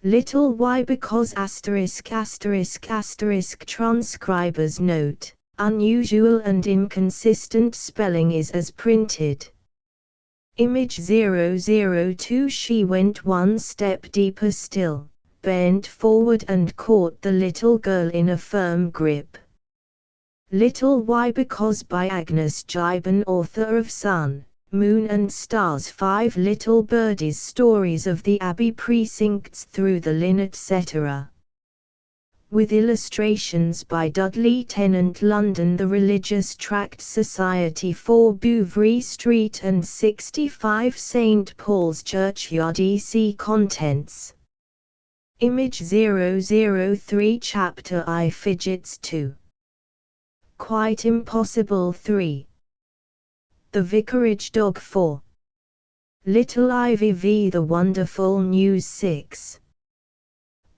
Little y because **** transcriber's note, unusual and inconsistent spelling is as printed. Image 002 She went one step deeper still, bent forward and caught the little girl in a firm grip. Little y because by Agnes Giberne, author of Sun, Moon and Stars, 5 Little Birdies, stories of the Abbey precincts through the Lynn etc. With illustrations by Dudley Tennant. London, The Religious Tract Society, 4 Bouverie Street and 65 St Paul's Churchyard. EC contents. Image 003 Chapter I Fidgets 2. Quite Impossible 3. The Vicarage Dog 4. Little Ivy v The Wonderful News 6.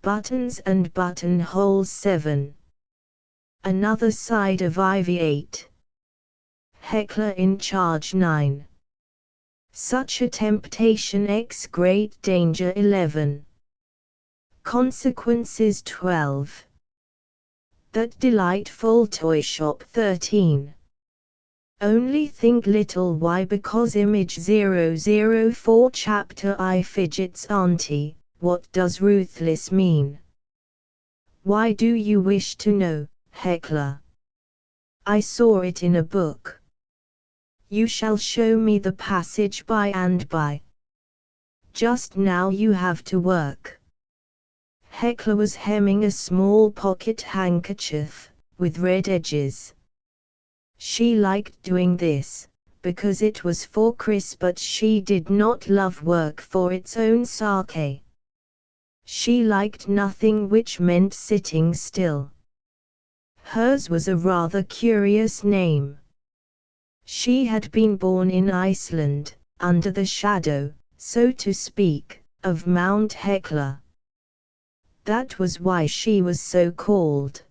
Buttons and Buttonholes 7. Another Side of Ivy 8. Heckler in Charge 9. Such a Temptation X Great Danger 11. Consequences 12. That Delightful Toy Shop 13. Only Think Little y because Image 004 Chapter I Fidgets Auntie, what does ruthless mean? Why do you wish to know, Heckler? I saw it in a book. You shall show me the passage by and by. Just now you have to work. Heckler was hemming a small pocket handkerchief, with red edges. She liked doing this, because it was for Chris, but she did not love work for its own sake. She liked nothing which meant sitting still. Hers was a rather curious name. She had been born in Iceland, under the shadow, so to speak, of Mount Hekla. That was why she was so called.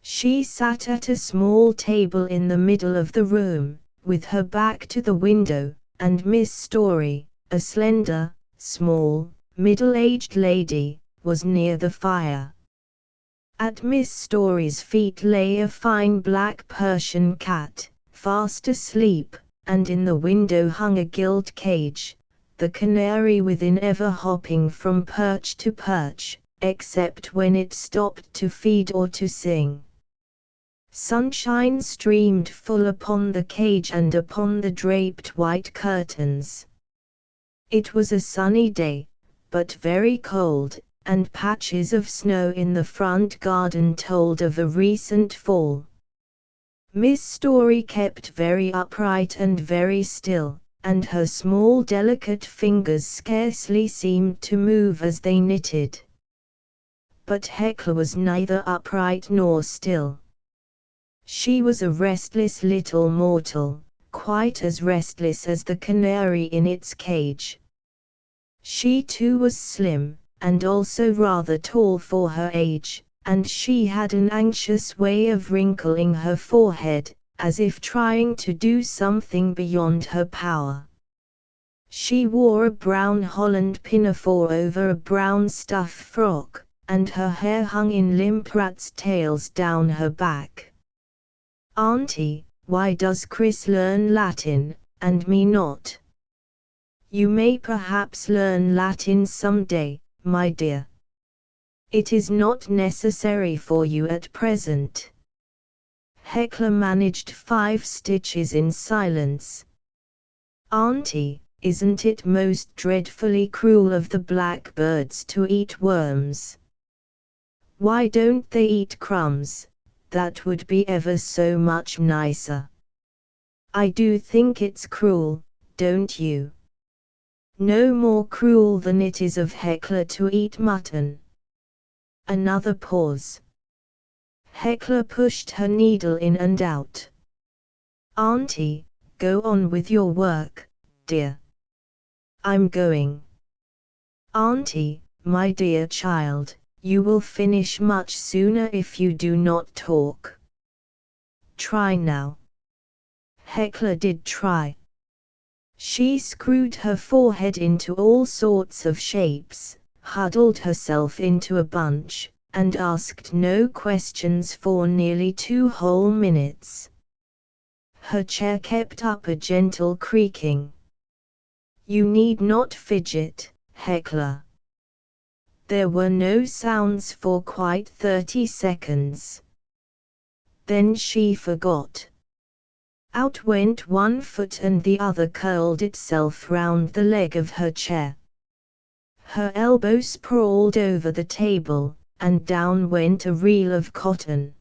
She sat at a small table in the middle of the room, with her back to the window, and Miss Story, a slender, small, middle-aged lady, was near the fire. At Miss Story's feet lay a fine black Persian cat, fast asleep, and in the window hung a gilt cage, the canary within ever hopping from perch to perch, except when it stopped to feed or to sing. Sunshine streamed full upon the cage and upon the draped white curtains. It was a sunny day, but very cold, and patches of snow in the front garden told of a recent fall. Miss Story kept very upright and very still, and her small delicate fingers scarcely seemed to move as they knitted. But Hekla was neither upright nor still. She was a restless little mortal, quite as restless as the canary in its cage. She too was slim, and also rather tall for her age, and she had an anxious way of wrinkling her forehead, as if trying to do something beyond her power. She wore a brown holland pinafore over a brown stuff frock, and her hair hung in limp rat's tails down her back. Auntie, why does Chris learn Latin, and me not? You may perhaps learn Latin some day, my dear. It is not necessary for you at present. Hekla managed 5 stitches in silence. Auntie, isn't it most dreadfully cruel of the blackbirds to eat worms? Why don't they eat crumbs? That would be ever so much nicer. I do think it's cruel, don't you? No more cruel than it is of Hekla to eat mutton. Another pause. Hekla pushed her needle in and out. Auntie, go on with your work, dear. I'm going. Auntie, my dear child, you will finish much sooner if you do not talk. Try now. Hekla did try. She screwed her forehead into all sorts of shapes, huddled herself into a bunch, and asked no questions for nearly 2 whole minutes. Her chair kept up a gentle creaking. "You need not fidget, Heckler." There were no sounds for quite 30 seconds. Then she forgot. Out went one foot and the other curled itself round the leg of her chair. Her elbow sprawled over the table, and down went a reel of cotton.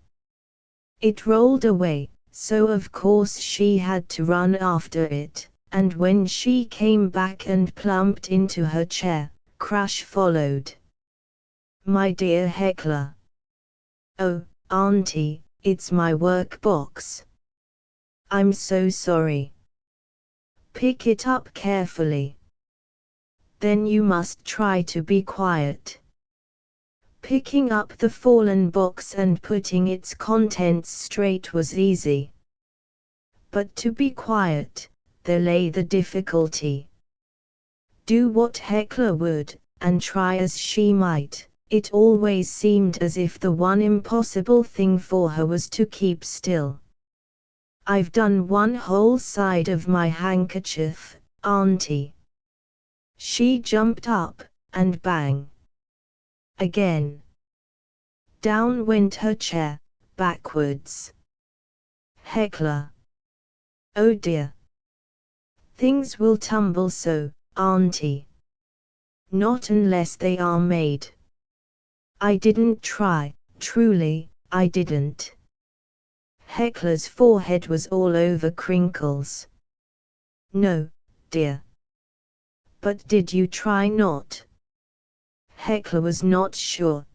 It rolled away, so of course she had to run after it, and when she came back and plumped into her chair, crash followed. "My dear Heckler." "Oh, Auntie, it's my work box. I'm so sorry." "Pick it up carefully. Then you must try to be quiet." Picking up the fallen box and putting its contents straight was easy. But to be quiet, there lay the difficulty. Do what Heckler would, and try as she might, it always seemed as if the one impossible thing for her was to keep still. "I've done one whole side of my handkerchief, Auntie." She jumped up, and bang! Again. Down went her chair, backwards. Heckler. "Oh dear. Things will tumble so, Auntie." "Not unless they are made." "I didn't try, truly, I didn't." Heckler's forehead was all over crinkles. "No, dear." "But did you try not?" Heckler was not sure.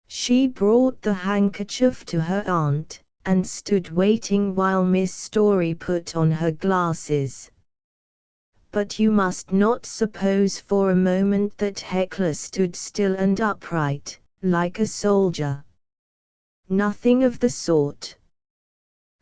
She brought the handkerchief to her aunt, and stood waiting while Miss Story put on her glasses. But you must not suppose for a moment that Heckler stood still and upright, like a soldier. Nothing of the sort.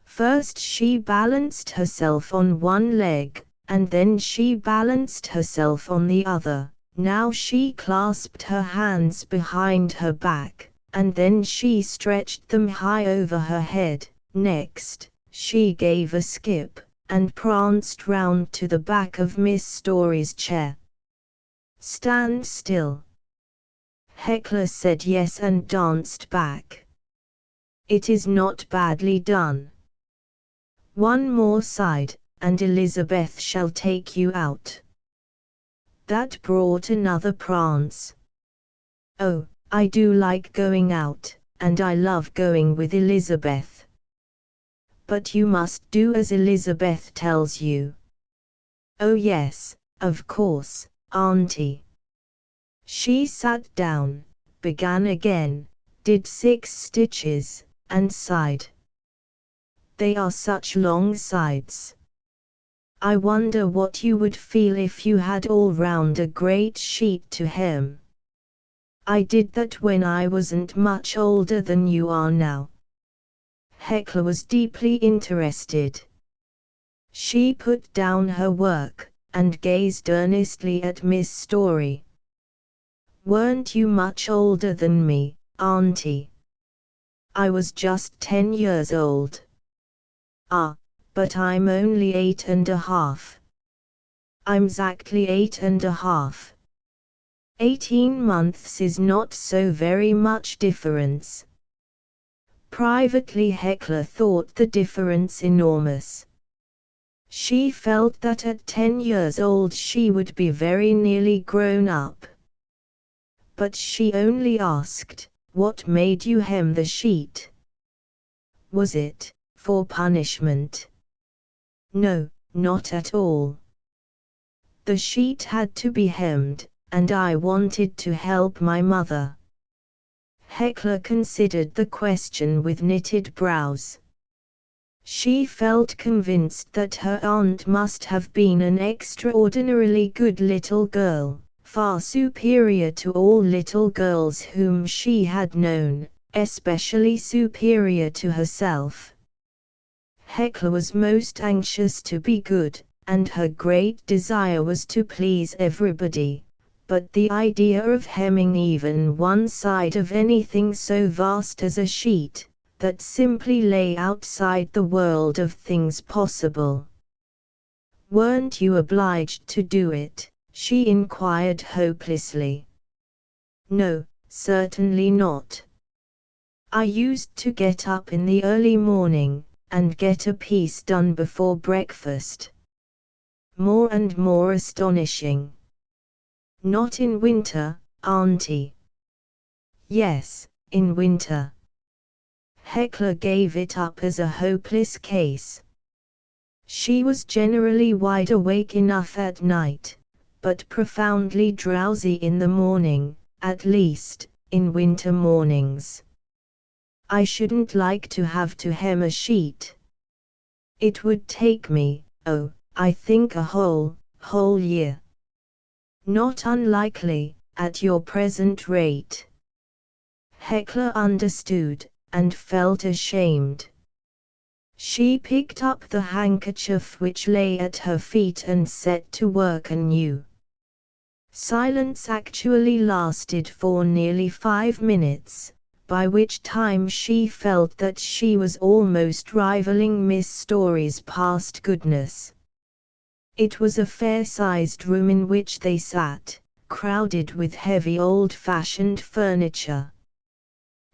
First she balanced herself on one leg, and then she balanced herself on the other. Now she clasped her hands behind her back, and then she stretched them high over her head. Next, she gave a skip, and pranced round to the back of Miss Story's chair. "Stand still." Heckler said yes and danced back. "It is not badly done. One more side, and Elizabeth shall take you out." That brought another prance. "Oh, I do like going out, and I love going with Elizabeth. But you must do as Elizabeth tells you." "Oh yes, of course, Auntie." She sat down, began again, did 6 stitches, and sighed. "They are such long sides. I wonder what you would feel if you had all round a great sheet to hem. I did that when I wasn't much older than you are now." Heckler was deeply interested. She put down her work, and gazed earnestly at Miss Story. "Weren't you much older than me, Auntie?" "I was just 10 years old." "Ah, but I'm only 8.5. I'm exactly 8.5. 18 months is not so very much difference." Privately Heckler thought the difference enormous. She felt that at 10 years old she would be very nearly grown up. But she only asked, "What made you hem the sheet? Was it for punishment?" "No, not at all. The sheet had to be hemmed, and I wanted to help my mother." Heckler considered the question with knitted brows. She felt convinced that her aunt must have been an extraordinarily good little girl, far superior to all little girls whom she had known, especially superior to herself. Heckler was most anxious to be good, and her great desire was to please everybody, but the idea of hemming even one side of anything so vast as a sheet, that simply lay outside the world of things possible. "Weren't you obliged to do it?" she inquired hopelessly. "No, certainly not. I used to get up in the early morning, and get a piece done before breakfast." More and more astonishing. "Not in winter, Auntie?" "Yes, in winter." Hecla gave it up as a hopeless case. She was generally wide awake enough at night, but profoundly drowsy in the morning, at least, in winter mornings. "I shouldn't like to have to hem a sheet. It would take me, I think a whole year." "Not unlikely, at your present rate." Hecla understood, and felt ashamed. She picked up the handkerchief which lay at her feet and set to work anew. Silence actually lasted for nearly 5 minutes, by which time she felt that she was almost rivaling Miss Story's past goodness. It was a fair-sized room in which they sat, crowded with heavy old-fashioned furniture.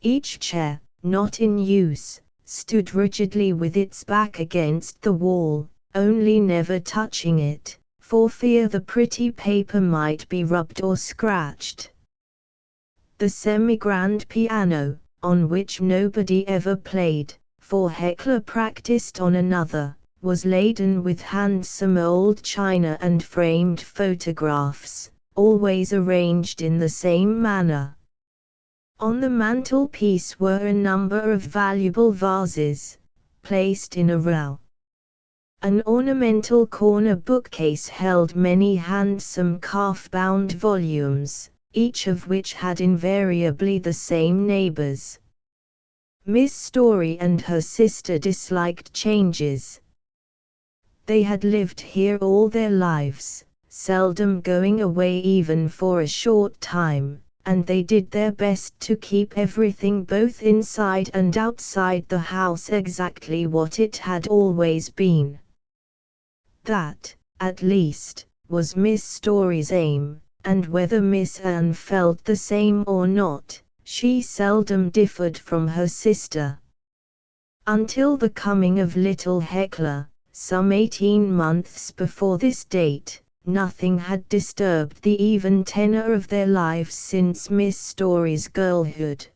Each chair, not in use, stood rigidly with its back against the wall, only never touching it, for fear the pretty paper might be rubbed or scratched. The semi-grand piano, on which nobody ever played, for Hecla practiced on another, was laden with handsome old china and framed photographs, always arranged in the same manner. On the mantelpiece were a number of valuable vases, placed in a row. An ornamental corner bookcase held many handsome calf-bound volumes, each of which had invariably the same neighbors. Miss Story and her sister disliked changes. They had lived here all their lives, seldom going away even for a short time, and they did their best to keep everything both inside and outside the house exactly what it had always been. That, at least, was Miss Story's aim, and whether Miss Anne felt the same or not, she seldom differed from her sister. Until the coming of little Hecla, some 18 months before this date, nothing had disturbed the even tenor of their lives since Miss Story's girlhood.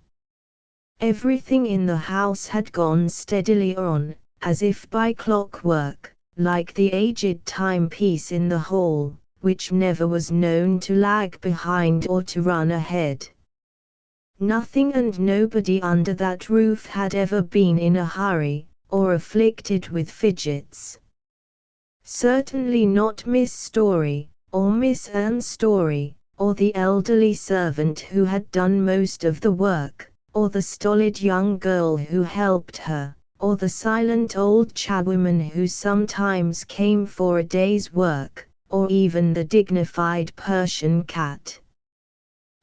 Everything in the house had gone steadily on, as if by clockwork, like the aged timepiece in the hall, which never was known to lag behind or to run ahead. Nothing and nobody under that roof had ever been in a hurry, or afflicted with fidgets. Certainly not Miss Story, or Miss Anne Story, or the elderly servant who had done most of the work, or the stolid young girl who helped her, or the silent old charwoman who sometimes came for a day's work, or even the dignified Persian cat.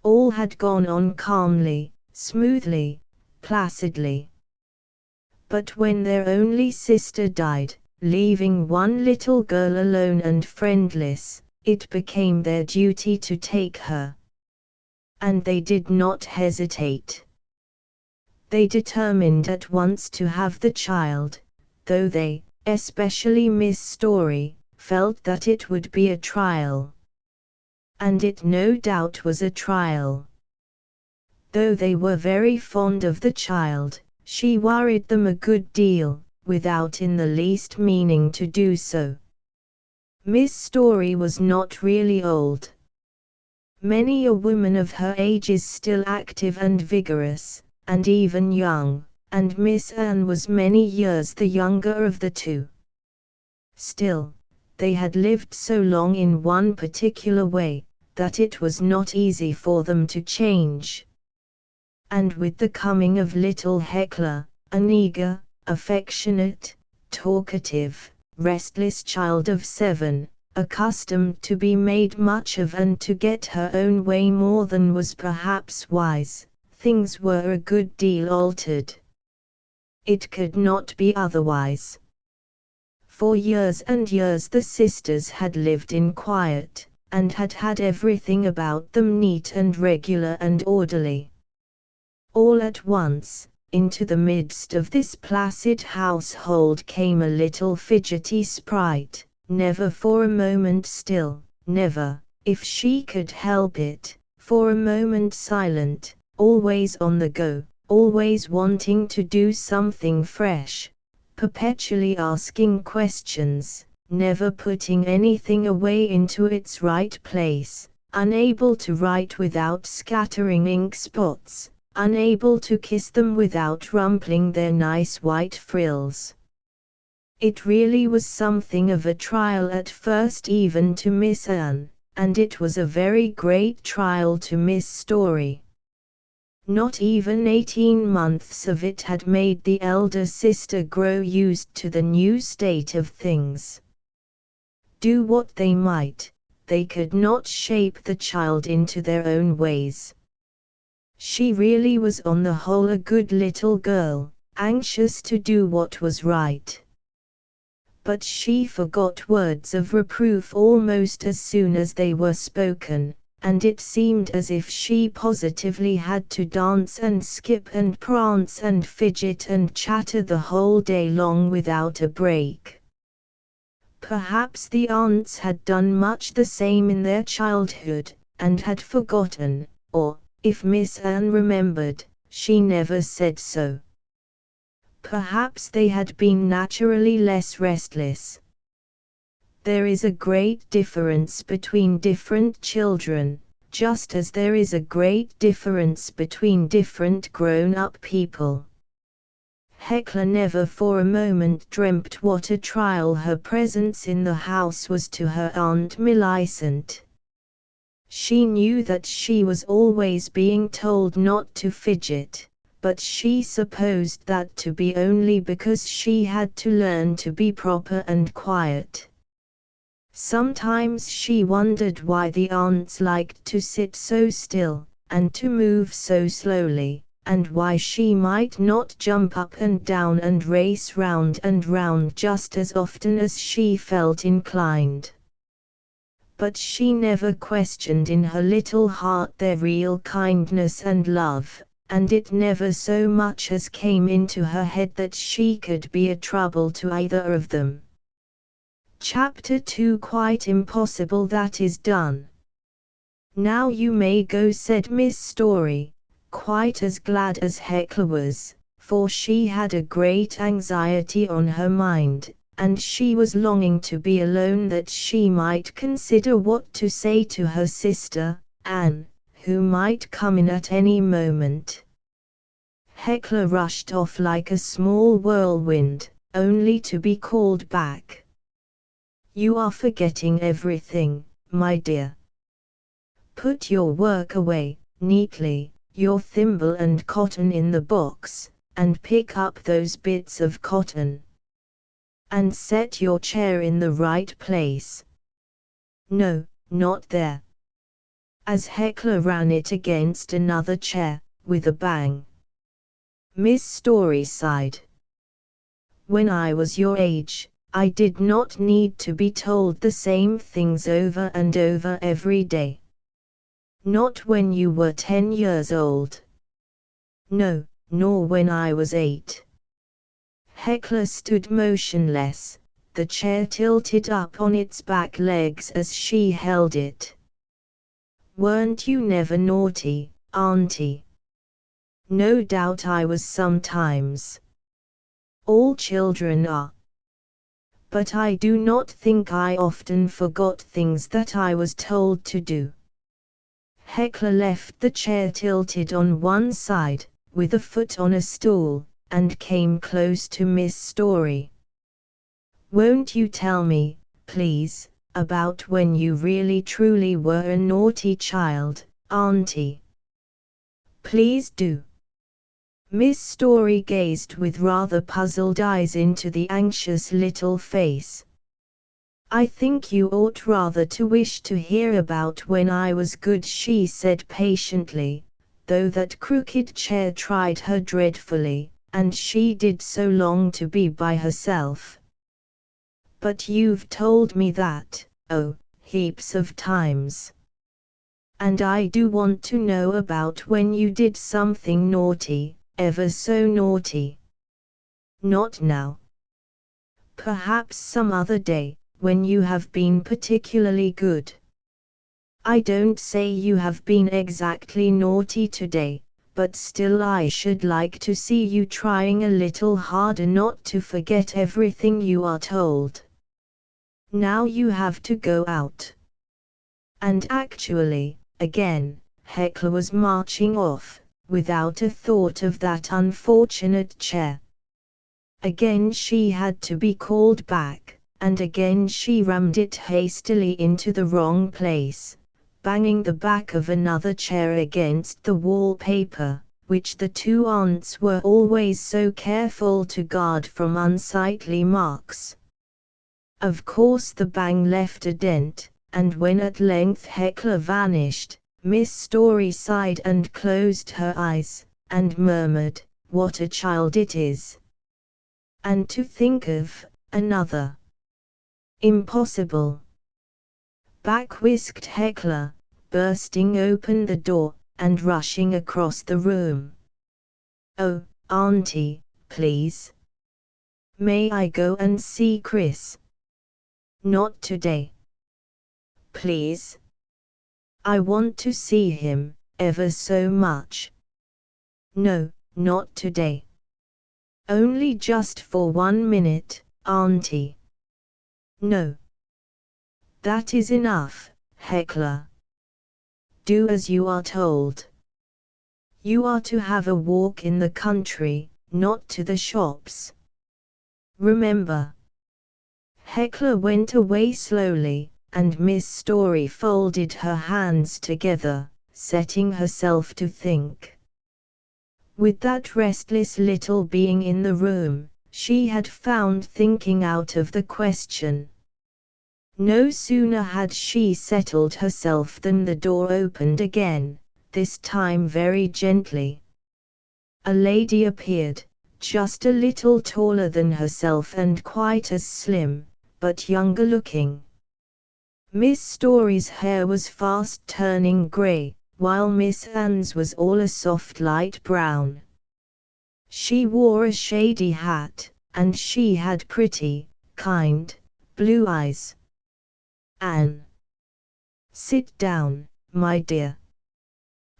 All had gone on calmly, smoothly, placidly. But when their only sister died, leaving one little girl alone and friendless, it became their duty to take her. And they did not hesitate. They determined at once to have the child, though they, especially Miss Story, felt that it would be a trial. And it no doubt was a trial. Though they were very fond of the child, she worried them a good deal, without in the least meaning to do so. Miss Story was not really old. Many a woman of her age is still active and vigorous, and even young, and Miss Anne was many years the younger of the two. Still, they had lived so long in one particular way, that it was not easy for them to change. And with the coming of little Hecla, an eager, affectionate, talkative, restless child of 7, accustomed to be made much of and to get her own way more than was perhaps wise, things were a good deal altered. It could not be otherwise. For years and years the sisters had lived in quiet, and had had everything about them neat and regular and orderly. All at once, into the midst of this placid household came a little fidgety sprite, never for a moment still, never, if she could help it, for a moment silent, always on the go, always wanting to do something fresh, perpetually asking questions, never putting anything away into its right place, unable to write without scattering ink spots, unable to kiss them without rumpling their nice white frills. It really was something of a trial at first even to Miss Anne, and it was a very great trial to Miss Story. Not even 18 months of it had made the elder sister grow used to the new state of things. Do what they might, they could not shape the child into their own ways. She really was on the whole a good little girl, anxious to do what was right. But she forgot words of reproof almost as soon as they were spoken, and it seemed as if she positively had to dance and skip and prance and fidget and chatter the whole day long without a break. Perhaps the aunts had done much the same in their childhood, and had forgotten, or, if Miss Anne remembered, she never said so. Perhaps they had been naturally less restless. There is a great difference between different children, just as there is a great difference between different grown-up people. Hecla never for a moment dreamt what a trial her presence in the house was to her Aunt Millicent. She knew that she was always being told not to fidget, but she supposed that to be only because she had to learn to be proper and quiet. Sometimes she wondered why the aunts liked to sit so still, and to move so slowly, and why she might not jump up and down and race round and round just as often as she felt inclined. But she never questioned in her little heart their real kindness and love, and it never so much as came into her head that she could be a trouble to either of them. Chapter 2 Quite impossible that is done. Now you may go, said Miss Story, quite as glad as Hecla was, for she had a great anxiety on her mind, and she was longing to be alone that she might consider what to say to her sister, Anne, who might come in at any moment. Hecla rushed off like a small whirlwind, only to be called back. You are forgetting everything, my dear. Put your work away, neatly, your thimble and cotton in the box, and pick up those bits of cotton. And set your chair in the right place. No, not there. As Hecla ran it against another chair, with a bang. Miss Story sighed. When I was your age, I did not need to be told the same things over and over every day. Not when you were 10 years old. No, nor when I was 8. Hecla stood motionless, the chair tilted up on its back legs as she held it. Weren't you never naughty, Auntie? No doubt I was sometimes. All children are. But I do not think I often forgot things that I was told to do. Hecla left the chair tilted on one side, with a foot on a stool, and came close to Miss Story. Won't you tell me, please, about when you really truly were a naughty child, Auntie? Please do. Miss Story gazed with rather puzzled eyes into the anxious little face. I think you ought rather to wish to hear about when I was good, she said patiently, though that crooked chair tried her dreadfully, and she did so long to be by herself. But you've told me that, oh, heaps of times. And I do want to know about when you did something naughty, ever so naughty. Not now. Perhaps some other day, when you have been particularly good. I don't say you have been exactly naughty today, but still I should like to see you trying a little harder not to forget everything you are told. Now you have to go out. And actually, again, Hecla was marching off, without a thought of that unfortunate chair. Again she had to be called back, and again she rammed it hastily into the wrong place, banging the back of another chair against the wallpaper, which the two aunts were always so careful to guard from unsightly marks. Of course the bang left a dent, and when at length Hecla vanished, Miss Story sighed and closed her eyes, and murmured, "What a child it is! And to think of another! Impossible!" Back whisked Hecla, bursting open the door, and rushing across the room. "Oh, Auntie, please! May I go and see Chris?" "Not today. Please. I want to see him, ever so much." "No, not today. Only just for 1 minute, Auntie." "No. That is enough, Hecla. Do as you are told. You are to have a walk in the country, not to the shops. Remember." Hecla went away slowly, and Miss Story folded her hands together, setting herself to think. With that restless little being in the room, she had found thinking out of the question. No sooner had she settled herself than the door opened again, this time very gently. A lady appeared, just a little taller than herself and quite as slim, but younger looking. Miss Story's hair was fast turning grey, while Miss Anne's was all a soft light brown. She wore a shady hat, and she had pretty, kind, blue eyes. "Anne, sit down, my dear.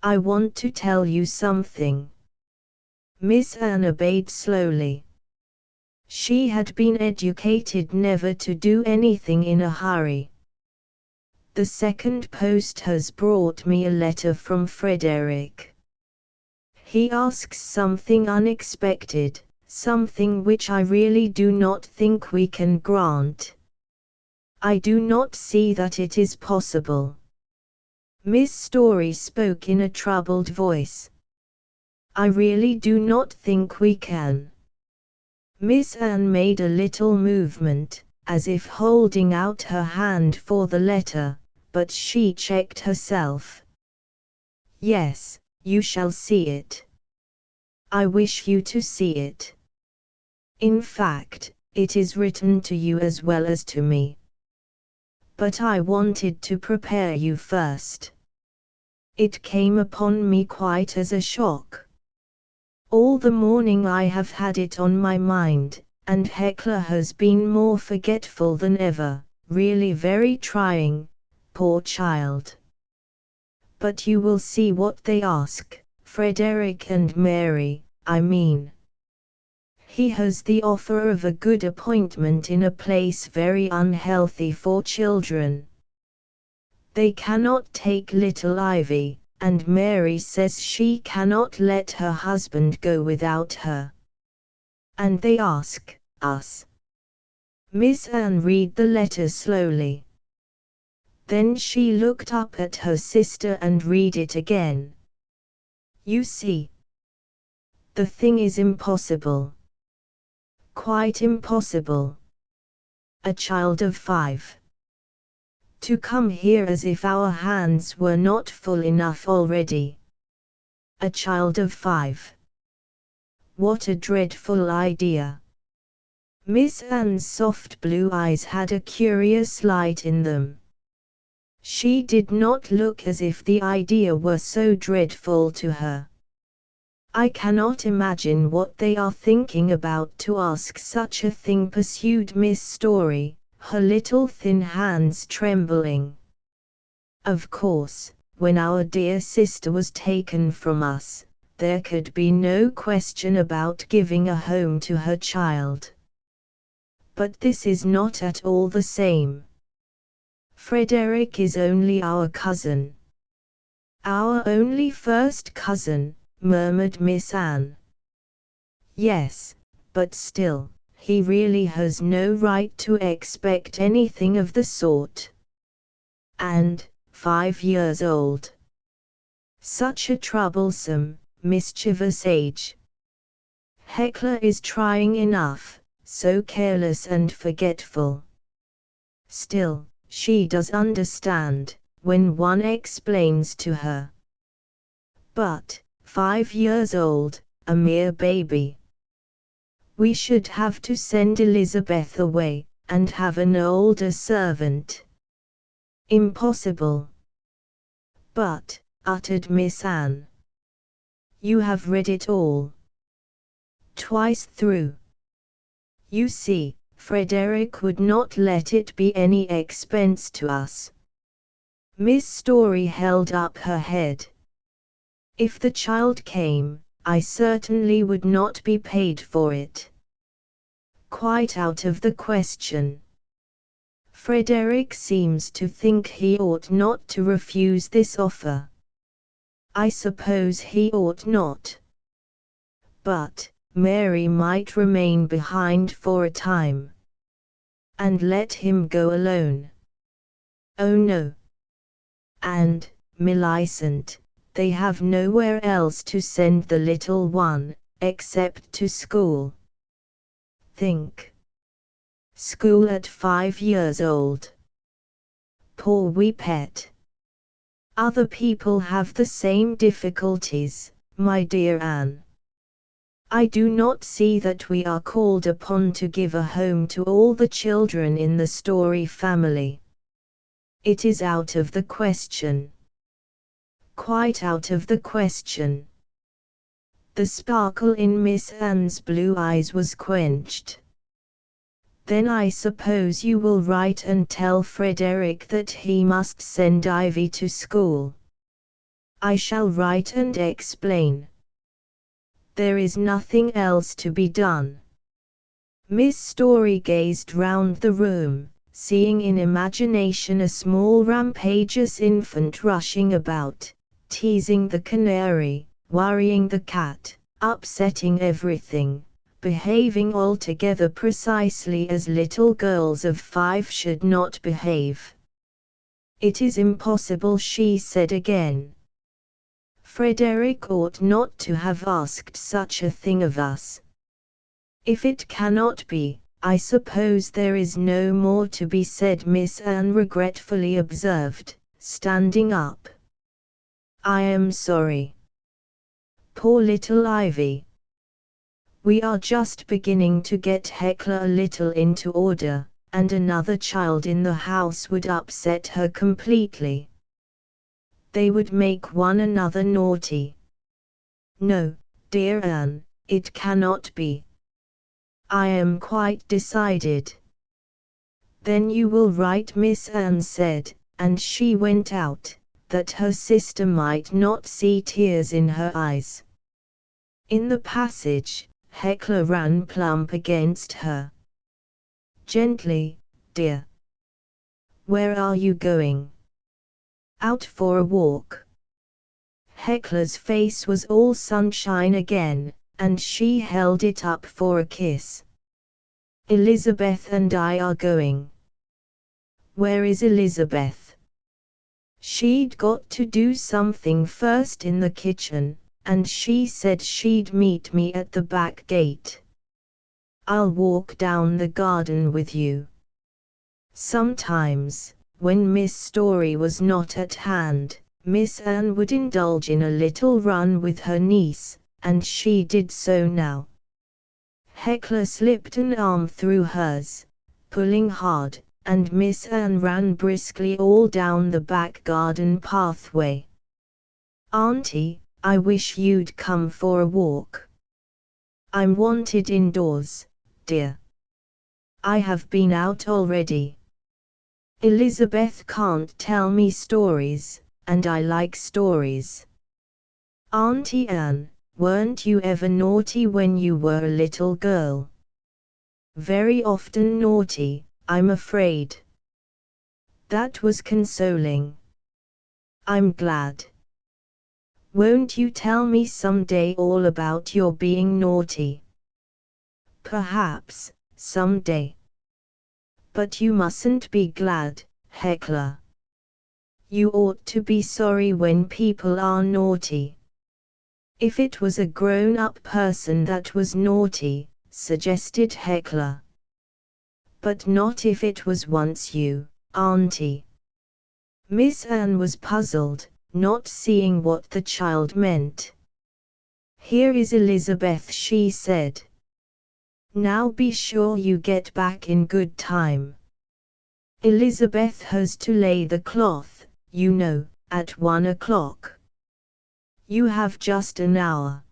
I want to tell you something." Miss Anne obeyed slowly. She had been educated never to do anything in a hurry. "The second post has brought me a letter from Frederick. He asks something unexpected, something which I really do not think we can grant. I do not see that it is possible." Miss Story spoke in a troubled voice. "I really do not think we can." Miss Anne made a little movement, as if holding out her hand for the letter, but she checked herself. "Yes, you shall see it. I wish you to see it. In fact, it is written to you as well as to me. But I wanted to prepare you first. It came upon me quite as a shock. All the morning I have had it on my mind, and Hecla has been more forgetful than ever, really very trying, poor child. But you will see what they ask, Frederick and Mary, I mean. He has the offer of a good appointment in a place very unhealthy for children. They cannot take little Ivy, and Mary says she cannot let her husband go without her. And they ask us." Miss Anne read the letter slowly. Then she looked up at her sister and read it again. "You see, the thing is impossible. Quite impossible. A child of 5. To come here as if our hands were not full enough already. A child of 5. What a dreadful idea. Miss Anne's soft blue eyes had a curious light in them. She did not look as if the idea were so dreadful to her. I cannot imagine what they are thinking about to ask such a thing, pursued Miss Story, her little thin hands trembling. Of course, when our dear sister was taken from us, there could be no question about giving a home to her child. But this is not at all the same. Frederick is only our cousin. Our only first cousin, murmured Miss Anne. Yes, but still, he really has no right to expect anything of the sort. And 5 years old. Such a troublesome, mischievous age. Hecla is trying enough, so careless and forgetful. Still, she does understand, when one explains to her. But, 5 years old, a mere baby. We should have to send Elizabeth away, and have an older servant. Impossible. But, uttered Miss Anne. You have read it all. Twice through. You see, Frederick would not let it be any expense to us. Miss Story held up her head. If the child came, I certainly would not be paid for it. Quite out of the question. Frederick seems to think he ought not to refuse this offer. I suppose he ought not. But Mary might remain behind for a time. And let him go alone. Oh no. And, Millicent, they have nowhere else to send the little one, except to school. Think. School at 5 years old. Poor wee pet. Other people have the same difficulties, my dear Anne. I do not see that we are called upon to give a home to all the children in the Story family. It is out of the question. Quite out of the question. The sparkle in Miss Anne's blue eyes was quenched. Then I suppose you will write and tell Frederick that he must send Ivy to school. I shall write and explain. There is nothing else to be done. Miss Story gazed round the room, seeing in imagination a small rampageous infant rushing about, teasing the canary, worrying the cat, upsetting everything, behaving altogether precisely as little girls of 5 should not behave. It is impossible, she said again. Frederick ought not to have asked such a thing of us. If it cannot be, I suppose there is no more to be said, Miss Anne regretfully observed, standing up. I am sorry. Poor little Ivy. We are just beginning to get Hecla a little into order, and another child in the house would upset her completely. They would make one another naughty. No, dear Anne, it cannot be. I am quite decided. Then you will write, Miss Anne said, and she went out, that her sister might not see tears in her eyes. In the passage, Hecla ran plump against her. Gently, dear. Where are you going? Out for a walk. Hecla's face was all sunshine again, and she held it up for a kiss. Elizabeth and I are going. Where is Elizabeth? She'd got to do something first in the kitchen, and she said she'd meet me at the back gate. I'll walk down the garden with you. Sometimes, when Miss Story was not at hand, Miss Anne would indulge in a little run with her niece, and she did so now. Hecla slipped an arm through hers, pulling hard, and Miss Anne ran briskly all down the back garden pathway. "Auntie, I wish you'd come for a walk. I'm wanted indoors, dear. I have been out already. Elizabeth can't tell me stories, and I like stories. Auntie Anne, weren't you ever naughty when you were a little girl?" "Very often naughty, I'm afraid." That was consoling. "I'm glad. Won't you tell me someday all about your being naughty?" "Perhaps, someday. But you mustn't be glad, Hecla. You ought to be sorry when people are naughty." "If it was a grown-up person that was naughty," suggested Hecla. "But not if it was once you, Auntie." Miss Anne was puzzled, not seeing what the child meant. "Here is Elizabeth," she said. "Now be sure you get back in good time. Elizabeth has to lay the cloth, you know, at 1 o'clock. You have just an hour."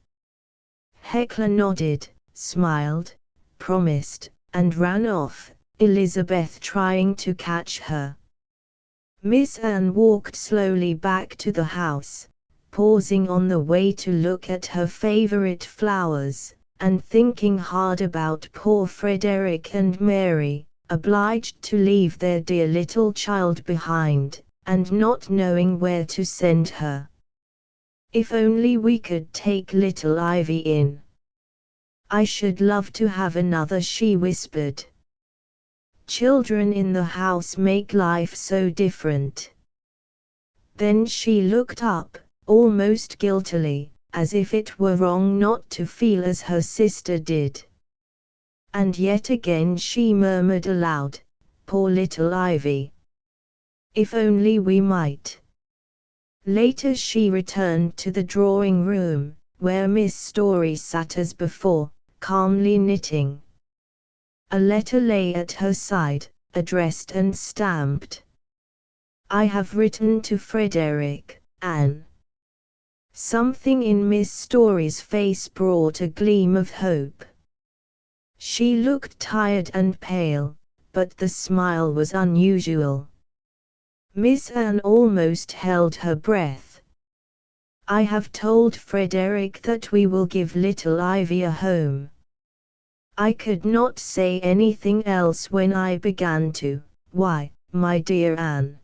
Hecla nodded, smiled, promised, and ran off, Elizabeth trying to catch her. Miss Anne walked slowly back to the house, pausing on the way to look at her favorite flowers, and thinking hard about poor Frederick and Mary, obliged to leave their dear little child behind, and not knowing where to send her. "If only we could take little Ivy in. I should love to have another," she whispered. "Children in the house make life so different." Then she looked up, almost guiltily, as if it were wrong not to feel as her sister did. And yet again she murmured aloud, "Poor little Ivy. If only we might." Later she returned to the drawing room, where Miss Story sat as before, calmly knitting. A letter lay at her side, addressed and stamped. "I have written to Frederick, Anne." Something in Miss Story's face brought a gleam of hope. She looked tired and pale, but the smile was unusual. Miss Anne almost held her breath. "I have told Frederick that we will give little Ivy a home. I could not say anything else when I began to, why, my dear Anne."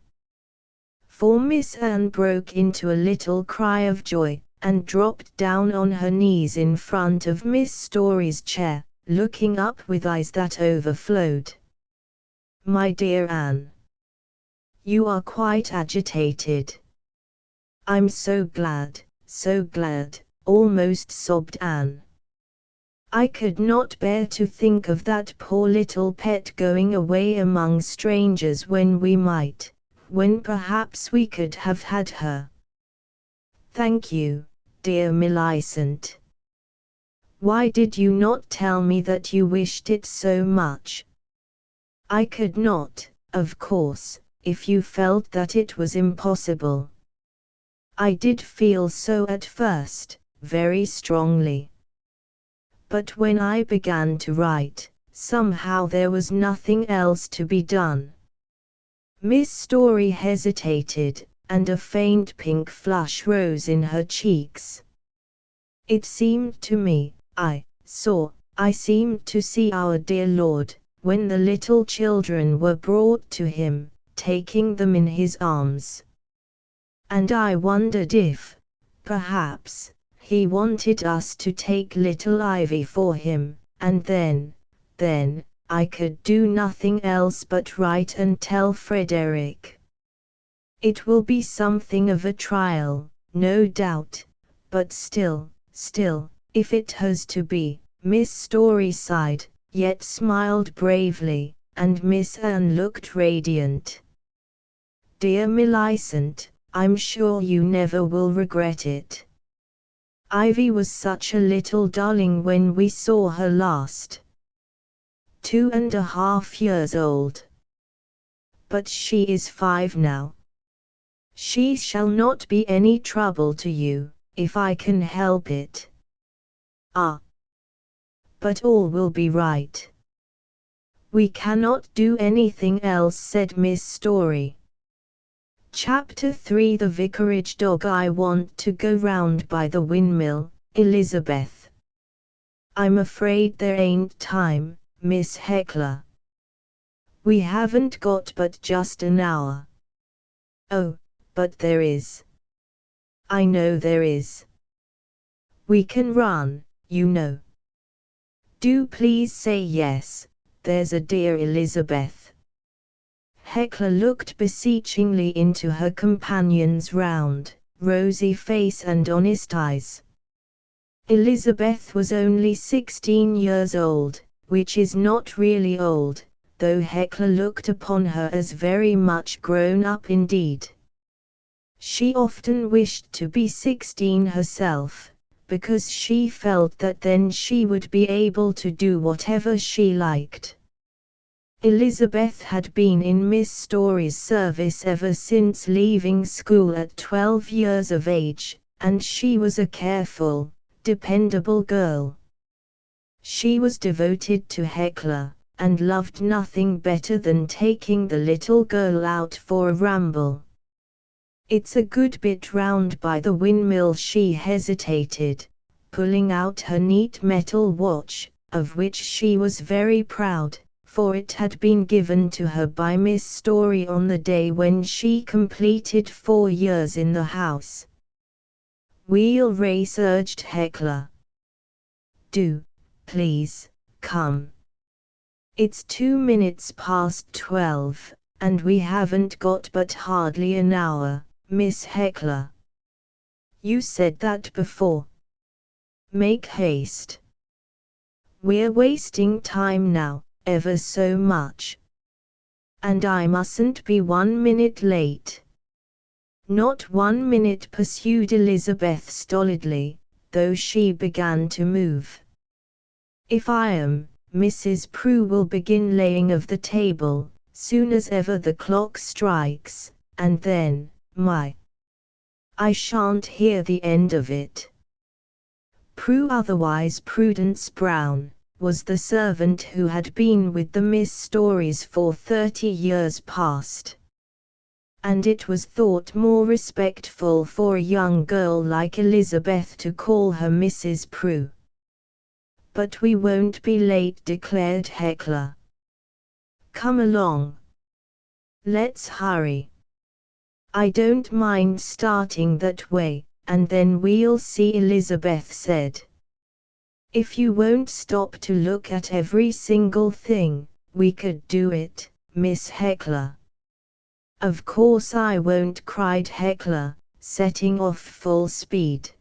For Miss Anne broke into a little cry of joy, and dropped down on her knees in front of Miss Story's chair, looking up with eyes that overflowed. "My dear Anne, you are quite agitated." "I'm so glad, almost sobbed Anne. "I could not bear to think of that poor little pet going away among strangers when when perhaps we could have had her." "Thank you, dear Millicent. Why did you not tell me that you wished it so much?" "I could not, of course, if you felt that it was impossible. I did feel so at first, very strongly. But when I began to write, somehow there was nothing else to be done." Miss Story hesitated, and a faint pink flush rose in her cheeks. "It seemed to me, I seemed to see our dear Lord, when the little children were brought to him, taking them in his arms. And I wondered if, perhaps, he wanted us to take little Ivy for him, and then, I could do nothing else but write and tell Frederick. It will be something of a trial, no doubt, but still, if it has to be." Miss Story sighed, yet smiled bravely, and Miss Anne looked radiant. Dear Millicent, I'm sure you never will regret it. Ivy was such a little darling when we saw her last. 2.5 years old. But she is 5 now. She shall not be any trouble to you, if I can help it. Ah! But all will be right. We cannot do anything else, said Miss Story. Chapter 3 The Vicarage Dog. I want to go round by the windmill, Elizabeth. I'm afraid there ain't time, Miss Heckler. We haven't got but just an hour. Oh, but there is. I know there is. We can run, you know. Do please say yes, there's a dear Elizabeth. Heckler looked beseechingly into her companion's round, rosy face and honest eyes. Elizabeth was only 16 years old, which is not really old, though Heckler looked upon her as very much grown up indeed. She often wished to be 16 herself, because she felt that then she would be able to do whatever she liked. Elizabeth had been in Miss Story's service ever since leaving school at 12 years of age, and she was a careful, dependable girl. She was devoted to Heckler, and loved nothing better than taking the little girl out for a ramble. It's a good bit round by the windmill. She hesitated, pulling out her neat metal watch, of which she was very proud, for it had been given to her by Miss Story on the day when she completed 4 years in the house. We'll race, urged Heckler. Do, please, come. It's 2 minutes past 12, and we haven't got but hardly an hour, Miss Heckler. You said that before. Make haste. We're wasting time now, ever so much. And I mustn't be 1 minute late. Not 1 minute, pursued Elizabeth stolidly, though she began to move. If I am, Mrs. Prue will begin laying of the table, soon as ever the clock strikes, and then, I shan't hear the end of it. Prue, otherwise Prudence Brown, was the servant who had been with the Miss Storys for 30 years past. And it was thought more respectful for a young girl like Elizabeth to call her Mrs. Prue. But we won't be late, declared Heckler. Come along. Let's hurry. I don't mind starting that way, and then we'll see, Elizabeth said. If you won't stop to look at every single thing, we could do it, Miss Heckler. Of course I won't, cried Heckler, setting off full speed.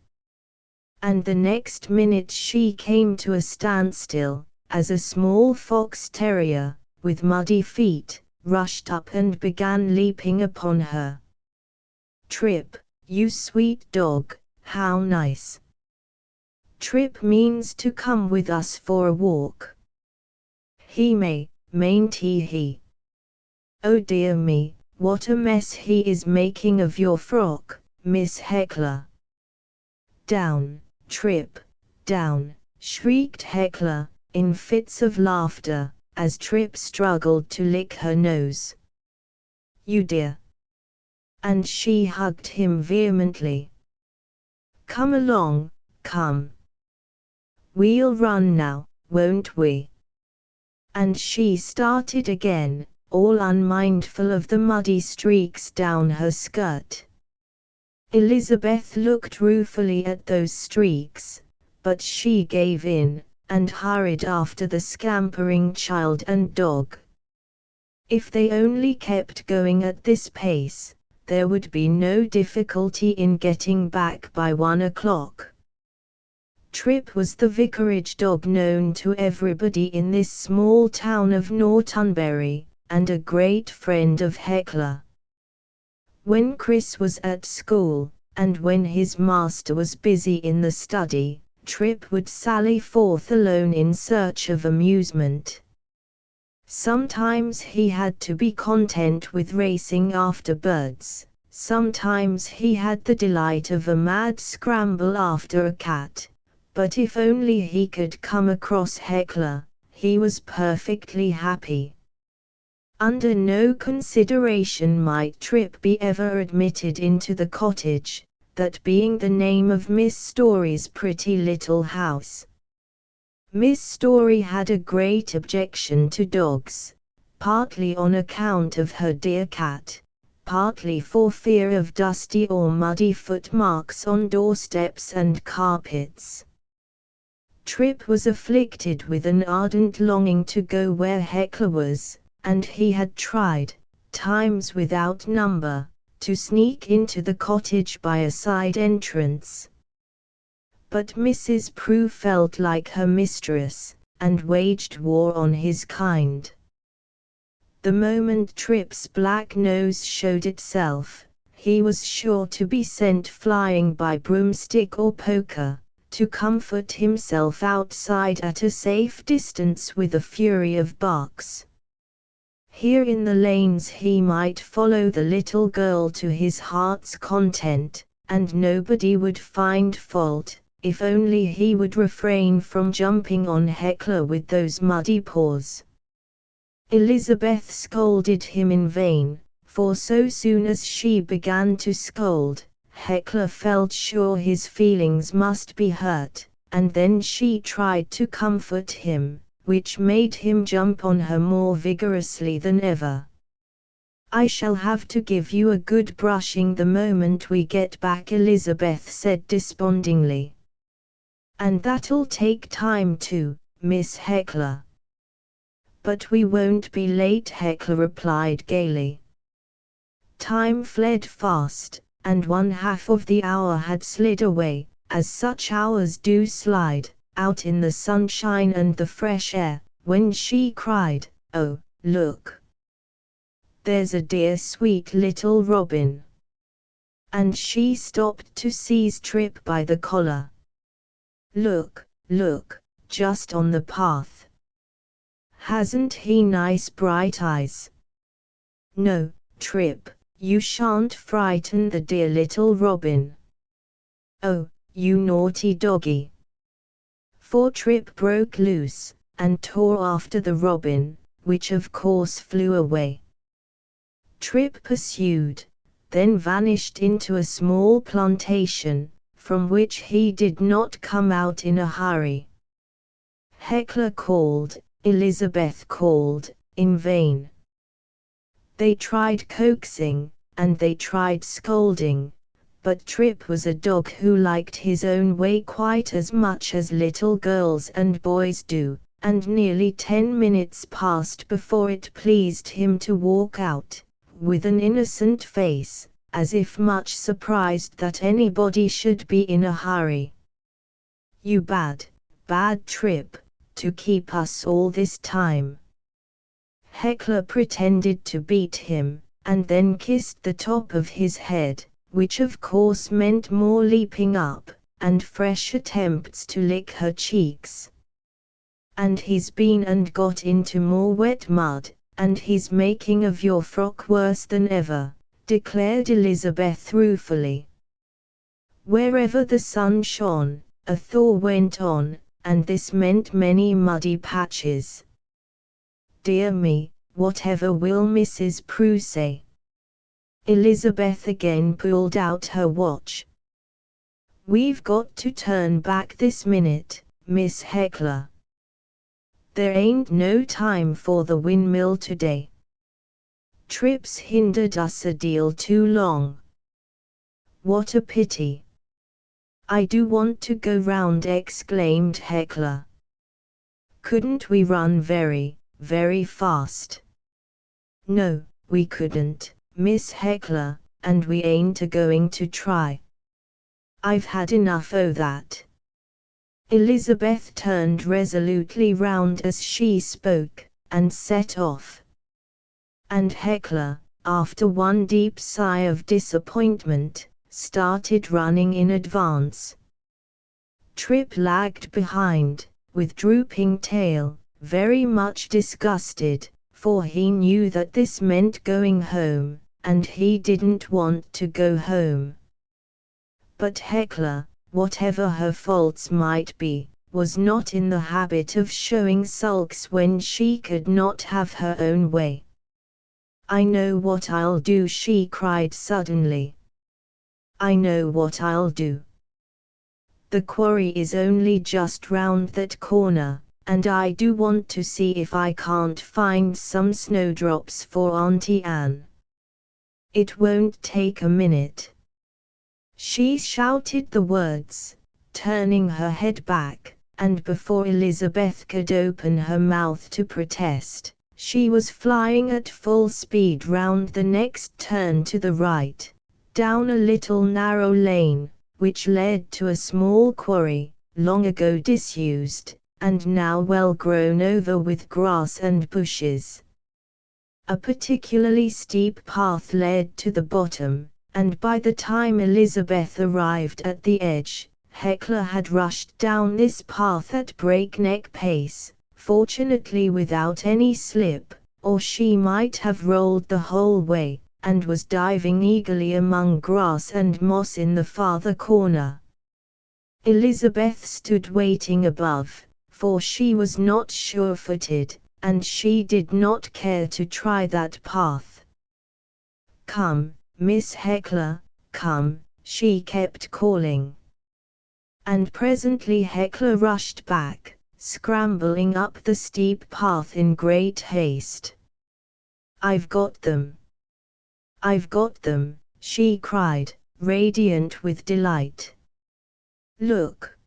And the next minute she came to a standstill, as a small fox terrier, with muddy feet, rushed up and began leaping upon her. Trip, you sweet dog, how nice. Trip means to come with us for a walk. He mayn't he? Oh dear me, what a mess he is making of your frock, Miss Heckler. Down, Trip, down, shrieked Heckler, in fits of laughter, as Trip struggled to lick her nose. You dear. And she hugged him vehemently. Come along, come. We'll run now, won't we? And she started again, all unmindful of the muddy streaks down her skirt. Elizabeth looked ruefully at those streaks, but she gave in, and hurried after the scampering child and dog. If they only kept going at this pace, there would be no difficulty in getting back by 1 o'clock. Trip was the vicarage dog known to everybody in this small town of Nortonbury, and a great friend of Heckler. When Chris was at school, and when his master was busy in the study, Trip would sally forth alone in search of amusement. Sometimes he had to be content with racing after birds, sometimes he had the delight of a mad scramble after a cat, but if only he could come across Heckler, he was perfectly happy. Under no consideration might Trip be ever admitted into the cottage, that being the name of Miss Story's pretty little house. Miss Story had a great objection to dogs, partly on account of her dear cat, partly for fear of dusty or muddy footmarks on doorsteps and carpets. Trip was afflicted with an ardent longing to go where Heckler was, and he had tried, times without number, to sneak into the cottage by a side entrance. But Mrs. Prue felt like her mistress, and waged war on his kind. The moment Trip's black nose showed itself, he was sure to be sent flying by broomstick or poker, to comfort himself outside at a safe distance with a fury of barks. Here in the lanes he might follow the little girl to his heart's content, and nobody would find fault, if only he would refrain from jumping on Heckler with those muddy paws. Elizabeth scolded him in vain, for so soon as she began to scold, Heckler felt sure his feelings must be hurt, and then she tried to comfort him, which made him jump on her more vigorously than ever. "I shall have to give you a good brushing the moment we get back," Elizabeth said despondingly. "And that'll take time too, Miss Heckler." "But we won't be late," Heckler replied gaily. Time fled fast, and one half of the hour had slid away, as such hours do slide, out in the sunshine and the fresh air, when she cried, "Oh, look! There's a dear sweet little robin!" And she stopped to seize Trip by the collar. "Look, look, just on the path. Hasn't he nice bright eyes?" "No, Trip, you shan't frighten the dear little robin." "Oh, you naughty doggy!" For Trip broke loose, and tore after the robin, which of course flew away. Trip pursued, then vanished into a small plantation, from which he did not come out in a hurry. Heckler called, Elizabeth called, in vain. They tried coaxing, and they tried scolding, but Trip was a dog who liked his own way quite as much as little girls and boys do, and nearly 10 minutes passed before it pleased him to walk out, with an innocent face, as if much surprised that anybody should be in a hurry. "You bad, bad Trip, to keep us all this time." Heckler pretended to beat him, and then kissed the top of his head, which of course meant more leaping up, and fresh attempts to lick her cheeks. "And he's been and got into more wet mud, and he's making of your frock worse than ever," declared Elizabeth ruefully. Wherever the sun shone, a thaw went on, and this meant many muddy patches. "Dear me, whatever will Mrs. Prue say?" Elizabeth again pulled out her watch. "We've got to turn back this minute, Miss Heckler. There ain't no time for the windmill today. Trip's hindered us a deal too long." "What a pity. I do want to go round," exclaimed Heckler. "Couldn't we run very, very fast?" "No, we couldn't, Miss Heckler, and we ain't a-going to try. I've had enough o' that." Elizabeth turned resolutely round as she spoke, and set off. And Heckler, after one deep sigh of disappointment, started running in advance. Trip lagged behind, with drooping tail, very much disgusted, for he knew that this meant going home, and he didn't want to go home. But Hecla, whatever her faults might be, was not in the habit of showing sulks when she could not have her own way. "I know what I'll do," she cried suddenly. "I know what I'll do. The quarry is only just round that corner, and I do want to see if I can't find some snowdrops for Auntie Anne. It won't take a minute." She shouted the words, turning her head back, and before Elizabeth could open her mouth to protest, she was flying at full speed round the next turn to the right, down a little narrow lane, which led to a small quarry, long ago disused, and now well grown over with grass and bushes. A particularly steep path led to the bottom, and by the time Elizabeth arrived at the edge, Hecla had rushed down this path at breakneck pace, fortunately without any slip, or she might have rolled the whole way, and was diving eagerly among grass and moss in the farther corner. Elizabeth stood waiting above, for she was not sure-footed, and she did not care to try that path. "Come, Miss Hecla, come," she kept calling. And presently Hecla rushed back, scrambling up the steep path in great haste. "I've got them! I've got them!" she cried, radiant with delight. "Look!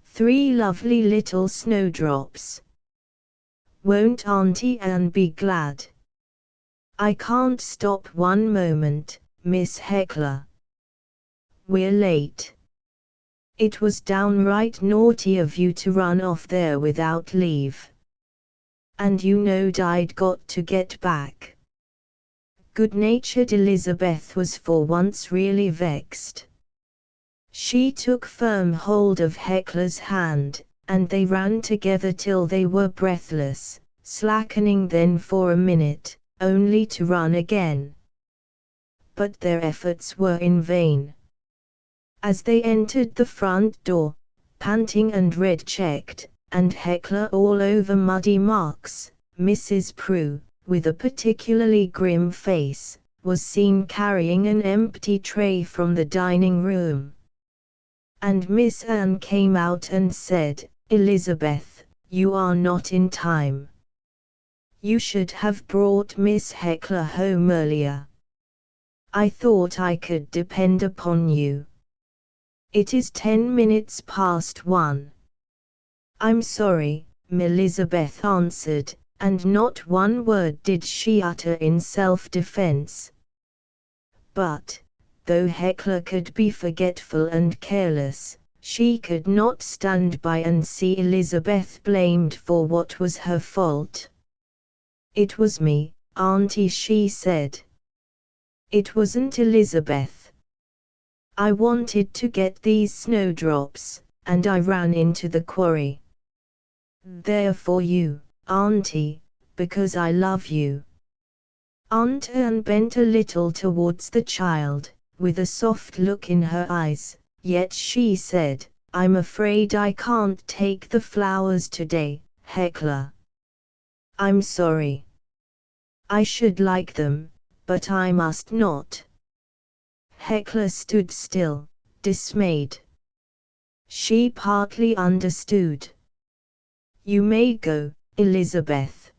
3 lovely little snowdrops! Won't Auntie Anne be glad? I can't stop one moment, Miss Hecla. We're late. It was downright naughty of you to run off there without leave. And you knowed I'd got to get back." Good-natured Elizabeth was for once really vexed. She took firm hold of Hecla's hand, and they ran together till they were breathless, slackening then for a minute, only to run again. But their efforts were in vain. As they entered the front door, panting and red-cheeked, and Hecla all over muddy marks, Mrs. Prue, with a particularly grim face, was seen carrying an empty tray from the dining room. And Miss Anne came out and said, "Elizabeth, you are not in time. You should have brought Miss Hecla home earlier. I thought I could depend upon you. It is 10 minutes past 1. "I'm sorry," Elizabeth answered, and not one word did she utter in self-defense. But, though Hecla could be forgetful and careless, she could not stand by and see Elizabeth blamed for what was her fault. "It was me, Auntie," she said. "It wasn't Elizabeth. I wanted to get these snowdrops, and I ran into the quarry. They're for you, Auntie, because I love you." Aunt Anne bent a little towards the child, with a soft look in her eyes, yet she said, "I'm afraid I can't take the flowers today, Hecla. I'm sorry. I should like them, but I must not." Hecla stood still, dismayed. She partly understood. "You may go, Elizabeth.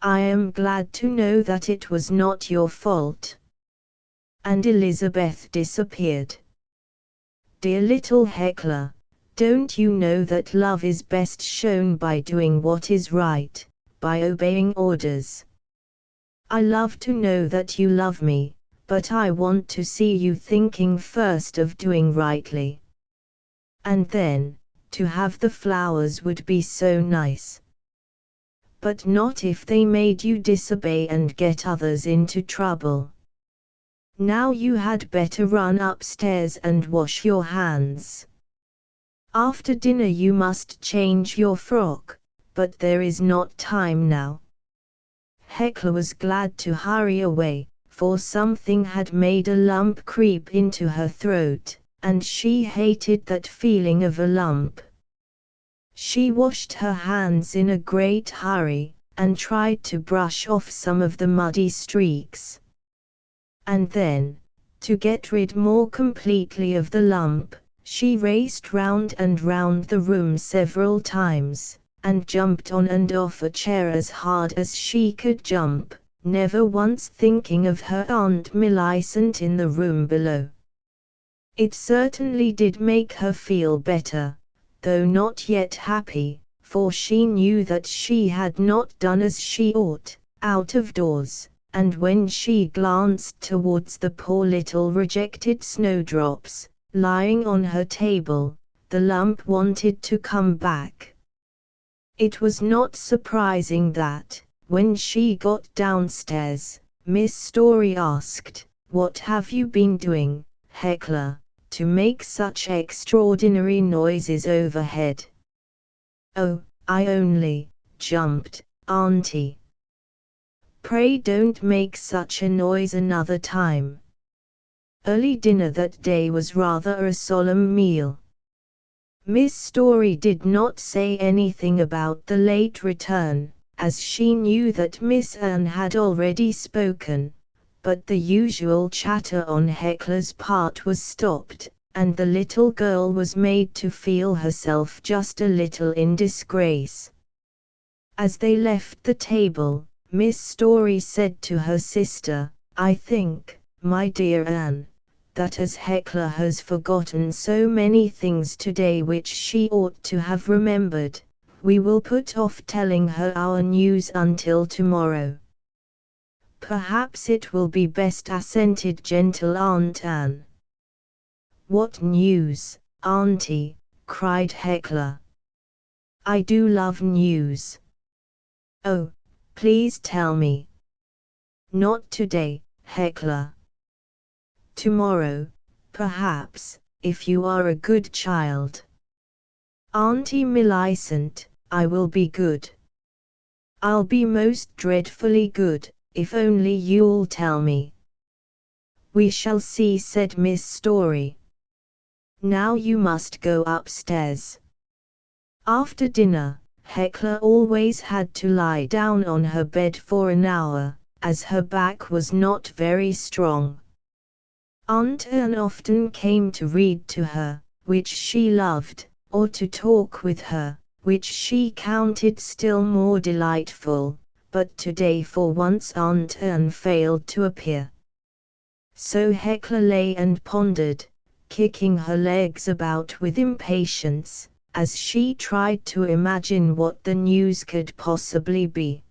I am glad to know that it was not your fault." And Elizabeth disappeared. Dear little Hecla, don't you know that love is best shown by doing what is right, by obeying orders? I love to know that you love me, but I want to see you thinking first of doing rightly. And then, to have the flowers would be so nice. but not if they made you disobey and get others into trouble. Now you had better run upstairs and wash your hands. After dinner you must change your frock, but there is not time now." Hecla was glad to hurry away, for something had made a lump creep into her throat, and she hated that feeling of a lump. She washed her hands in a great hurry, and tried to brush off some of the muddy streaks. And then, to get rid more completely of the lump, she raced round and round the room several times, and jumped on and off a chair as hard as she could jump, never once thinking of her Aunt Millicent in the room below. It certainly did make her feel better, though not yet happy, for she knew that she had not done as she ought, out of doors, and when she glanced towards the poor little rejected snowdrops, lying on her table, the lump wanted to come back. It was not surprising that, when she got downstairs, Miss Story asked, "What have you been doing, Hecla, to make such extraordinary noises overhead?" "Oh, I only jumped, Auntie." "Pray don't make such a noise another time." Early dinner that day was rather a solemn meal. Miss Story did not say anything about the late return, as she knew that Miss Anne had already spoken, but the usual chatter on Hecla's part was stopped, and the little girl was made to feel herself just a little in disgrace. As they left the table, Miss Story said to her sister, "I think, my dear Anne, that as Hecla has forgotten so many things today which she ought to have remembered, we will put off telling her our news until tomorrow." "Perhaps it will be best," assented gentle Aunt Anne. "What news, Auntie?" cried Hecla. "I do love news." "Oh, please tell me." "Not today, Hecla. Tomorrow, perhaps, if you are a good child." "Auntie Millicent, I will be good. I'll be most dreadfully good, if only you'll tell me." "We shall see," said Miss Story. "Now you must go upstairs." After dinner, Hecla always had to lie down on her bed for an hour, as her back was not very strong. Aunt Anne often came to read to her, which she loved, or to talk with her, which she counted still more delightful, but today for once Aunt Anne failed to appear. So Hecla lay and pondered, kicking her legs about with impatience, as she tried to imagine what the news could possibly be.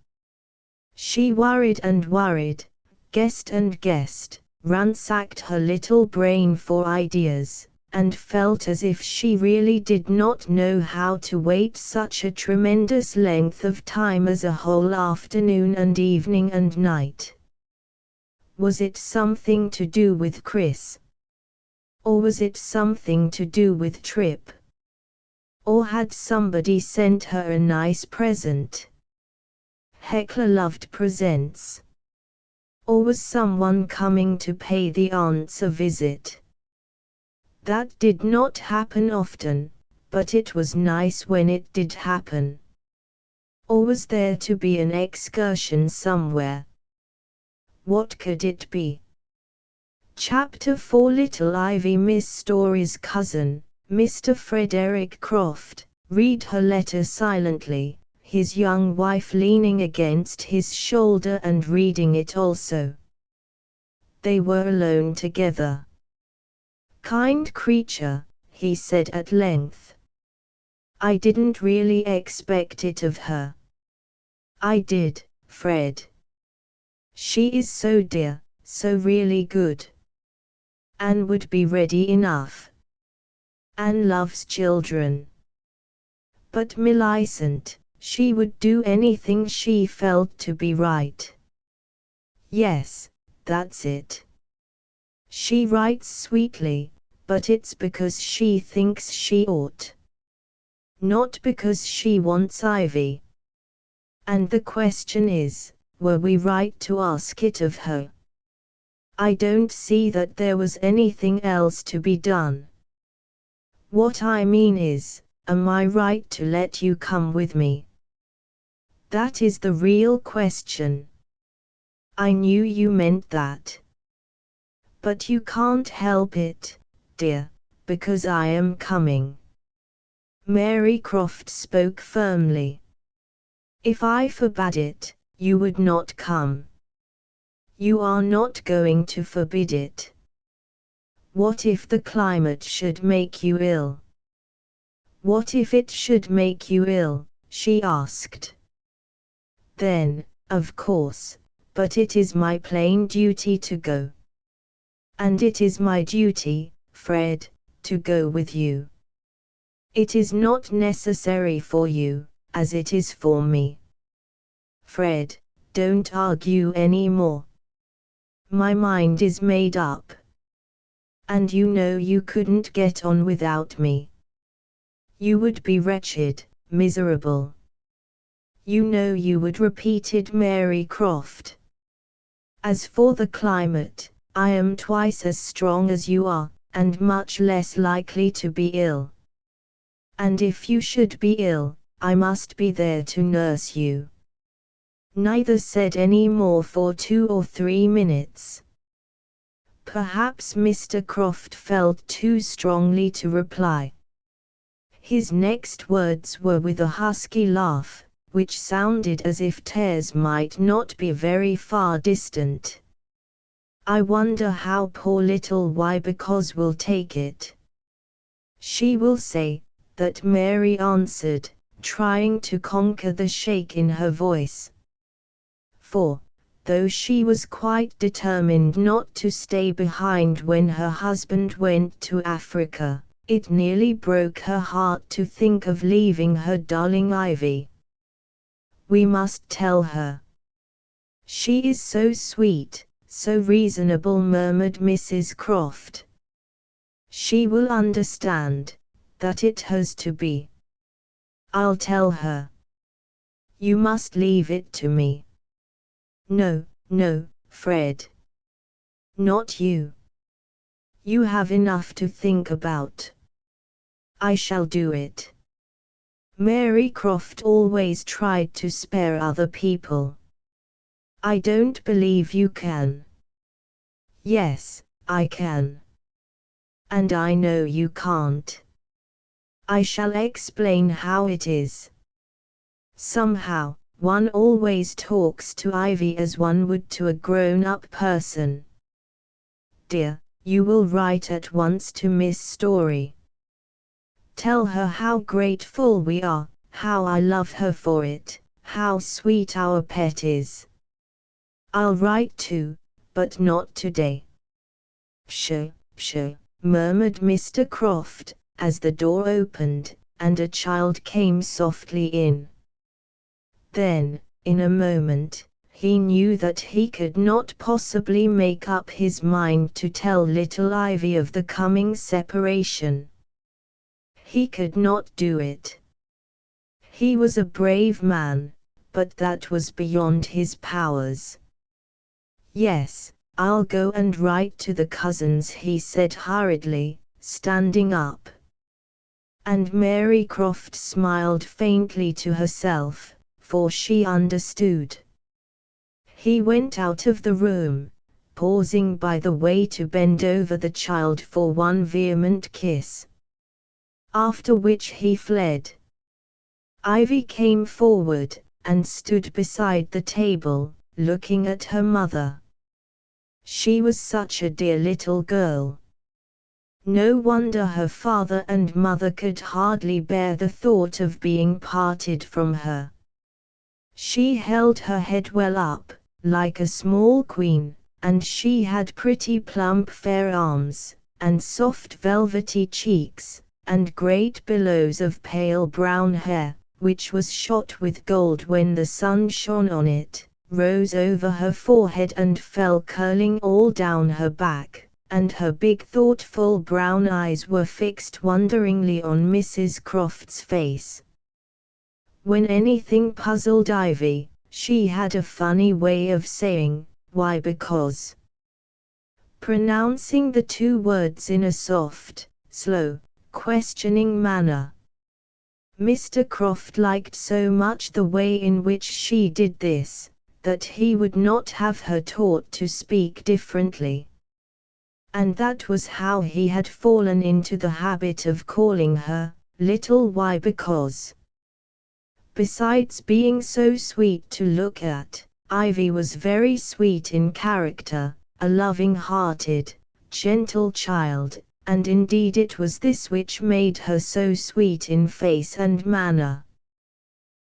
She worried and worried, guessed and guessed, ransacked her little brain for ideas, and felt as if she really did not know how to wait such a tremendous length of time as a whole afternoon and evening and night. Was it something to do with Chris? Or was it something to do with Trip? Or had somebody sent her a nice present? Hecla loved presents. Or was someone coming to pay the aunts a visit? That did not happen often, but it was nice when it did happen. Or was there to be an excursion somewhere? What could it be? Chapter 4. Little Ivy. Miss Story's cousin, Mr. Frederick Croft, read her letter silently, his young wife leaning against his shoulder and reading it also. They were alone together. "Kind creature," he said at length. "I didn't really expect it of her." "I did, Fred. She is so dear, so really good. Anne would be ready enough. Anne loves children. But Millicent, she would do anything she felt to be right. Yes, that's it. She writes sweetly, but it's because she thinks she ought. Not because she wants Ivy. And the question is, were we right to ask it of her? I don't see that there was anything else to be done. What I mean is, am I right to let you come with me? That is the real question. I knew you meant that. But you can't help it, dear, because I am coming. Mary Croft spoke firmly. If I forbade it, you would not come. You are not going to forbid it. What if the climate should make you ill? What if it should make you ill? She asked. Then, of course, but it is my plain duty to go. And it is my duty, Fred, to go with you. It is not necessary for you, as it is for me. Fred, don't argue any more. My mind is made up. And you know you couldn't get on without me. You would be wretched, miserable. You know you would, repeated Mary Croft. As for the climate, I am twice as strong as you are, and much less likely to be ill. And if you should be ill, I must be there to nurse you. Neither said any more for 2 or 3 minutes. Perhaps Mr. Croft felt too strongly to reply. His next words were with a husky laugh, which sounded as if tears might not be very far distant. I wonder how poor little Why-because will take it. She will say, that Mary answered, trying to conquer the shake in her voice. For, though she was quite determined not to stay behind when her husband went to Africa, it nearly broke her heart to think of leaving her darling Ivy. We must tell her. She is so sweet, so reasonable, murmured Mrs. Croft. She will understand that it has to be. I'll tell her. You must leave it to me. No, no, Fred. Not you. You have enough to think about. I shall do it. Mary Croft always tried to spare other people. I don't believe you can. Yes, I can. And I know you can't. I shall explain how it is. Somehow, one always talks to Ivy as one would to a grown-up person. Dear, you will write at once to Miss Story. Tell her how grateful we are, how I love her for it, how sweet our pet is. I'll write too, but not today. Pshaw, pshaw, murmured Mr. Croft, as the door opened, and a child came softly in. Then, in a moment, he knew that he could not possibly make up his mind to tell little Ivy of the coming separation. He could not do it. He was a brave man, but that was beyond his powers. Yes, I'll go and write to the cousins, he said hurriedly, standing up. And Mary Croft smiled faintly to herself, for she understood. He went out of the room, pausing by the way to bend over the child for one vehement kiss. After which he fled. Ivy came forward, and stood beside the table, looking at her mother. She was such a dear little girl. No wonder her father and mother could hardly bear the thought of being parted from her. She held her head well up, like a small queen, and she had pretty plump fair arms, and soft velvety cheeks, and great billows of pale brown hair, which was shot with gold when the sun shone on it, rose over her forehead and fell curling all down her back, and her big thoughtful brown eyes were fixed wonderingly on Mrs. Croft's face. When anything puzzled Ivy, she had a funny way of saying, "Why, because," pronouncing the two words in a soft, slow, questioning manner. Mr. Croft liked so much the way in which she did this, that he would not have her taught to speak differently. And that was how he had fallen into the habit of calling her Little Why Because. Besides being so sweet to look at, Ivy was very sweet in character, a loving-hearted, gentle child, and indeed it was this which made her so sweet in face and manner.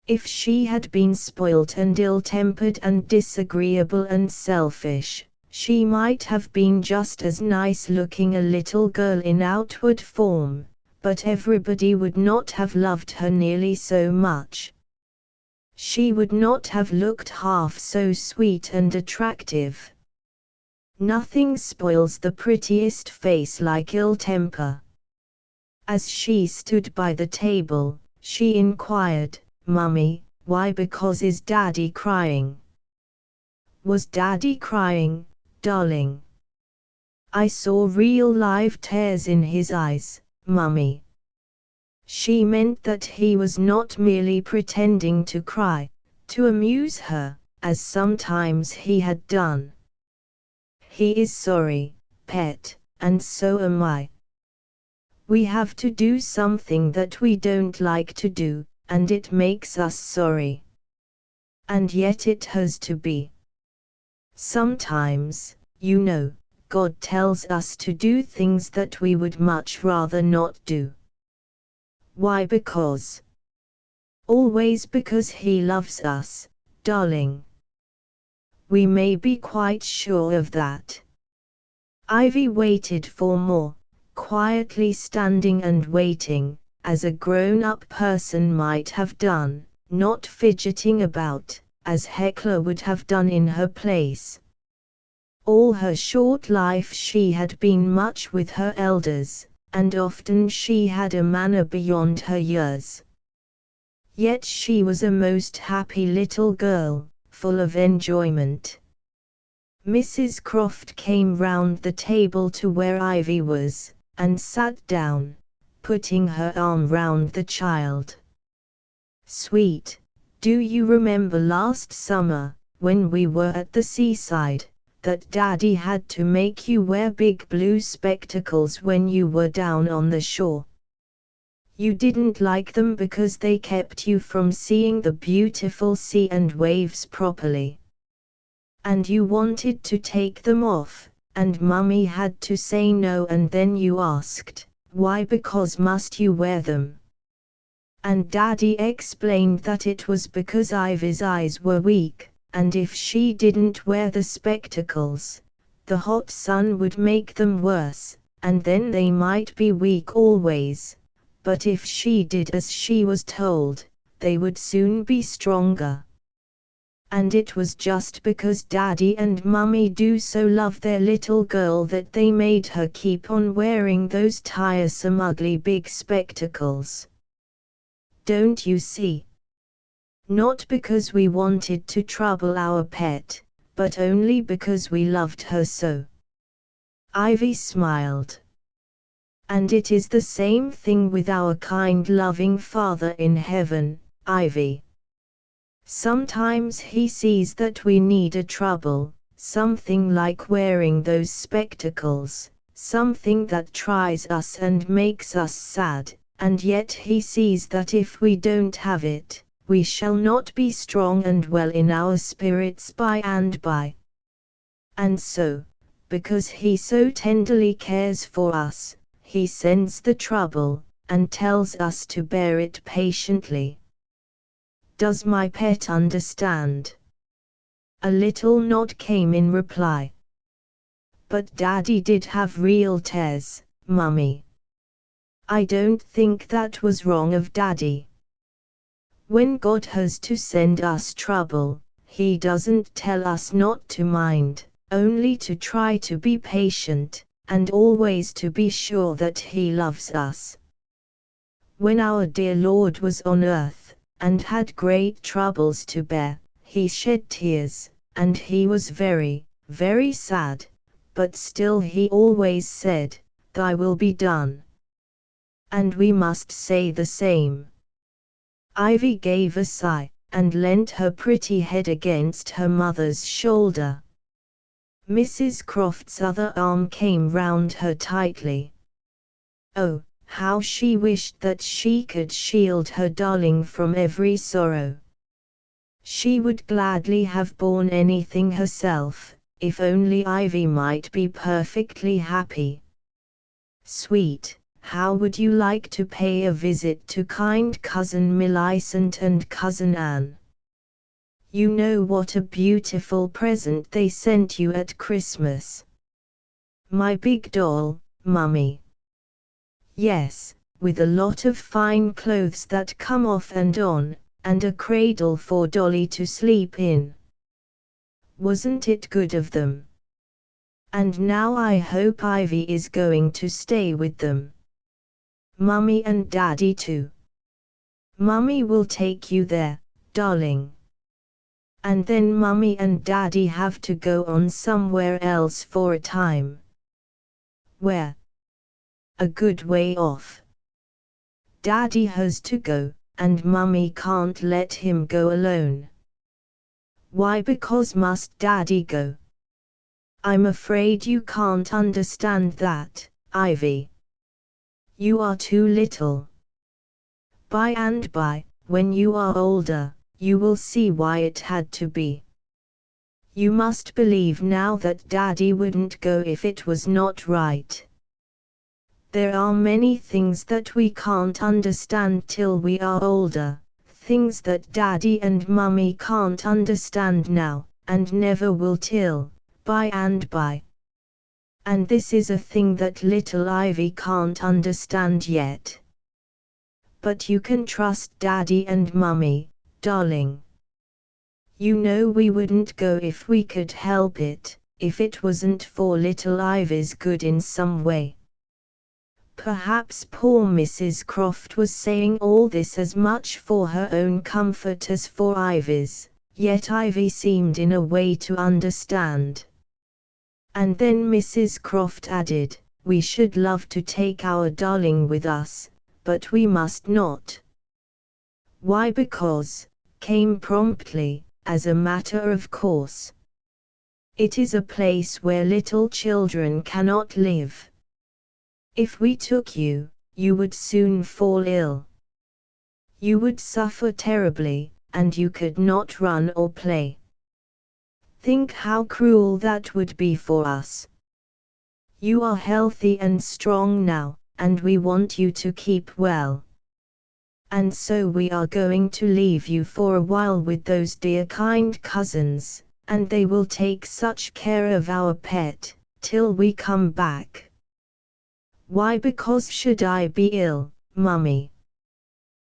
If she had been spoilt and ill-tempered and disagreeable and selfish, she might have been just as nice-looking a little girl in outward form, but everybody would not have loved her nearly so much. She would not have looked half so sweet and attractive. Nothing spoils the prettiest face like ill temper. As she stood by the table, she inquired, "Mummy, why because is Daddy crying?" "Was Daddy crying, darling?" "I saw real live tears in his eyes, Mummy." She meant that he was not merely pretending to cry, to amuse her, as sometimes he had done. "He is sorry, pet, and so am I. We have to do something that we don't like to do, and it makes us sorry. And yet it has to be. Sometimes, you know, God tells us to do things that we would much rather not do. Why because? Always because He loves us, darling. We may be quite sure of that." Ivy waited for more, quietly standing and waiting, as a grown-up person might have done, not fidgeting about, as Hecla would have done in her place. All her short life she had been much with her elders, and often she had a manner beyond her years. Yet she was a most happy little girl, full of enjoyment. Mrs. Croft came round the table to where Ivy was, and sat down, putting her arm round the child. "Sweet, do you remember last summer, when we were at the seaside, that Daddy had to make you wear big blue spectacles when you were down on the shore? You didn't like them because they kept you from seeing the beautiful sea and waves properly. And you wanted to take them off, and Mummy had to say no, and then you asked, 'Why because must you wear them?' And Daddy explained that it was because Ivy's eyes were weak, and if she didn't wear the spectacles, the hot sun would make them worse, and then they might be weak always, but if she did as she was told, they would soon be stronger. And it was just because Daddy and Mummy do so love their little girl that they made her keep on wearing those tiresome ugly big spectacles. Don't you see? Not because we wanted to trouble our pet, but only because we loved her so." Ivy smiled. "And it is the same thing with our kind loving Father in heaven, Ivy. Sometimes He sees that we need a trouble, something like wearing those spectacles, something that tries us and makes us sad, and yet He sees that if we don't have it, we shall not be strong and well in our spirits by and by. And so, because He so tenderly cares for us, He sends the trouble, and tells us to bear it patiently. Does my pet understand?" A little nod came in reply. "But Daddy did have real tears, Mummy. I don't think that was wrong of Daddy." When God has to send us trouble, He doesn't tell us not to mind, only to try to be patient, and always to be sure that He loves us. When our dear Lord was on earth, and had great troubles to bear, He shed tears, and He was very, very sad, but still He always said, "Thy will be done." And we must say the same. Ivy gave a sigh, and leant her pretty head against her mother's shoulder. Mrs. Croft's other arm came round her tightly. Oh, how she wished that she could shield her darling from every sorrow. She would gladly have borne anything herself, if only Ivy might be perfectly happy. Sweet, how would you like to pay a visit to kind Cousin Millicent and Cousin Anne? You know what a beautiful present they sent you at Christmas. My big doll, Mummy. Yes, with a lot of fine clothes that come off and on, and a cradle for Dolly to sleep in. Wasn't it good of them? And now I hope Ivy is going to stay with them. Mummy and Daddy too. Mummy will take you there, darling. And then Mummy and Daddy have to go on somewhere else for a time. Where? A good way off. Daddy has to go, and Mummy can't let him go alone. Why, because must Daddy go? I'm afraid you can't understand that, Ivy. You are too little. By and by, when you are older, you will see why it had to be. You must believe now that Daddy wouldn't go if it was not right. There are many things that we can't understand till we are older, things that Daddy and Mummy can't understand now, and never will till, by and by. And this is a thing that little Ivy can't understand yet. But you can trust Daddy and Mummy, darling. You know we wouldn't go if we could help it, if it wasn't for little Ivy's good in some way. Perhaps poor Mrs. Croft was saying all this as much for her own comfort as for Ivy's, yet Ivy seemed in a way to understand. And then Mrs. Croft added, "We should love to take our darling with us, but we must not." Why? Because, came promptly, as a matter of course. It is a place where little children cannot live. If we took you, you would soon fall ill. You would suffer terribly, and you could not run or play. Think how cruel that would be for us. You are healthy and strong now, and we want you to keep well. And so we are going to leave you for a while with those dear kind cousins, and they will take such care of our pet, till we come back. Why? Because should I be ill, Mummy?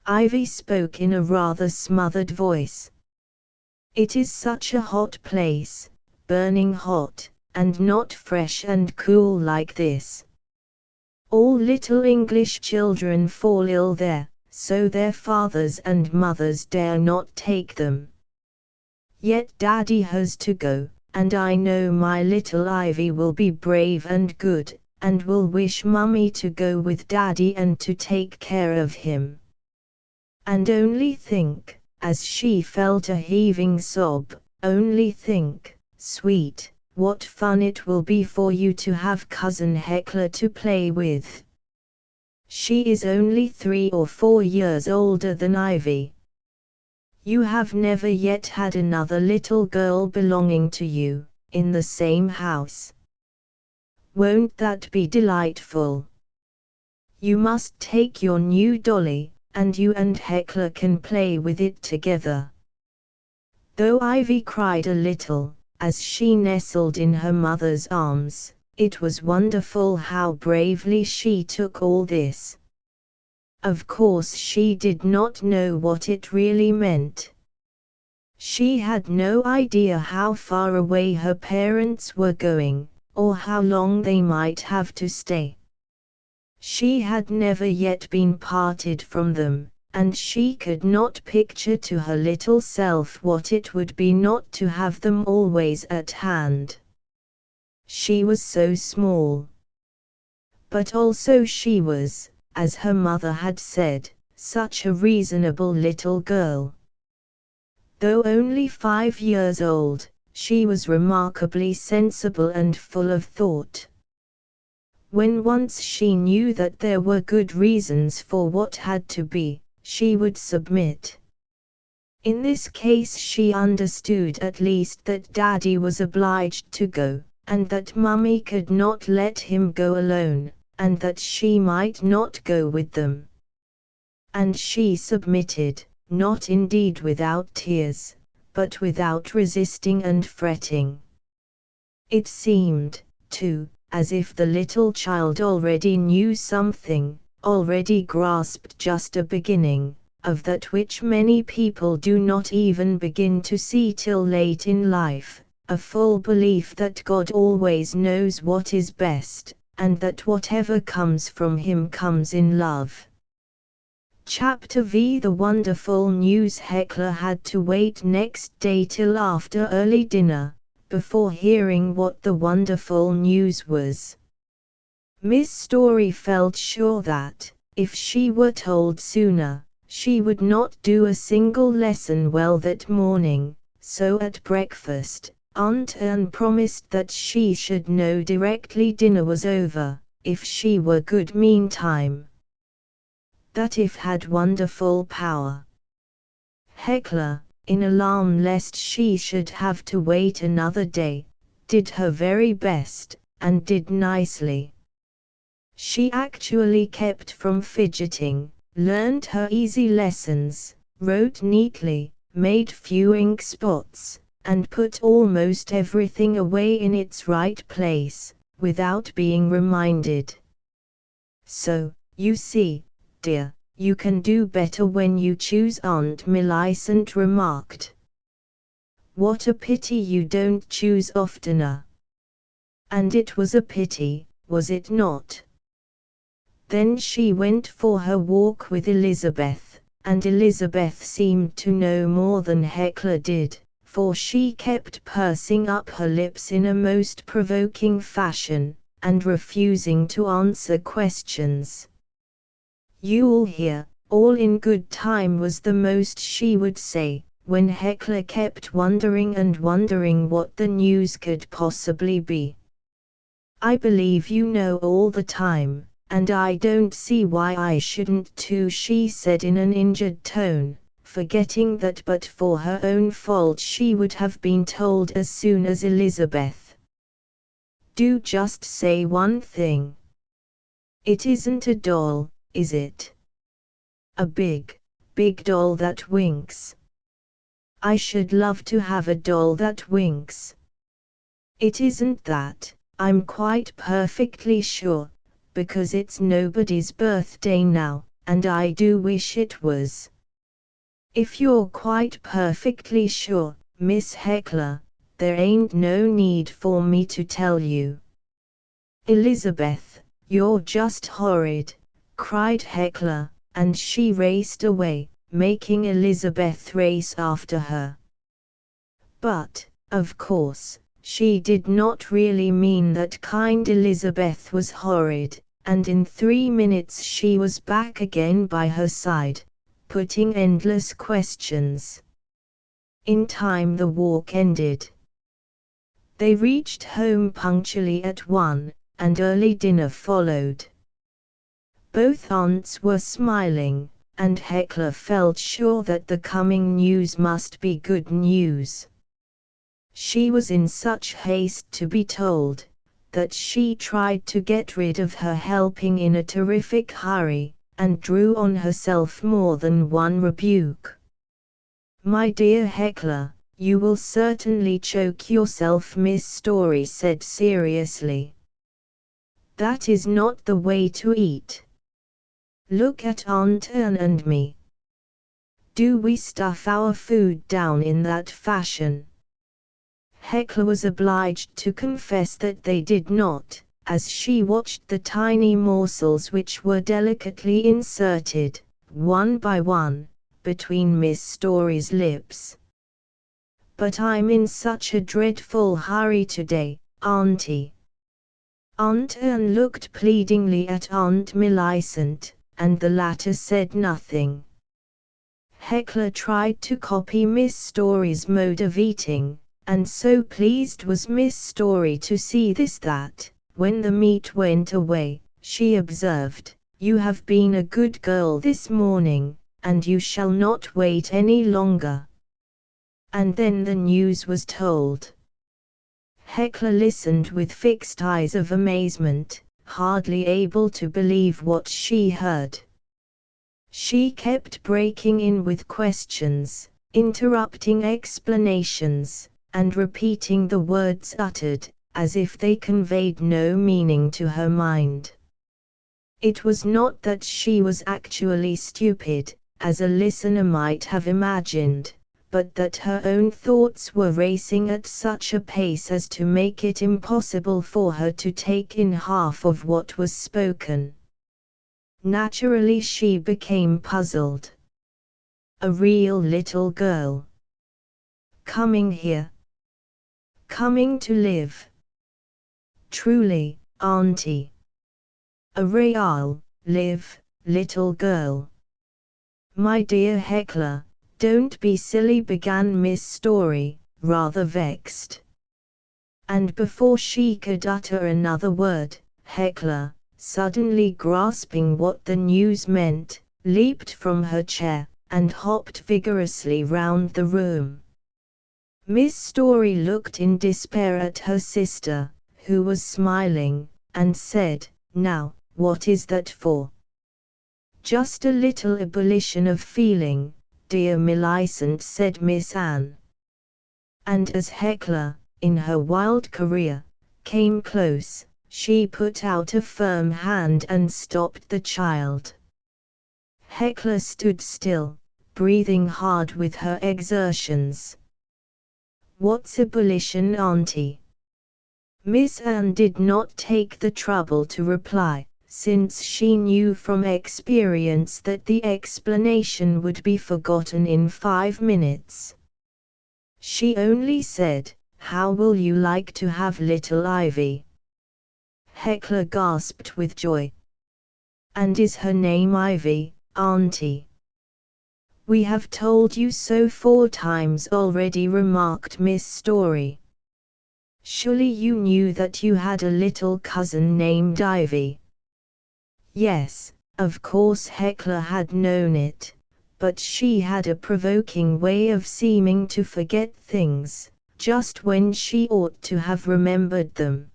Ivy spoke in a rather smothered voice. It is such a hot place, burning hot, and not fresh and cool like this. All little English children fall ill there, so their fathers and mothers dare not take them. Yet Daddy has to go, and I know my little Ivy will be brave and good, and will wish Mummy to go with Daddy and to take care of him. And only think, as she felt a heaving sob, only think, sweet, what fun it will be for you to have Cousin Hecla to play with. She is only 3 or 4 years older than Ivy. You have never yet had another little girl belonging to you, in the same house. Won't that be delightful? You must take your new dolly, and you and Hecla can play with it together. Though Ivy cried a little, as she nestled in her mother's arms, it was wonderful how bravely she took all this. Of course she did not know what it really meant. She had no idea how far away her parents were going, or how long they might have to stay. She had never yet been parted from them, and she could not picture to her little self what it would be not to have them always at hand. She was so small. But also she was, as her mother had said, such a reasonable little girl. Though only 5 years old, she was remarkably sensible and full of thought. When once she knew that there were good reasons for what had to be, she would submit. In this case she understood at least that Daddy was obliged to go, and that Mummy could not let him go alone, and that she might not go with them. And she submitted, not indeed without tears, but without resisting and fretting. It seemed, too, as if the little child already knew something, already grasped just a beginning, of that which many people do not even begin to see till late in life, a full belief that God always knows what is best, and that whatever comes from Him comes in love. Chapter V. The wonderful news. Hecla had to wait next day till after early dinner, before hearing what the wonderful news was. Miss Story felt sure that, if she were told sooner, she would not do a single lesson well that morning, so at breakfast, Aunt Anne promised that she should know directly dinner was over, if she were good meantime. That if had wonderful power. Hecla, in alarm lest she should have to wait another day, did her very best, and did nicely. She actually kept from fidgeting, learned her easy lessons, wrote neatly, made few ink spots, and put almost everything away in its right place, without being reminded. So, you see, dear, you can do better when you choose, Aunt Millicent remarked. What a pity you don't choose oftener. And it was a pity, was it not? Then she went for her walk with Elizabeth, and Elizabeth seemed to know more than Hecla did, for she kept pursing up her lips in a most provoking fashion, and refusing to answer questions. "You'll hear, all in good time," was the most she would say, when Hecla kept wondering and wondering what the news could possibly be. "I believe you know all the time, and I don't see why I shouldn't too," she said in an injured tone, forgetting that but for her own fault she would have been told as soon as Elizabeth. "Do just say one thing. It isn't a doll, is it? A big, big doll that winks? I should love to have a doll that winks." "It isn't that, I'm quite perfectly sure, because it's nobody's birthday now, and I do wish it was." "If you're quite perfectly sure, Miss Hecla, there ain't no need for me to tell you." "Elizabeth, you're just horrid," cried Hecla, and she raced away, making Elizabeth race after her. But, of course, she did not really mean that kind Elizabeth was horrid, and in 3 minutes she was back again by her side, putting endless questions. In time the walk ended. They reached home punctually at 1, and early dinner followed. Both aunts were smiling, and Hecla felt sure that the coming news must be good news. She was in such haste to be told, that she tried to get rid of her helping in a terrific hurry, and drew on herself more than one rebuke. "My dear Hecla, you will certainly choke yourself," Miss Story said seriously. "That is not the way to eat. Look at Aunt Anne and me. Do we stuff our food down in that fashion? Hecla was obliged to confess that they did not, as she watched the tiny morsels which were delicately inserted, one by one, between Miss Story's lips. But I'm in such a dreadful hurry today, Auntie. Aunt Anne looked pleadingly at Aunt Millicent, and the latter said nothing. Hecla tried to copy Miss Story's mode of eating, and so pleased was Miss Story to see this that, when the meat went away, she observed, "You have been a good girl this morning, and you shall not wait any longer." And then the news was told. Hecla listened with fixed eyes of amazement, hardly able to believe what she heard. She kept breaking in with questions, interrupting explanations, and repeating the words uttered, as if they conveyed no meaning to her mind. It was not that she was actually stupid, as a listener might have imagined, but that her own thoughts were racing at such a pace as to make it impossible for her to take in half of what was spoken. Naturally she became puzzled. A real little girl. Coming here. Coming to live. Truly, Auntie. A real, live, little girl. My dear Hecla, don't be silly, began Miss Story, rather vexed. And before she could utter another word, Hecla, suddenly grasping what the news meant, leaped from her chair, and hopped vigorously round the room. Miss Story looked in despair at her sister, who was smiling, and said, "Now, what is that for?" "Just a little ebullition of feeling, dear Millicent," said Miss Anne. And as Hecla, in her wild career, came close, she put out a firm hand and stopped the child. Hecla stood still, breathing hard with her exertions. "What's ebullition, Auntie?" Miss Anne did not take the trouble to reply, since she knew from experience that the explanation would be forgotten in 5 minutes. She only said, "How will you like to have little Ivy?" Hecla gasped with joy. "And is her name Ivy, Auntie?" "We have told you so 4 times already," remarked Miss Story. "Surely you knew that you had a little cousin named Ivy." Yes, of course Hecla had known it, but she had a provoking way of seeming to forget things, just when she ought to have remembered them.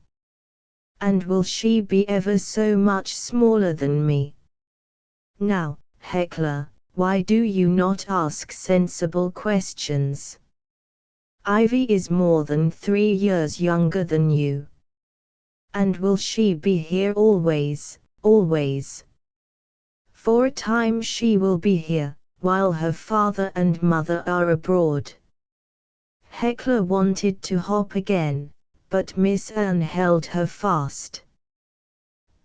"And will she be ever so much smaller than me?" "Now, Hecla, why do you not ask sensible questions? Ivy is more than 3 years younger than you. And will she be here always, always?" "For a time she will be here, while her father and mother are abroad." Hecla wanted to hop again, but Miss Anne held her fast.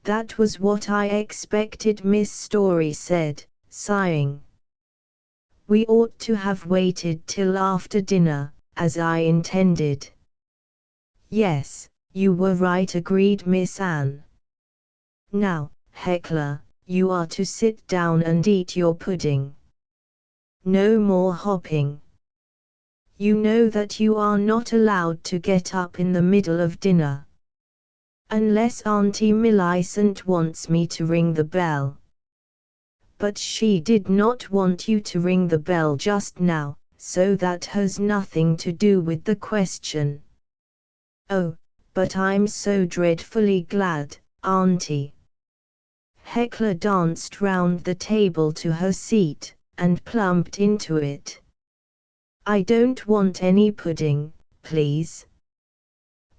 "That was what I expected," Miss Story said, sighing. "We ought to have waited till after dinner, as I intended." "Yes, you were right," agreed Miss Anne. "Now, Hecla, you are to sit down and eat your pudding. No more hopping. You know that you are not allowed to get up in the middle of dinner. Unless Auntie Millicent wants me to ring the bell." But she did not want you to ring the bell just now, so that has nothing to do with the question. "Oh, but I'm so dreadfully glad, Auntie." Hecla danced round the table to her seat, and plumped into it. "I don't want any pudding, please."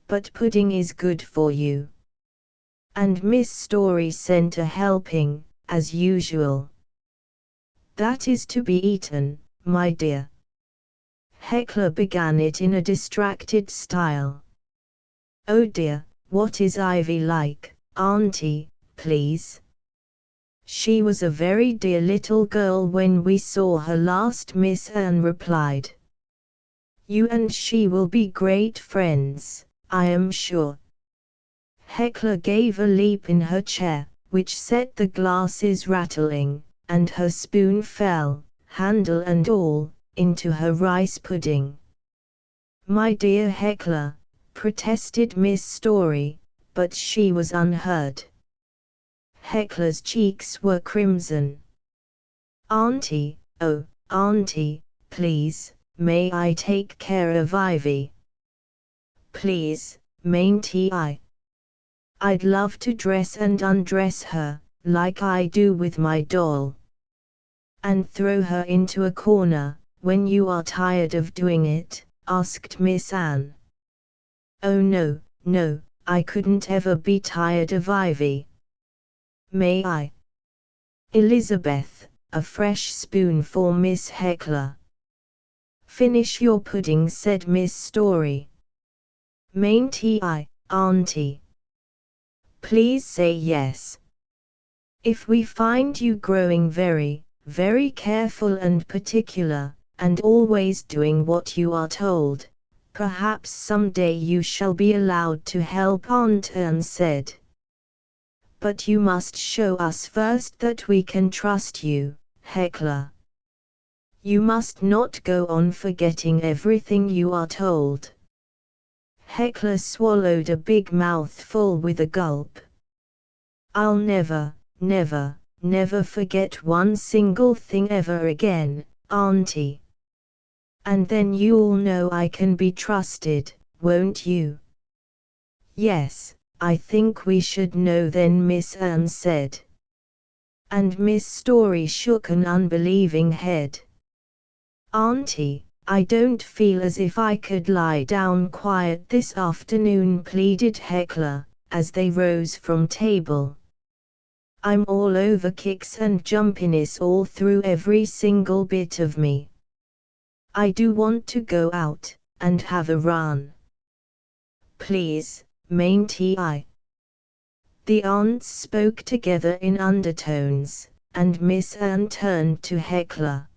"But pudding is good for you." And Miss Story sent a helping, as usual. That is to be eaten, my dear. Heckler began it in a distracted style. Oh dear, what is Ivy like, Auntie, please? She was a very dear little girl when we saw her last, Miss Anne replied. You and she will be great friends, I am sure. Heckler gave a leap in her chair, which set the glasses rattling, and her spoon fell, handle and all, into her rice pudding. My dear Heckler, protested Miss Story, but she was unheard. Heckler's cheeks were crimson. Auntie, oh, Auntie, please, may I take care of Ivy? Please, mayn't I? I'd love to dress and undress her, like I do with my doll. And throw her into a corner, when you are tired of doing it, asked Miss Anne. Oh no, no, I couldn't ever be tired of Ivy. May I? Elizabeth, a fresh spoon for Miss Heckler. Finish your pudding, said Miss Story. Mayn't I, Auntie? Please say yes. If we find you growing very, very careful and particular, and always doing what you are told, perhaps someday you shall be allowed to help, Aunt Anne said. But you must show us first that we can trust you, Heckler. You must not go on forgetting everything you are told. Heckler swallowed a big mouthful with a gulp. I'll never, never, never forget one single thing ever again, Auntie. And then you'll know I can be trusted, won't you? Yes, I think we should know then, Miss Anne said. And Miss Story shook an unbelieving head. Auntie, I don't feel as if I could lie down quiet this afternoon, pleaded Heckler, as they rose from table. I'm all over kicks and jumpiness all through every single bit of me. I do want to go out, and have a run. Please, mayn't I? The aunts spoke together in undertones, and Miss Anne turned to Heckler.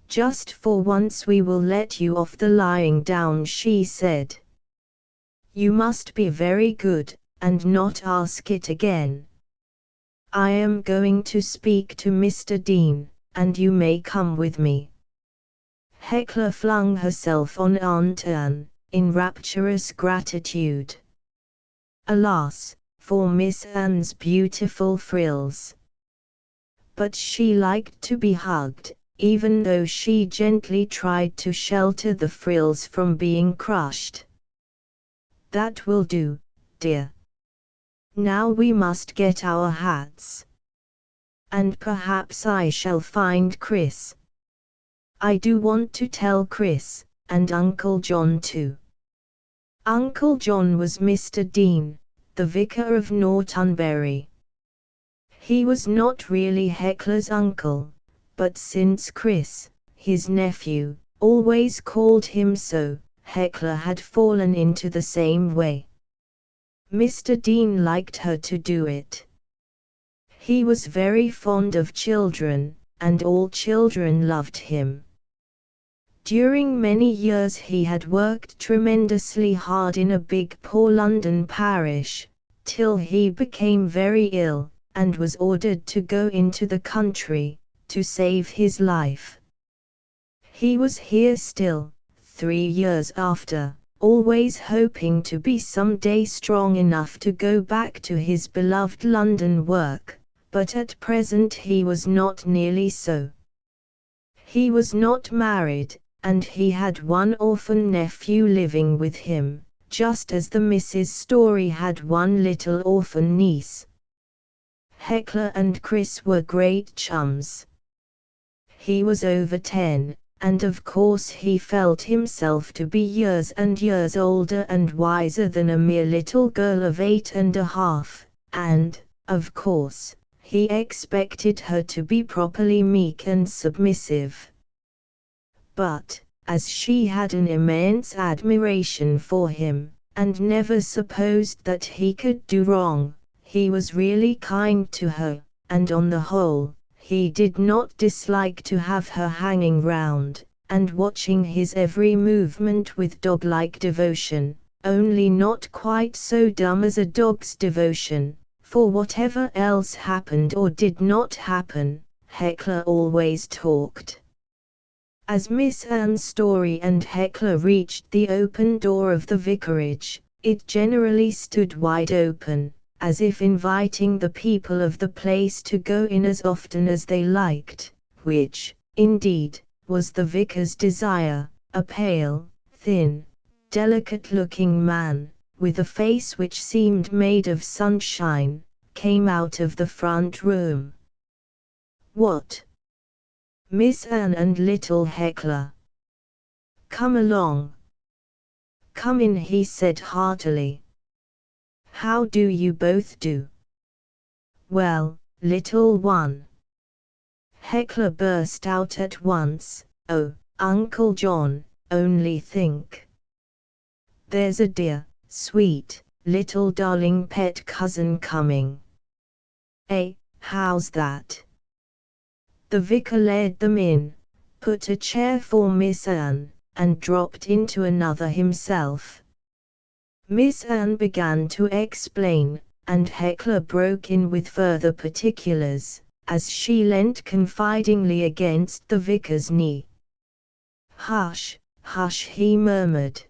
Just for once we will let you off the lying down, she said. You must be very good, and not ask it again. I am going to speak to Mr. Dean, and you may come with me. Heckler flung herself on Aunt Anne, in rapturous gratitude. Alas, for Miss Anne's beautiful frills. But she liked to be hugged, even though she gently tried to shelter the frills from being crushed. That will do, dear. Now we must get our hats. And perhaps I shall find Chris. I do want to tell Chris, and Uncle John too. Uncle John was Mr. Dean, the vicar of Nortonbury. He was not really Heckler's uncle, but since Chris, his nephew, always called him so, Heckler had fallen into the same way. Mr. Dean liked her to do it. He was very fond of children, and all children loved him. During many years he had worked tremendously hard in a big poor London parish, till he became very ill, and was ordered to go into the country, to save his life. He was here still, 3 years after, always hoping to be someday strong enough to go back to his beloved London work, but at present he was not nearly so. He was not married, and he had one orphan nephew living with him, just as the Mrs. Story had one little orphan niece. Heckler and Chris were great chums. He was over 10, and of course he felt himself to be years and years older and wiser than a mere little girl of 8 and a half, and, of course, he expected her to be properly meek and submissive. But, as she had an immense admiration for him, and never supposed that he could do wrong, he was really kind to her, and on the whole, he did not dislike to have her hanging round, and watching his every movement with dog-like devotion, only not quite so dumb as a dog's devotion, for whatever else happened or did not happen, Hecla always talked. As Miss Anne's Story and Hecla reached the open door of the vicarage, it generally stood wide open, as if inviting the people of the place to go in as often as they liked, which, indeed, was the vicar's desire. A pale, thin, delicate-looking man, with a face which seemed made of sunshine, came out of the front room. "What? Miss Anne and little Hecla. Come along. Come in," he said heartily. "How do you both do?" "Well, little one," Hecla burst out at once, "oh, Uncle John, only think. There's a dear, sweet, little darling pet cousin coming." "Eh, how's that?" The vicar led them in, put a chair for Miss Anne, and dropped into another himself. Miss Anne began to explain, and Hecla broke in with further particulars, as she leant confidingly against the vicar's knee. "Hush, hush," he murmured.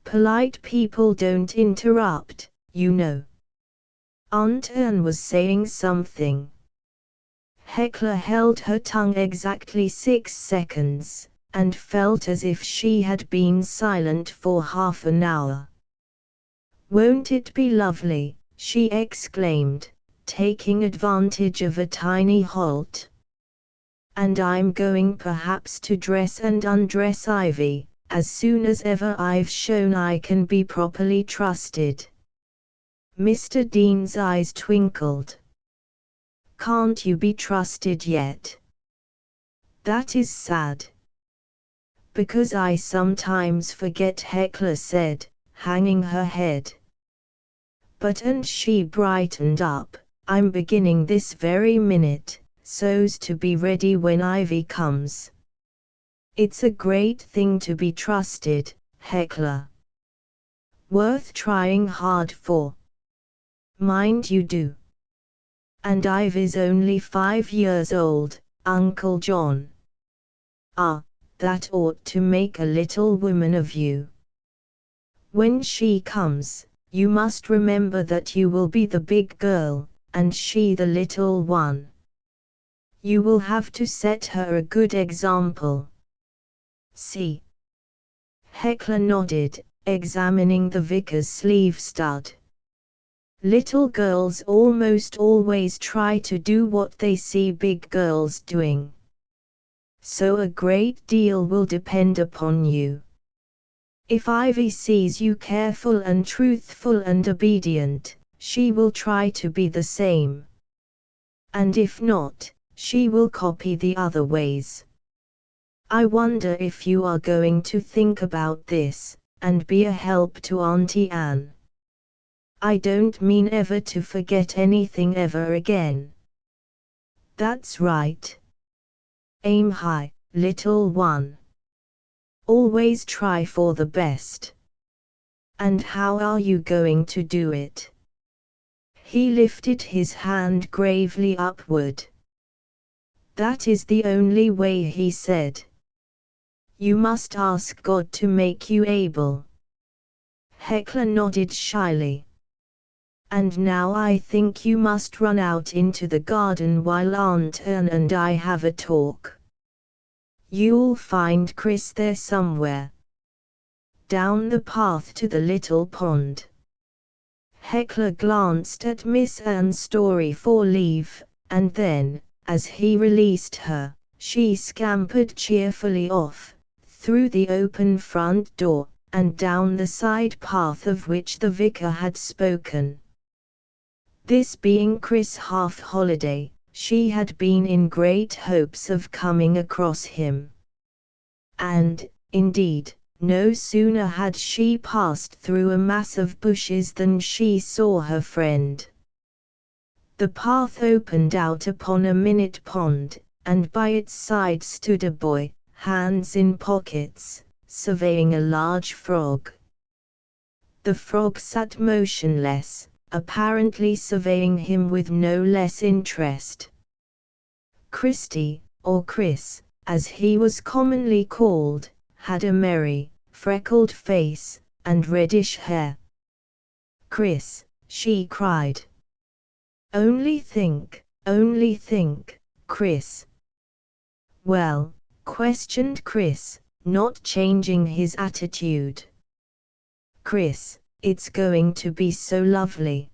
"Polite people don't interrupt, you know." Aunt Anne was saying something. Hecla held her tongue exactly 6 seconds, and felt as if she had been silent for half an hour. "Won't it be lovely?" she exclaimed, taking advantage of a tiny halt. "And I'm going perhaps to dress and undress Ivy, as soon as ever I've shown I can be properly trusted." Mr. Dean's eyes twinkled. "Can't you be trusted yet? That is sad." "Because I sometimes forget," Hecla said, hanging her head. "But," and she brightened up, "I'm beginning this very minute, so's to be ready when Ivy comes." "It's a great thing to be trusted, Hecla. Worth trying hard for. Mind you do. And Ivy's only 5 years old, Uncle John. Ah, that ought to make a little woman of you. When she comes, you must remember that you will be the big girl, and she the little one. You will have to set her a good example. See?" Hecla nodded, examining the vicar's sleeve stud. "Little girls almost always try to do what they see big girls doing. So a great deal will depend upon you. If Ivy sees you careful and truthful and obedient, she will try to be the same. And if not, she will copy the other ways. I wonder if you are going to think about this, and be a help to Auntie Anne. I don't mean ever to forget anything ever again." "That's right. Aim high, little one. Always try for the best. And how are you going to do it?" He lifted his hand gravely upward. "That is the only way," he said. "You must ask God to make you able." Hecla nodded shyly. "And now I think you must run out into the garden while Aunt Anne and I have a talk. You'll find Chris there somewhere. Down the path to the little pond." Hecla glanced at Miss Anne's Story for leave, and then, as he released her, she scampered cheerfully off, through the open front door, and down the side path of which the vicar had spoken. This being Chris' half-holiday, she had been in great hopes of coming across him. And, indeed, no sooner had she passed through a mass of bushes than she saw her friend. The path opened out upon a minute pond, and by its side stood a boy, hands in pockets, surveying a large frog. The frog sat motionless, apparently surveying him with no less interest. Christy, or Chris, as he was commonly called, had a merry, freckled face, and reddish hair. "Chris," she cried. Only think, Chris." "Well?" questioned Chris, not changing his attitude. "Chris, it's going to be so lovely."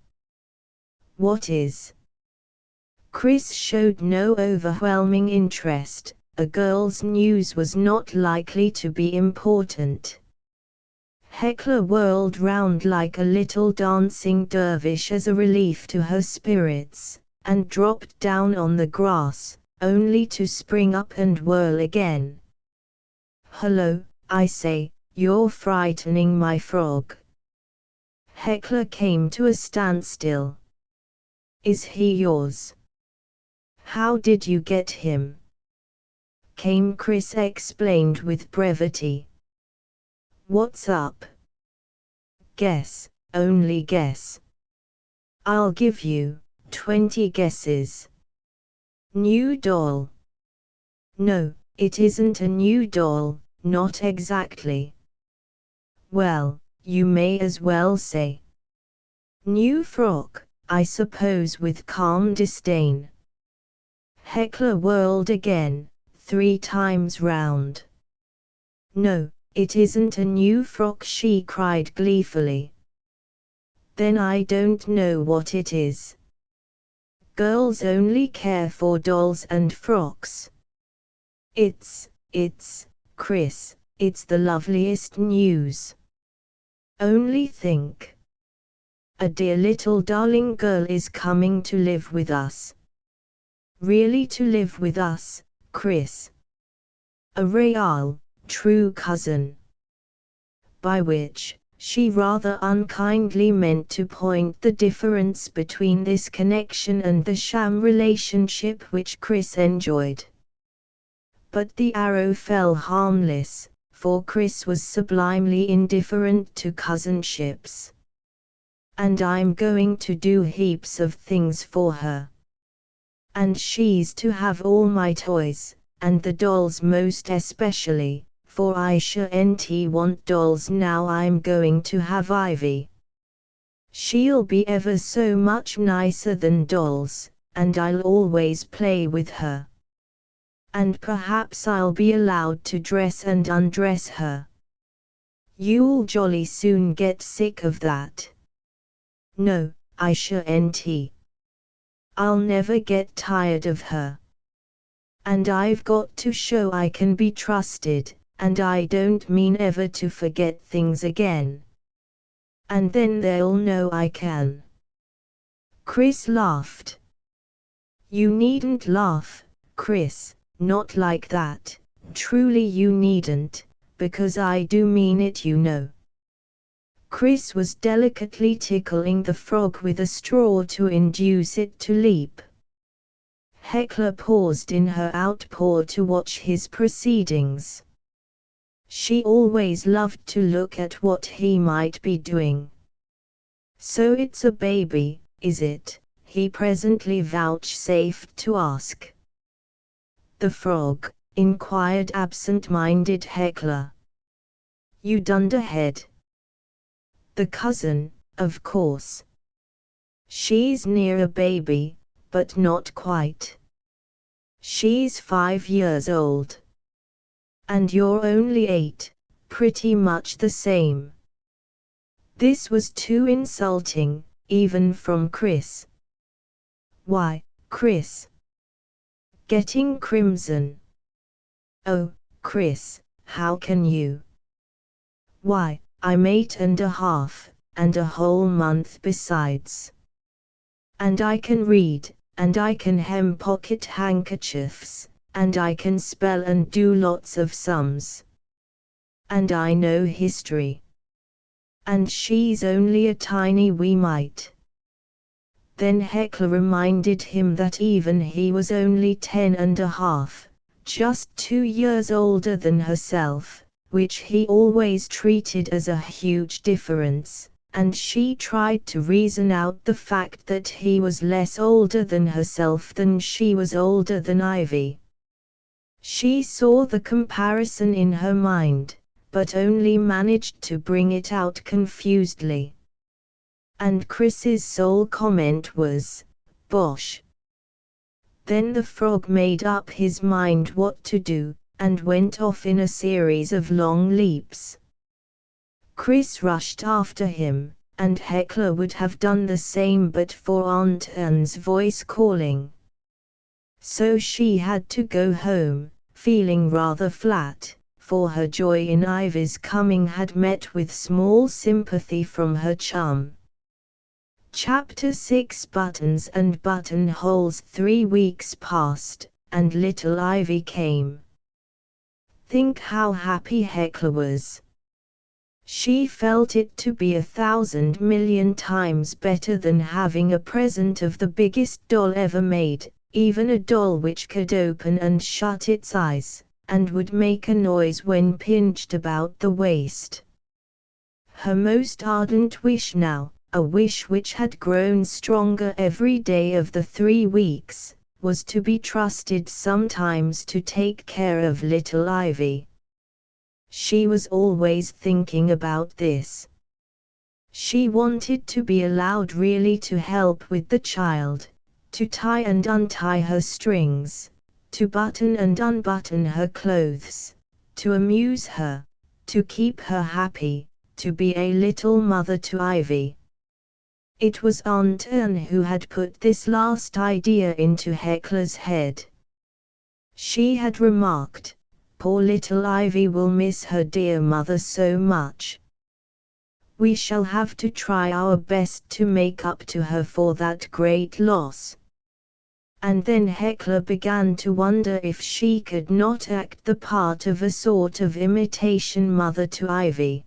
"What is?" Chris showed no overwhelming interest. A girl's news was not likely to be important. Hecla whirled round like a little dancing dervish as a relief to her spirits, and dropped down on the grass, only to spring up and whirl again. "Hello, I say, you're frightening my frog." Hecla came to a standstill. "Is he yours?" "How did you get him?" Chris explained with brevity. "What's up?" "Guess, only guess." "I'll give you 20 guesses." "New doll." "No, it isn't a new doll, not exactly." "Well, you may as well say." "New frock, I suppose," with calm disdain. Hecla whirled again, 3 times round. "No, it isn't a new frock," she cried gleefully. "Then I don't know what it is." "Girls only care for dolls and frocks." It's, Chris, it's the loveliest news. Only think. A dear little darling girl is coming to live with us." "Really to live with us, Chris?" "A real, true cousin." By which, she rather unkindly meant to point the difference between this connection and the sham relationship which Chris enjoyed. But the arrow fell harmless, for Chris was sublimely indifferent to cousinships. "And I'm going to do heaps of things for her. And she's to have all my toys, and the dolls most especially, for I shan't want dolls now I'm going to have Ivy. She'll be ever so much nicer than dolls, and I'll always play with her. And perhaps I'll be allowed to dress and undress her. You'll jolly soon get sick of that." "No, I shan't. I'll never get tired of her. And I've got to show I can be trusted, and I don't mean ever to forget things again. And then they'll know I can." Chris laughed. "You needn't laugh, Chris, not like that, truly you needn't, because I do mean it, you know." Chris was delicately tickling the frog with a straw to induce it to leap. Hecla paused in her outpour to watch his proceedings. She always loved to look at what he might be doing. "So it's a baby, is it?" he presently vouchsafed to ask. "The frog?" inquired absent-minded Hecla. "You dunderhead." "The cousin, of course. She's near a baby, but not quite. She's 5 years old. And you're only 8, pretty much the same." This was too insulting, even from Chris. "Why, Chris?" Getting crimson. "Oh, Chris, how can you?" "Why, I'm 8 and a half, and a whole month besides." And I can read, and I can hem pocket handkerchiefs, and I can spell and do lots of sums. And I know history. And she's only a tiny wee mite. Then Hecla reminded him that even he was only 10.5, just 2 years older than herself, which he always treated as a huge difference, and she tried to reason out the fact that he was less older than herself than she was older than Ivy. She saw the comparison in her mind, but only managed to bring it out confusedly. And Chris's sole comment was, "Bosh." Then the frog made up his mind what to do, and went off in a series of long leaps. Chris rushed after him, and Hecla would have done the same but for Aunt Anne's voice calling. So she had to go home, feeling rather flat, for her joy in Ivy's coming had met with small sympathy from her chum. Chapter 6 Buttons and Buttonholes. 3 weeks passed, and little Ivy came. Think how happy Hecla was. She felt it to be 1,000,000,000 times better than having a present of the biggest doll ever made, even a doll which could open and shut its eyes, and would make a noise when pinched about the waist. Her most ardent wish now, a wish which had grown stronger every day of the 3 weeks, was to be trusted sometimes to take care of little Ivy. She was always thinking about this. She wanted to be allowed really to help with the child, to tie and untie her strings, to button and unbutton her clothes, to amuse her, to keep her happy, to be a little mother to Ivy. It was Aunt Anne who had put this last idea into Hecla's head. She had remarked, "Poor little Ivy will miss her dear mother so much. We shall have to try our best to make up to her for that great loss." And then Hecla began to wonder if she could not act the part of a sort of imitation mother to Ivy.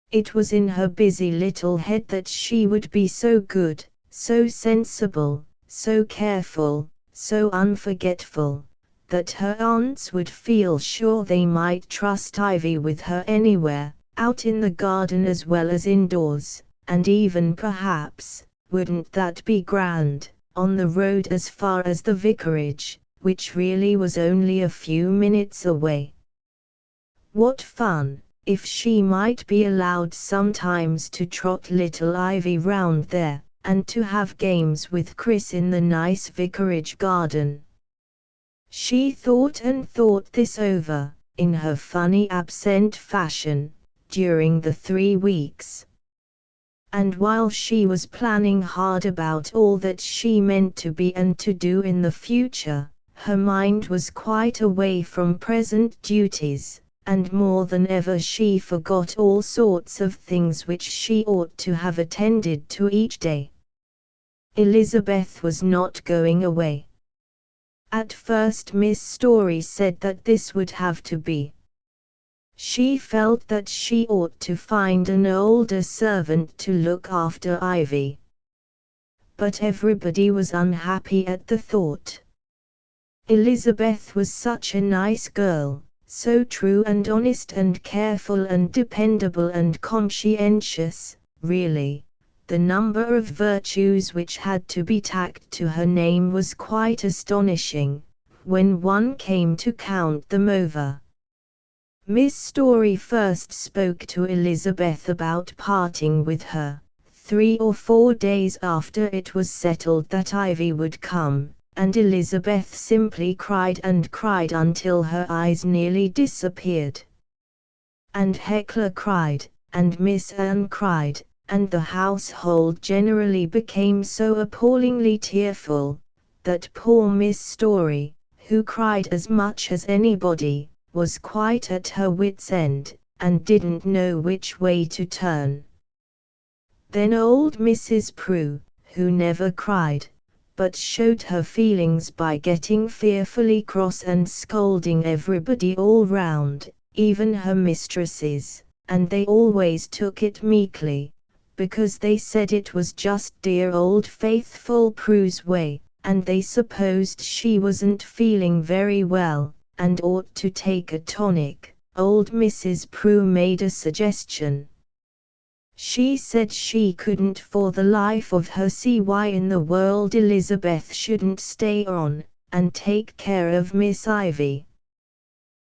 It was in her busy little head that she would be so good, so sensible, so careful, so unforgetful, that her aunts would feel sure they might trust Ivy with her anywhere, out in the garden as well as indoors, and even perhaps, wouldn't that be grand, on the road as far as the vicarage, which really was only a few minutes away. What fun, if she might be allowed sometimes to trot little Ivy round there, and to have games with Chris in the nice vicarage garden. She thought and thought this over, in her funny absent fashion, during the 3 weeks. And while she was planning hard about all that she meant to be and to do in the future, her mind was quite away from present duties, and more than ever she forgot all sorts of things which she ought to have attended to each day. Elizabeth was not going away. At first Miss Story said that this would have to be. She felt that she ought to find an older servant to look after Ivy. But everybody was unhappy at the thought. Elizabeth was such a nice girl, so true and honest and careful and dependable and conscientious, really. The number of virtues which had to be tacked to her name was quite astonishing, when one came to count them over. Miss Story first spoke to Elizabeth about parting with her, 3 or 4 days after it was settled that Ivy would come, and Elizabeth simply cried and cried until her eyes nearly disappeared. And Hecla cried, and Miss Anne cried, and the household generally became so appallingly tearful, that poor Miss Story, who cried as much as anybody, was quite at her wits' end, and didn't know which way to turn. Then old Mrs. Prue, who never cried, but showed her feelings by getting fearfully cross and scolding everybody all round, even her mistresses, and they always took it meekly, because they said it was just dear old faithful Prue's way, and they supposed she wasn't feeling very well, and ought to take a tonic. Old Mrs. Prue made a suggestion. She said she couldn't for the life of her see why in the world Elizabeth shouldn't stay on, and take care of Miss Ivy.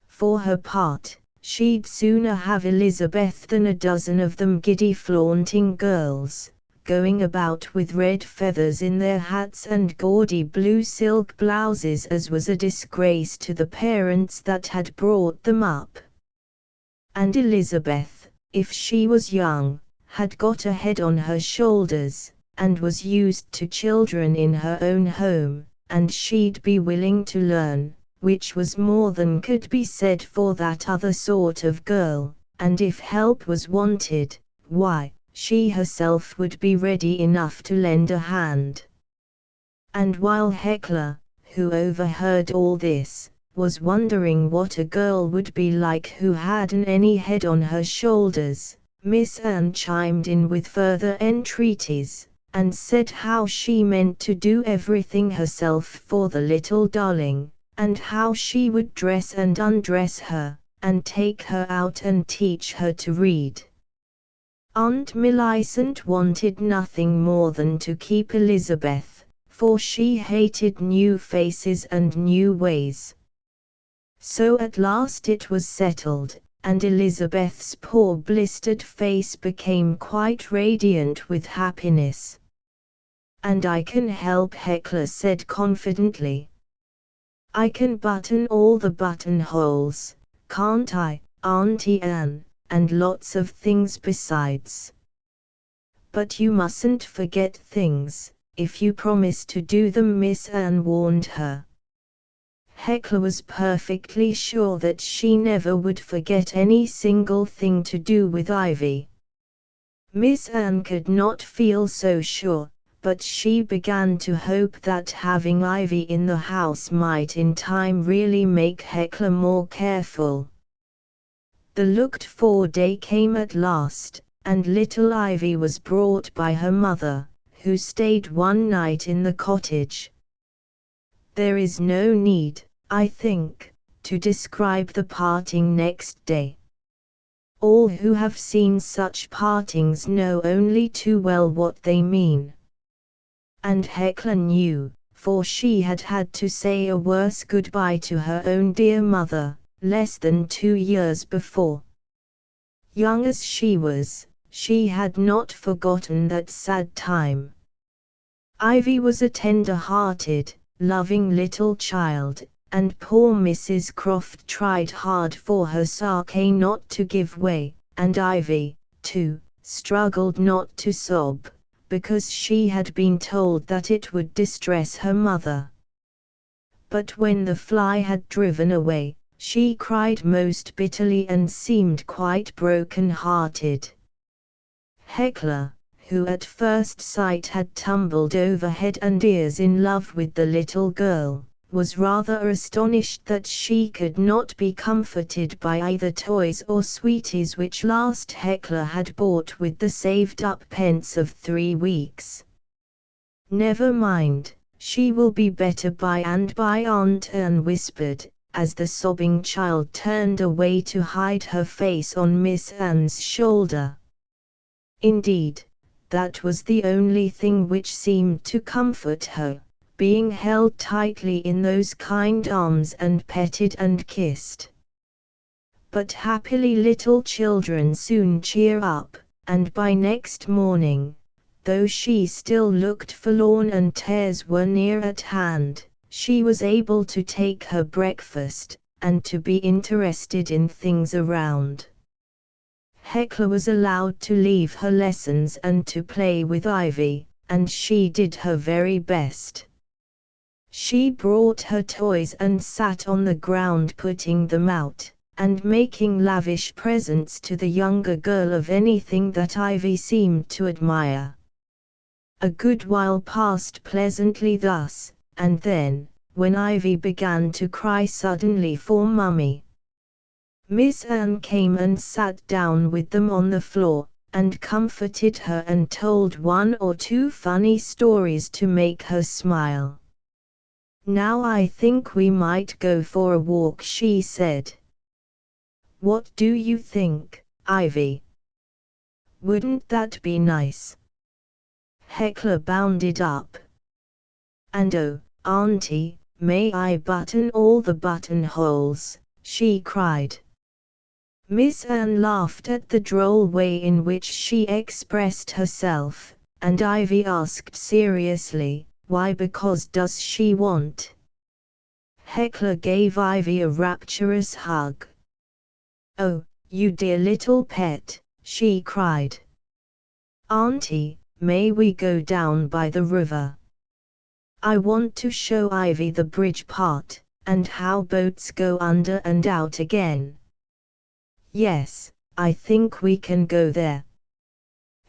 For her part, she'd sooner have Elizabeth than a dozen of them giddy flaunting girls, going about with red feathers in their hats and gaudy blue silk blouses, as was a disgrace to the parents that had brought them up. And Elizabeth, if she was young, had got a head on her shoulders, and was used to children in her own home, and she'd be willing to learn, which was more than could be said for that other sort of girl, and if help was wanted, why, she herself would be ready enough to lend a hand. And while Hecla, who overheard all this, was wondering what a girl would be like who hadn't any head on her shoulders, Miss Anne chimed in with further entreaties, and said how she meant to do everything herself for the little darling, and how she would dress and undress her, and take her out and teach her to read. Aunt Millicent wanted nothing more than to keep Elizabeth, for she hated new faces and new ways. So at last it was settled, and Elizabeth's poor blistered face became quite radiant with happiness. "And I can help," Hecla said confidently. "I can button all the buttonholes, can't I, Auntie Anne, and lots of things besides. But you mustn't forget things, if you promise to do them," Miss Anne warned her. Hecla was perfectly sure that she never would forget any single thing to do with Ivy. Miss Anne could not feel so sure, but she began to hope that having Ivy in the house might in time really make Hecla more careful. The looked-for day came at last, and little Ivy was brought by her mother, who stayed one night in the cottage. There is no need, I think, to describe the parting next day. All who have seen such partings know only too well what they mean. And Hecla knew, for she had had to say a worse goodbye to her own dear mother, less than 2 years before. Young as she was, she had not forgotten that sad time. Ivy was a tender-hearted, loving little child, and poor Mrs. Croft tried hard for her sake not to give way, and Ivy, too, struggled not to sob, because she had been told that it would distress her mother. But when the fly had driven away, she cried most bitterly and seemed quite broken-hearted. Hecla, who at first sight had tumbled over head and ears in love with the little girl, was rather astonished that she could not be comforted by either toys or sweeties, which last Hecla had bought with the saved-up pence of 3 weeks. "Never mind, she will be better by and by," Aunt Anne whispered, as the sobbing child turned away to hide her face on Miss Anne's shoulder. Indeed, that was the only thing which seemed to comfort her, being held tightly in those kind arms and petted and kissed. But happily little children soon cheer up, and by next morning, though she still looked forlorn and tears were near at hand, she was able to take her breakfast, and to be interested in things around. Hecla was allowed to leave her lessons and to play with Ivy, and she did her very best. She brought her toys and sat on the ground putting them out, and making lavish presents to the younger girl of anything that Ivy seemed to admire. A good while passed pleasantly thus, and then, when Ivy began to cry suddenly for Mummy, Miss Anne came and sat down with them on the floor, and comforted her and told one or two funny stories to make her smile. "Now I think we might go for a walk," she said. "What do you think, Ivy? Wouldn't that be nice?" Hecla bounded up. "And oh, Auntie, may I button all the buttonholes?" she cried. Miss Anne laughed at the droll way in which she expressed herself, and Ivy asked seriously, "Why, because does she want?" Hecla gave Ivy a rapturous hug. "Oh, you dear little pet," she cried. "Auntie, may we go down by the river? I want to show Ivy the bridge part, and how boats go under and out again." "Yes, I think we can go there."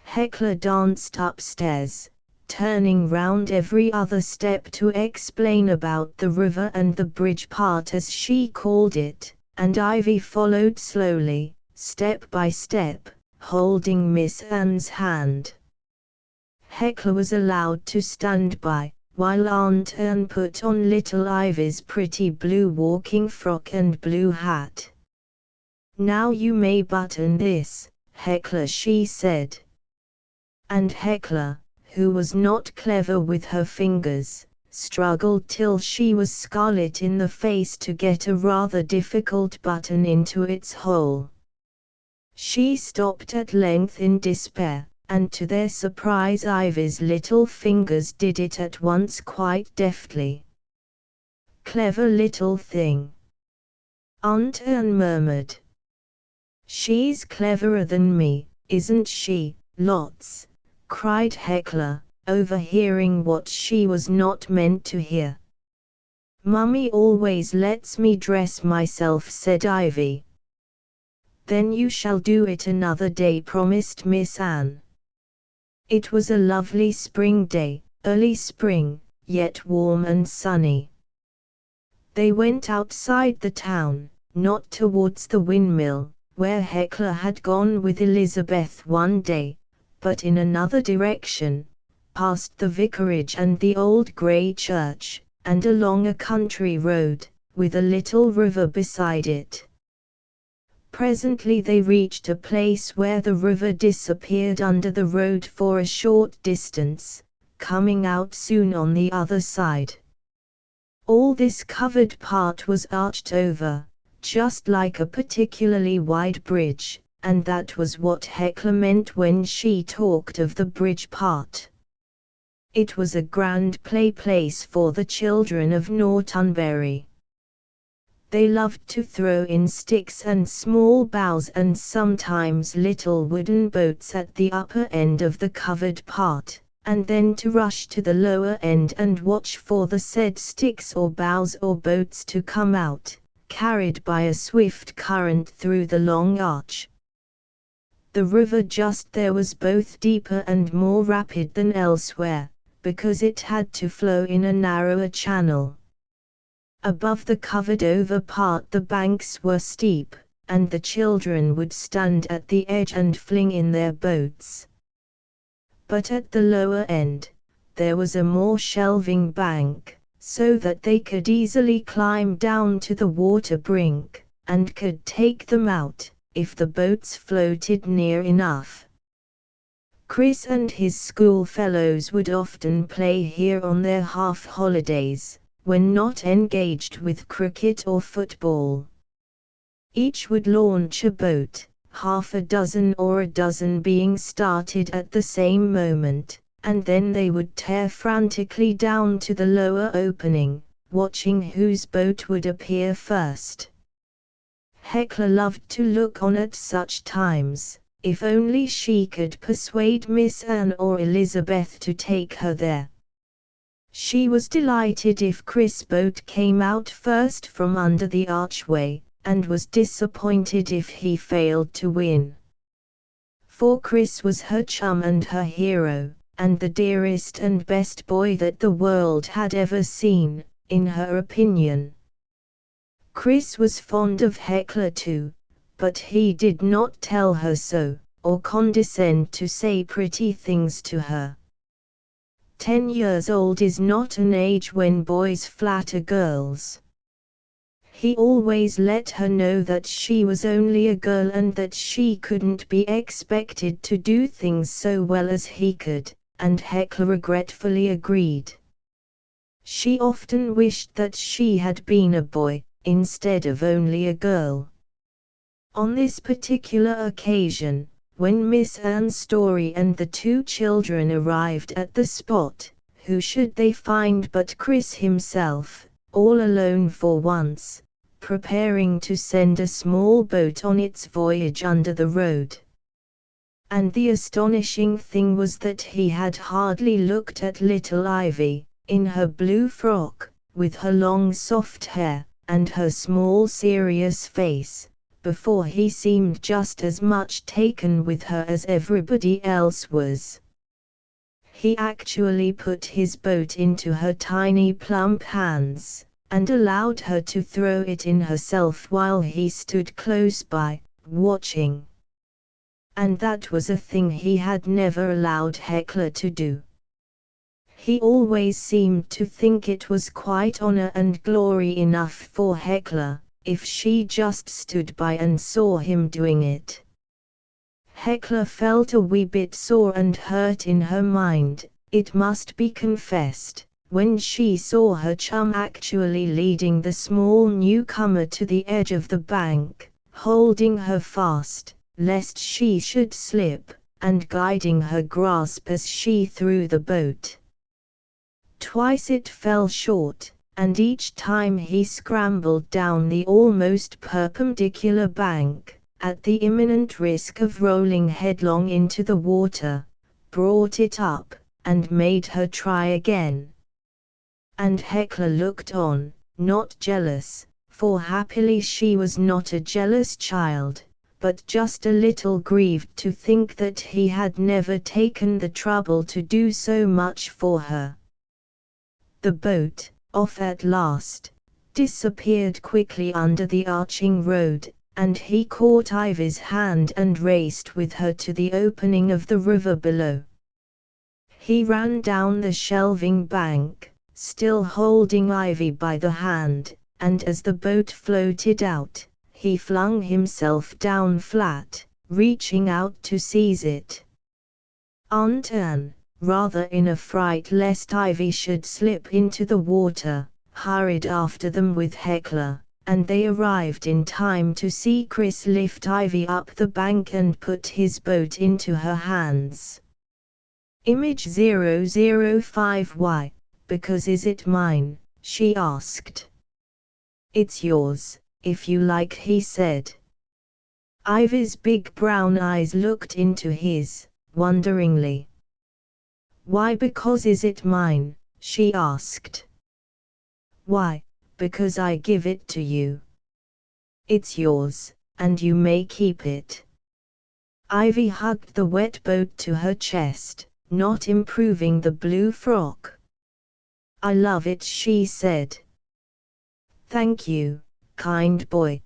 Hecla danced upstairs, turning round every other step to explain about the river and the bridge part as she called it, and Ivy followed slowly, step by step, holding Miss Anne's hand. Hecla was allowed to stand by, while Aunt Anne put on little Ivy's pretty blue walking frock and blue hat. "Now you may button this, Hecla," she said. And Hecla, who was not clever with her fingers, struggled till she was scarlet in the face to get a rather difficult button into its hole. She stopped at length in despair, and to their surprise Ivy's little fingers did it at once quite deftly. "Clever little thing," Aunt Anne murmured. "She's cleverer than me, isn't she, lots?" cried Hecla, overhearing what she was not meant to hear. "Mummy always lets me dress myself," said Ivy. "Then you shall do it another day," promised Miss Anne. It was a lovely spring day, early spring, yet warm and sunny. They went outside the town, not towards the windmill, where Hecla had gone with Elizabeth one day, but in another direction, past the vicarage and the old grey church, and along a country road, with a little river beside it. Presently they reached a place where the river disappeared under the road for a short distance, coming out soon on the other side. All this covered part was arched over, just like a particularly wide bridge, and that was what Hecla meant when she talked of the bridge part. It was a grand place for the children of Nortonbury. They loved to throw in sticks and small boughs and sometimes little wooden boats at the upper end of the covered part, and then to rush to the lower end and watch for the said sticks or boughs or boats to come out, carried by a swift current through the long arch. The river just there was both deeper and more rapid than elsewhere, because it had to flow in a narrower channel. Above the covered-over part the banks were steep, and the children would stand at the edge and fling in their boats. But at the lower end, there was a more shelving bank, so that they could easily climb down to the water brink, and could take them out, if the boats floated near enough. Chris and his schoolfellows would often play here on their half-holidays, when not engaged with cricket or football. Each would launch a boat, half a dozen or a dozen being started at the same moment, and then they would tear frantically down to the lower opening, watching whose boat would appear first. Hecla loved to look on at such times, if only she could persuade Miss Anne or Elizabeth to take her there. She was delighted if Chris' boat came out first from under the archway, and was disappointed if he failed to win. For Chris was her chum and her hero, and the dearest and best boy that the world had ever seen, in her opinion. Chris was fond of Hecla too, but he did not tell her so, or condescend to say pretty things to her. 10 years old is not an age when boys flatter girls. He always let her know that she was only a girl and that she couldn't be expected to do things so well as he could, and Hecla regretfully agreed. She often wished that she had been a boy, instead of only a girl. On this particular occasion, when Miss Anne Story and the two children arrived at the spot, who should they find but Chris himself, all alone for once, preparing to send a small boat on its voyage under the road. And the astonishing thing was that he had hardly looked at little Ivy, in her blue frock, with her long soft hair, and her small serious face, before he seemed just as much taken with her as everybody else was. He actually put his boat into her tiny plump hands, and allowed her to throw it in herself while he stood close by, watching. And that was a thing he had never allowed Hecla to do. He always seemed to think it was quite honor and glory enough for Hecla, if she just stood by and saw him doing it. Hecla felt a wee bit sore and hurt in her mind, it must be confessed, when she saw her chum actually leading the small newcomer to the edge of the bank, holding her fast, lest she should slip, and guiding her grasp as she threw the boat. Twice it fell short, and each time he scrambled down the almost perpendicular bank, at the imminent risk of rolling headlong into the water, brought it up, and made her try again. And Hecla looked on, not jealous, for happily she was not a jealous child, but just a little grieved to think that he had never taken the trouble to do so much for her. The boat, off at last, disappeared quickly under the arching road, and he caught Ivy's hand and raced with her to the opening of the river below. He ran down the shelving bank, still holding Ivy by the hand, and as the boat floated out, he flung himself down flat, reaching out to seize it. Aunt Anne, rather in a fright lest Ivy should slip into the water, hurried after them with Hecla, and they arrived in time to see Chris lift Ivy up the bank and put his boat into her hands. Image 005. Why, because is it mine? She asked. It's yours, if you like, he said. Ivy's big brown eyes looked into his, wonderingly. Why, because is it mine? She asked. Why, because I give it to you. It's yours, and you may keep it. Ivy hugged the wet boat to her chest, not improving the blue frock. I love it, she said. Thank you, kind boy.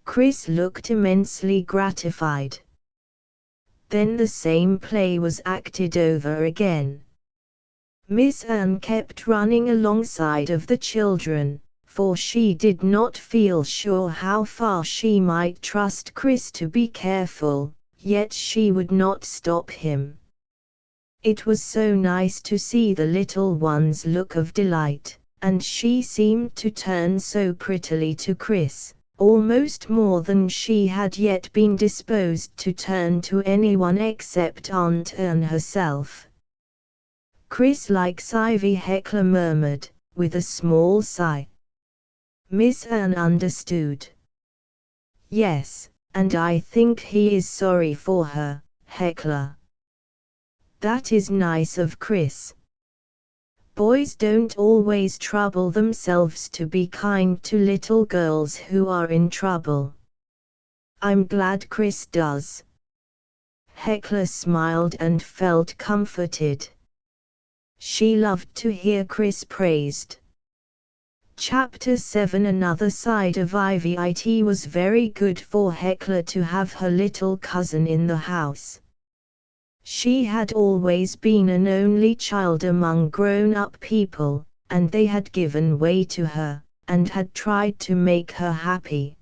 Chris looked immensely gratified. Then the same play was acted over again. Miss Anne kept running alongside of the children, for she did not feel sure how far she might trust Chris to be careful, yet she would not stop him. It was so nice to see the little one's look of delight, and she seemed to turn so prettily to Chris, almost more than she had yet been disposed to turn to anyone except Aunt Anne herself. Chris likes Ivy, Hecla murmured, with a small sigh. Miss Anne understood. Yes, and I think he is sorry for her, Hecla. That is nice of Chris. Boys don't always trouble themselves to be kind to little girls who are in trouble. I'm glad Chris does. Hecla smiled and felt comforted. She loved to hear Chris praised. Chapter 7 Another side of Ivy. It was very good for Hecla to have her little cousin in the house. She had always been an only child among grown-up people, and they had given way to her, and had tried to make her happy.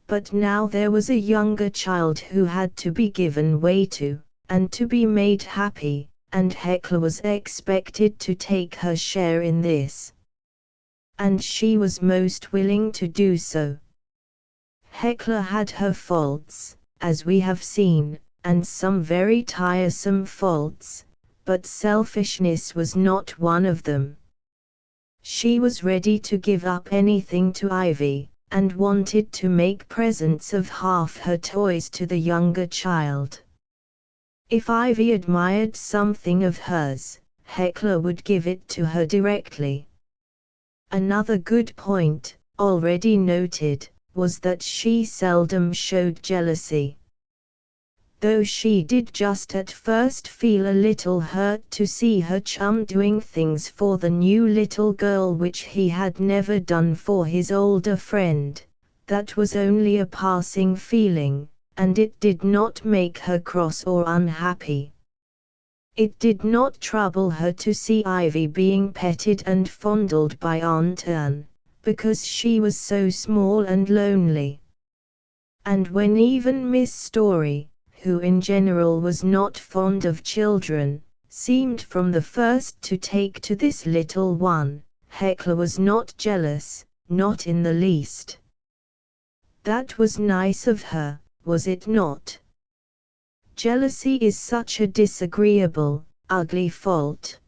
But now there was a younger child who had to be given way to, and to be made happy, and Hecla was expected to take her share in this. And she was most willing to do so. Hecla had her faults, as we have seen, and some very tiresome faults, but selfishness was not one of them. She was ready to give up anything to Ivy, and wanted to make presents of half her toys to the younger child. If Ivy admired something of hers, Hecla would give it to her directly. Another good point, already noted, was that she seldom showed jealousy. Though she did just at first feel a little hurt to see her chum doing things for the new little girl which he had never done for his older friend, that was only a passing feeling, and it did not make her cross or unhappy. It did not trouble her to see Ivy being petted and fondled by Aunt Anne, because she was so small and lonely. And when even Miss Story, who in general was not fond of children, seemed from the first to take to this little one, Hecla was not jealous, not in the least. That was nice of her, was it not? Jealousy is such a disagreeable, ugly fault.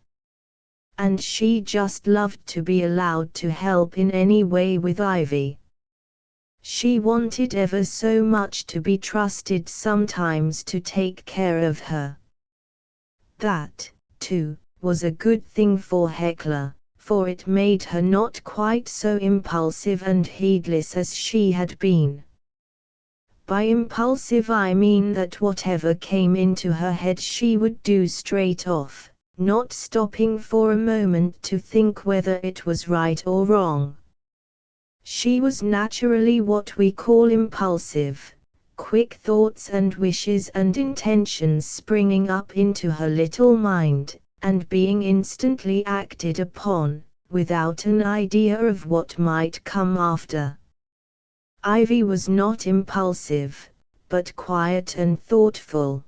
And she just loved to be allowed to help in any way with Ivy. She wanted ever so much to be trusted sometimes to take care of her. That, too, was a good thing for Hecla, for it made her not quite so impulsive and heedless as she had been. By impulsive I mean that whatever came into her head she would do straight off, not stopping for a moment to think whether it was right or wrong. She was naturally what we call impulsive, quick thoughts and wishes and intentions springing up into her little mind, and being instantly acted upon, without an idea of what might come after. Ivy was not impulsive, but quiet and thoughtful.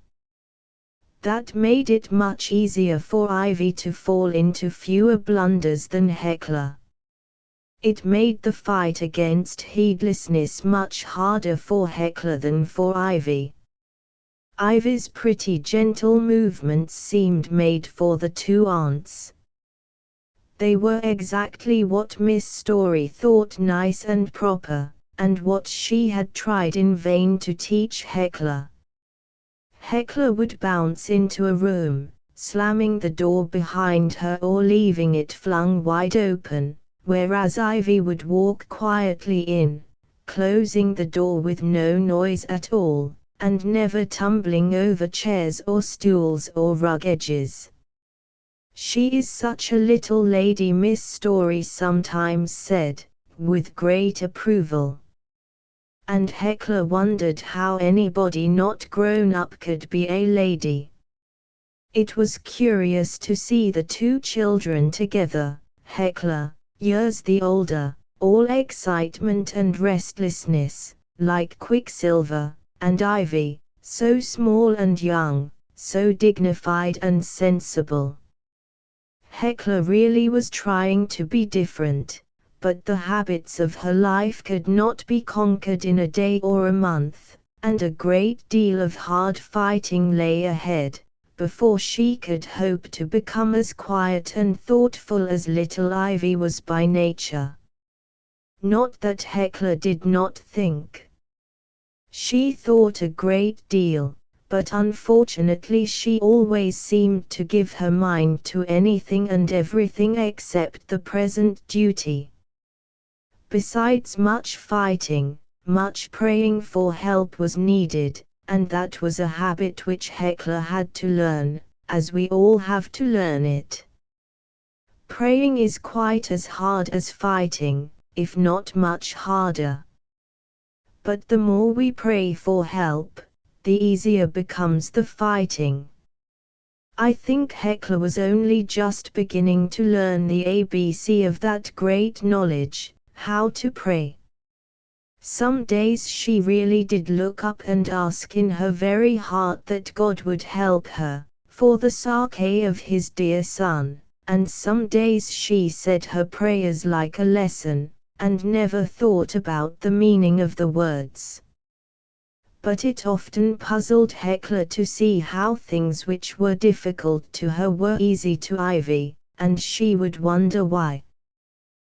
That made it much easier for Ivy to fall into fewer blunders than Hecla. It made the fight against heedlessness much harder for Hecla than for Ivy. Ivy's pretty gentle movements seemed made for the two aunts. They were exactly what Miss Story thought nice and proper, and what she had tried in vain to teach Hecla. Hecla would bounce into a room, slamming the door behind her or leaving it flung wide open, whereas Ivy would walk quietly in, closing the door with no noise at all, and never tumbling over chairs or stools or rug edges. "She is such a little lady," Miss Story sometimes said, with great approval. And Hecla wondered how anybody not grown up could be a lady. It was curious to see the two children together, Hecla, years the older, all excitement and restlessness, like Quicksilver, and Ivy, so small and young, so dignified and sensible. Hecla really was trying to be different, but the habits of her life could not be conquered in a day or a month, and a great deal of hard fighting lay ahead, before she could hope to become as quiet and thoughtful as little Ivy was by nature. Not that Hecla did not think. She thought a great deal, but unfortunately she always seemed to give her mind to anything and everything except the present duty. Besides much fighting, much praying for help was needed, and that was a habit which Hecla had to learn, as we all have to learn it. Praying is quite as hard as fighting, if not much harder. But the more we pray for help, the easier becomes the fighting. I think Hecla was only just beginning to learn the ABC of that great knowledge, how to pray. Some days she really did look up and ask in her very heart that God would help her, for the sake of his dear son, and some days she said her prayers like a lesson, and never thought about the meaning of the words. But it often puzzled Hecla to see how things which were difficult to her were easy to Ivy, and she would wonder why.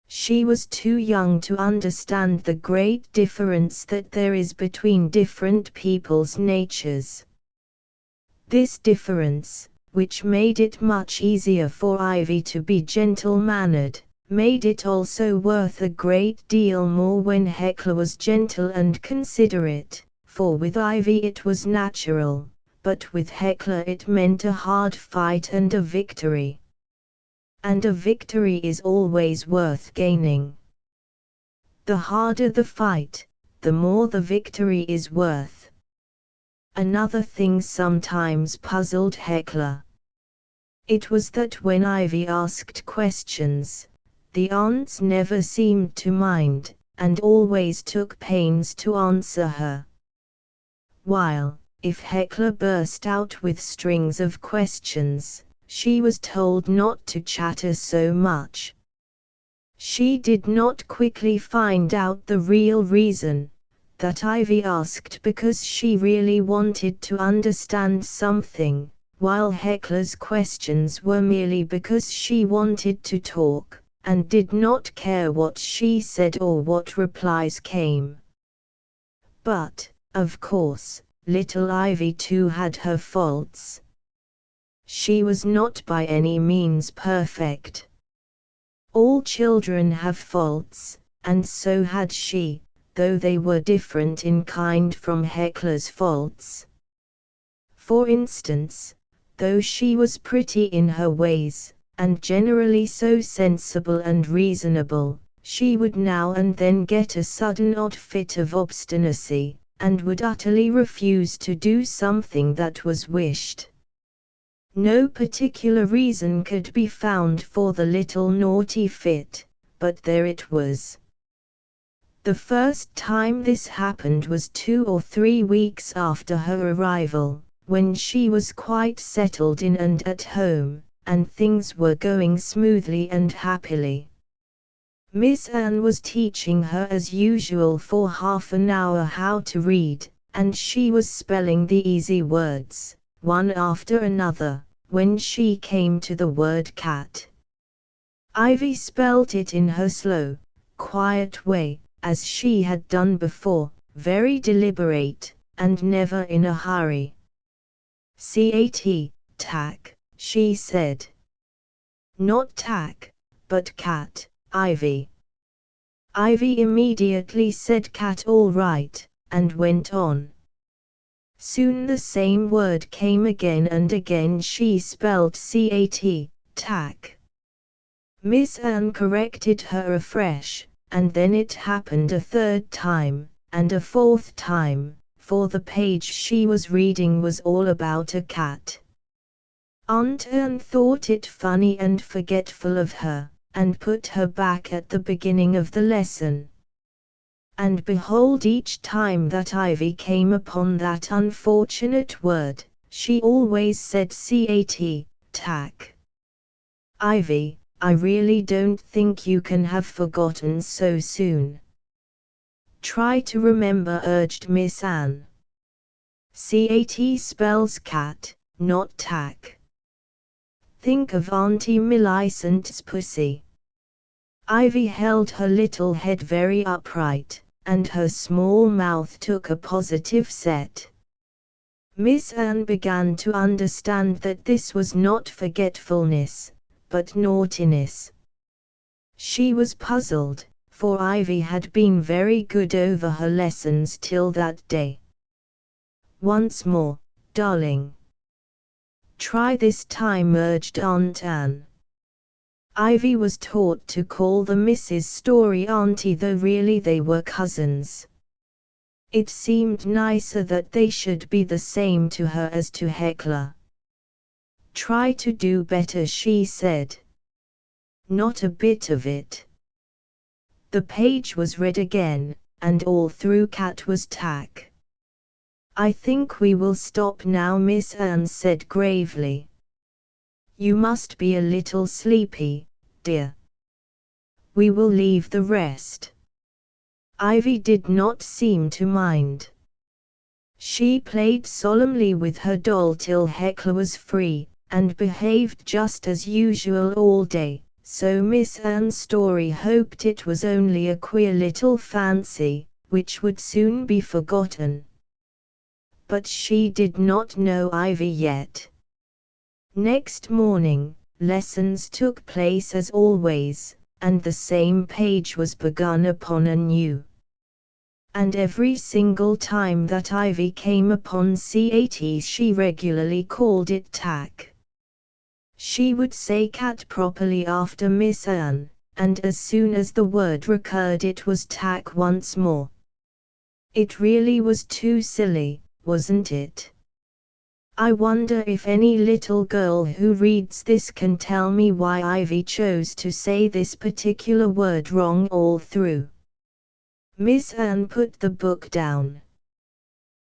She was too young to understand the great difference that there is between different people's natures. This difference, which made it much easier for Ivy to be gentle-mannered, made it also worth a great deal more when Hecla was gentle and considerate, for with Ivy it was natural, but with Hecla it meant a hard fight and a victory. And a victory is always worth gaining. The harder the fight, the more the victory is worth. Another thing sometimes puzzled Hecla. It was that when Ivy asked questions, the aunts never seemed to mind, and always took pains to answer her. While, if Hecla burst out with strings of questions, she was told not to chatter so much. She did not quickly find out the real reason, that Ivy asked because she really wanted to understand something, while Hecla's questions were merely because she wanted to talk, and did not care what she said or what replies came. But, of course, little Ivy too had her faults. She was not by any means perfect. All children have faults, and so had she, though they were different in kind from Hecla's faults. For instance, though she was pretty in her ways, and generally so sensible and reasonable, she would now and then get a sudden odd fit of obstinacy, and would utterly refuse to do something that was wished. No particular reason could be found for the little naughty fit, but there it was. The first time this happened was 2 or 3 weeks after her arrival, when she was quite settled in and at home, and things were going smoothly and happily. Miss Anne was teaching her as usual for half an hour how to read, and she was spelling the easy words, one after another, when she came to the word cat. Ivy spelt it in her slow, quiet way, as she had done before, very deliberate, and never in a hurry. "Cat, tack," she said. "Not tack, but cat, Ivy." Ivy immediately said cat all right, and went on. Soon the same word came again and again. She spelled cat, tack. Miss Anne corrected her afresh, and then it happened a third time, and a fourth time, for the page she was reading was all about a cat. Aunt Anne thought it funny and forgetful of her, and put her back at the beginning of the lesson. And behold, each time that Ivy came upon that unfortunate word, she always said cat, tack. "Ivy, I really don't think you can have forgotten so soon. Try to remember," urged Miss Anne. "Cat spells cat, not tack. Think of Auntie Millicent's pussy." Ivy held her little head very upright, and her small mouth took a positive set. Miss Anne began to understand that this was not forgetfulness, but naughtiness. She was puzzled, for Ivy had been very good over her lessons till that day. Once more, darling. Try this time, urged Aunt Anne. Ivy was taught to call the Mrs. Story auntie, though really they were cousins. It seemed nicer that they should be the same to her as to Heckler. Try to do better, she said. Not a bit of it. The page was read again, and all through Cat was tack. I think we will stop now, Miss Anne said gravely. You must be a little sleepy, dear. We will leave the rest. Ivy did not seem to mind. She played solemnly with her doll till Heckler was free, and behaved just as usual all day, so Miss Anne Story hoped it was only a queer little fancy, which would soon be forgotten. But she did not know Ivy yet. Next morning, lessons took place as always, and the same page was begun upon anew. And every single time that Ivy came upon cat she regularly called it tack. She would say cat properly after Miss Anne, and as soon as the word recurred it was tack once more. It really was too silly, wasn't it? I wonder if any little girl who reads this can tell me why Ivy chose to say this particular word wrong all through. Miss Anne put the book down.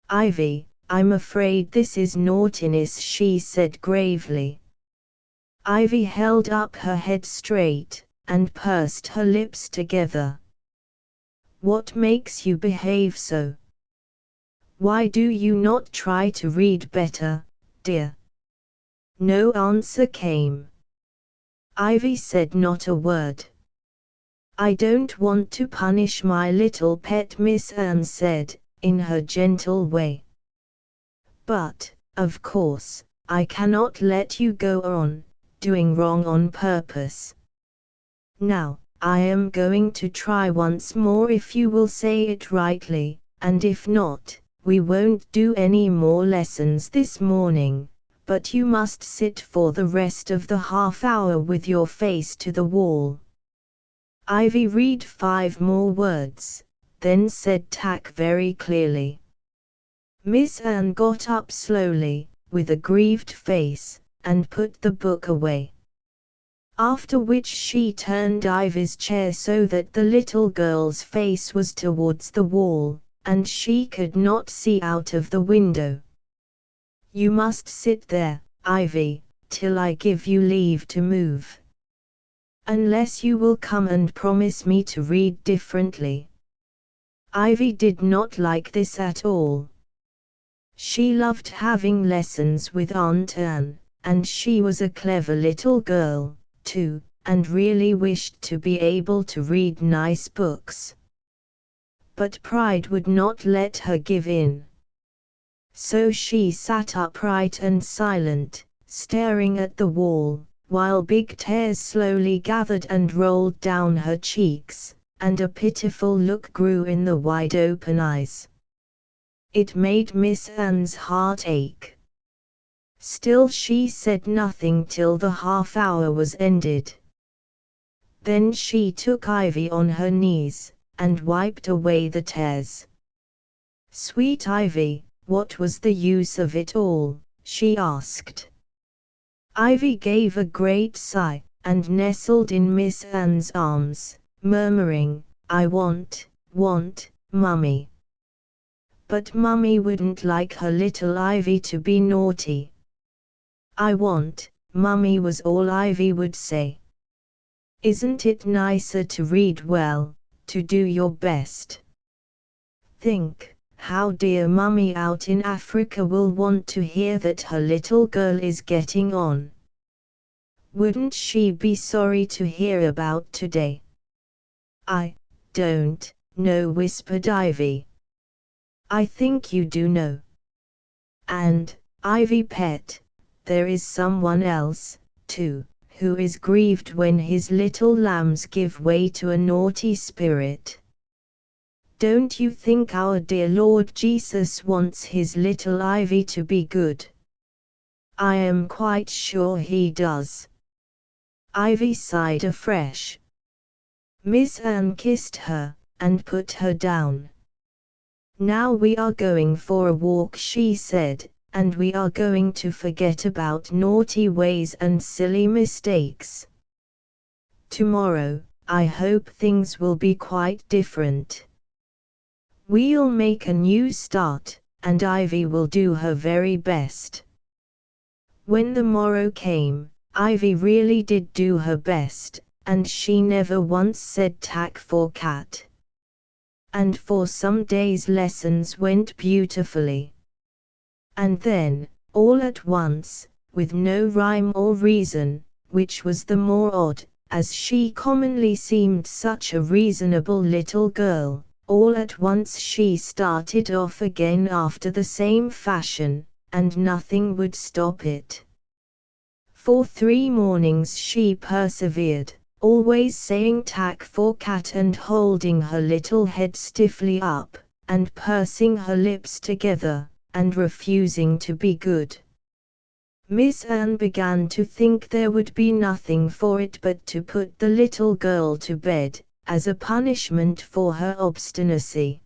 Ivy, I'm afraid this is naughtiness, she said gravely. Ivy held up her head straight, and pursed her lips together. What makes you behave so? Why do you not try to read better, dear? No answer came. Ivy said not a word. I don't want to punish my little pet, Miss Anne said, in her gentle way. But, of course, I cannot let you go on doing wrong on purpose. Now, I am going to try once more if you will say it rightly, and if not, we won't do any more lessons this morning, but you must sit for the rest of the half hour with your face to the wall. Ivy read 5 more words, then said tack very clearly. Miss Anne got up slowly, with a grieved face, and put the book away. After which she turned Ivy's chair so that the little girl's face was towards the wall, and she could not see out of the window. You must sit there, Ivy, till I give you leave to move. Unless you will come and promise me to read differently. Ivy did not like this at all. She loved having lessons with Aunt Anne, and she was a clever little girl, too, and really wished to be able to read nice books. But pride would not let her give in. So she sat upright and silent, staring at the wall, while big tears slowly gathered and rolled down her cheeks, and a pitiful look grew in the wide-open eyes. It made Miss Anne's heart ache. Still she said nothing till the half hour was ended. Then she took Ivy on her knees, and wiped away the tears. Sweet Ivy, what was the use of it all? She asked. Ivy gave a great sigh, and nestled in Miss Anne's arms, murmuring, I want, Mummy. But Mummy wouldn't like her little Ivy to be naughty. I want, Mummy was all Ivy would say. Isn't it nicer to read well, to do your best? Think how dear Mummy out in Africa will want to hear that her little girl is getting on. Wouldn't she be sorry to hear about today? I don't know, whispered Ivy. I think you do know. And, Ivy pet, there is someone else, too, who is grieved when his little lambs give way to a naughty spirit. Don't you think our dear Lord Jesus wants his little Ivy to be good? I am quite sure he does. Ivy sighed afresh. Miss Anne kissed her, and put her down. Now we are going for a walk, she said, and we are going to forget about naughty ways and silly mistakes. Tomorrow, I hope things will be quite different. We'll make a new start, and Ivy will do her very best. When the morrow came, Ivy really did do her best, and she never once said tack for cat. And for some days lessons went beautifully. And then, all at once, with no rhyme or reason, which was the more odd, as she commonly seemed such a reasonable little girl, all at once she started off again after the same fashion, and nothing would stop it. For 3 mornings she persevered, always saying tack for cat and holding her little head stiffly up, and pursing her lips together, and refusing to be good. Miss Anne began to think there would be nothing for it but to put the little girl to bed, as a punishment for her obstinacy.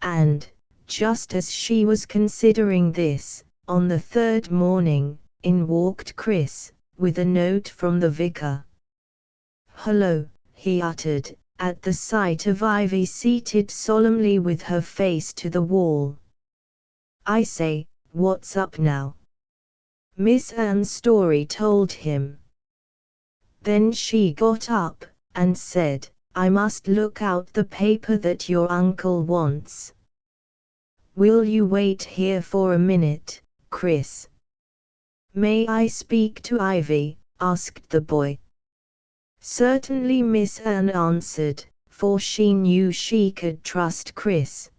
And, just as she was considering this, on the 3rd morning, in walked Chris, with a note from the vicar. "Hello," he uttered, at the sight of Ivy seated solemnly with her face to the wall. "I say, what's up now?" Miss Anne's story told him. Then she got up, and said, "I must look out the paper that your uncle wants." "Will you wait here for a minute, Chris?" "May I speak to Ivy?" asked the boy. Certainly Miss Anne answered, for she knew she could trust Chris.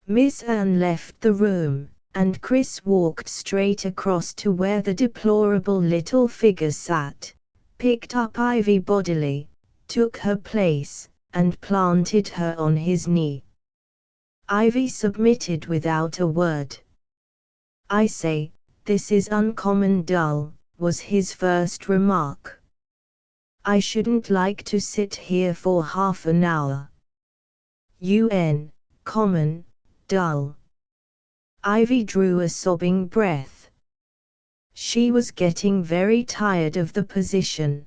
Miss Anne left the room, and Chris walked straight across to where the deplorable little figure sat, picked up Ivy bodily, took her place, and planted her on his knee. Ivy submitted without a word. "I say, this is uncommon dull," was his first remark. "I shouldn't like to sit here for half an hour." Common, dull. Ivy drew a sobbing breath. She was getting very tired of the position.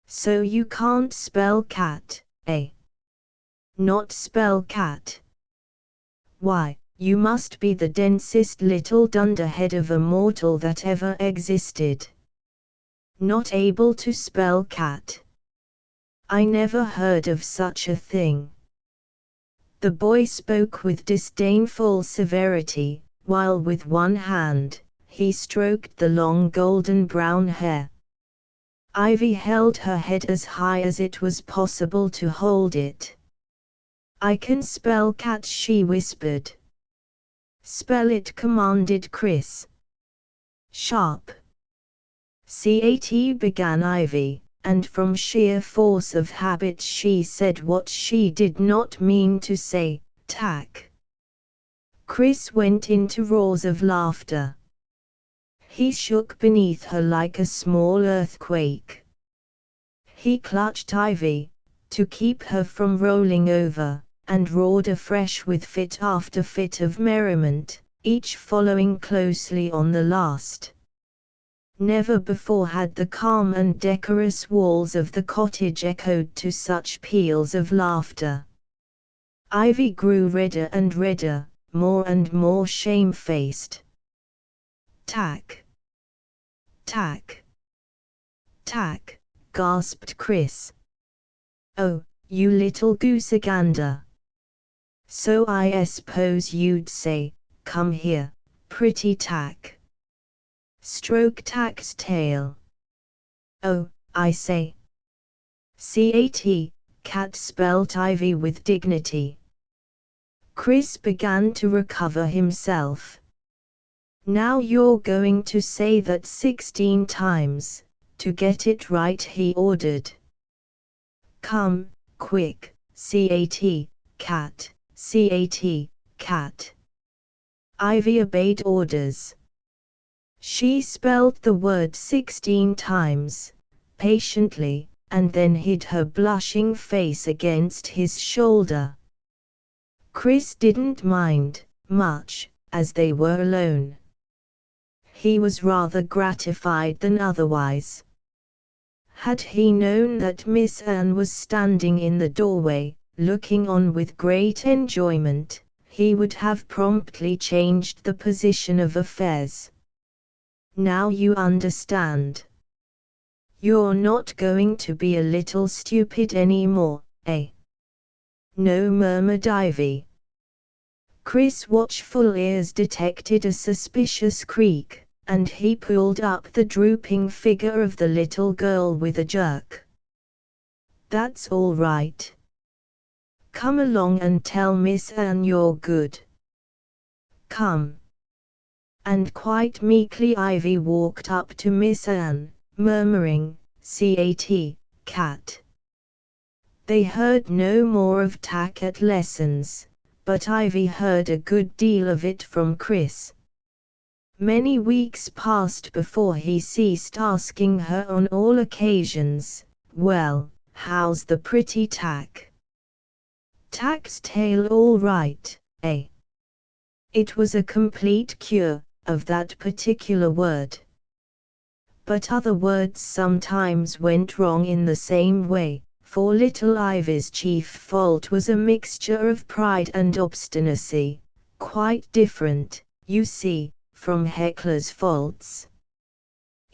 "So you can't spell cat, eh?" "Not spell cat? Why, you must be the densest little dunderhead of a mortal that ever existed. Not able to spell cat? I never heard of such a thing." The boy spoke with disdainful severity, while with one hand, he stroked the long golden brown hair. Ivy held her head as high as it was possible to hold it. "I can spell cat," she whispered. "Spell it," commanded Chris. "Sharp." "Cat," began Ivy, and from sheer force of habit she said what she did not mean to say, tack. Chris went into roars of laughter. He shook beneath her like a small earthquake. He clutched Ivy, to keep her from rolling over, and roared afresh with fit after fit of merriment, each following closely on the last. Never before had the calm and decorous walls of the cottage echoed to such peals of laughter. Ivy grew redder and redder, more and more shamefaced. "Tack! Tack! Tack!" gasped Chris. "Oh, you little goosagander! So I suppose you'd say, come here, pretty tack. Stroke tack's tail. Oh, I say." "Cat," cat spelt Ivy with dignity. Chris began to recover himself. "Now you're going to say that 16 times, to get it right," he ordered. "Come, quick, Cat, cat, cat. Ivy obeyed orders. She spelled the word 16 times, patiently, and then hid her blushing face against his shoulder. Chris didn't mind much, as they were alone. He was rather gratified than otherwise. Had he known that Miss Anne was standing in the doorway, looking on with great enjoyment, he would have promptly changed the position of affairs. Now you understand. You're not going to be a little stupid anymore, eh? No, murmured Ivy. Chris' watchful ears detected a suspicious creak, and he pulled up the drooping figure of the little girl with a jerk. That's all right. Come along and tell Miss Anne you're good. Come. And quite meekly Ivy walked up to Miss Anne, murmuring, cat. They heard no more of tack at lessons, but Ivy heard a good deal of it from Chris. Many weeks passed before he ceased asking her on all occasions, "Well, how's the pretty tack? Tack's tail all right, eh?" It was a complete cure of that particular word. But other words sometimes went wrong in the same way, for little Ivy's chief fault was a mixture of pride and obstinacy, quite different, you see, from Heckler's faults.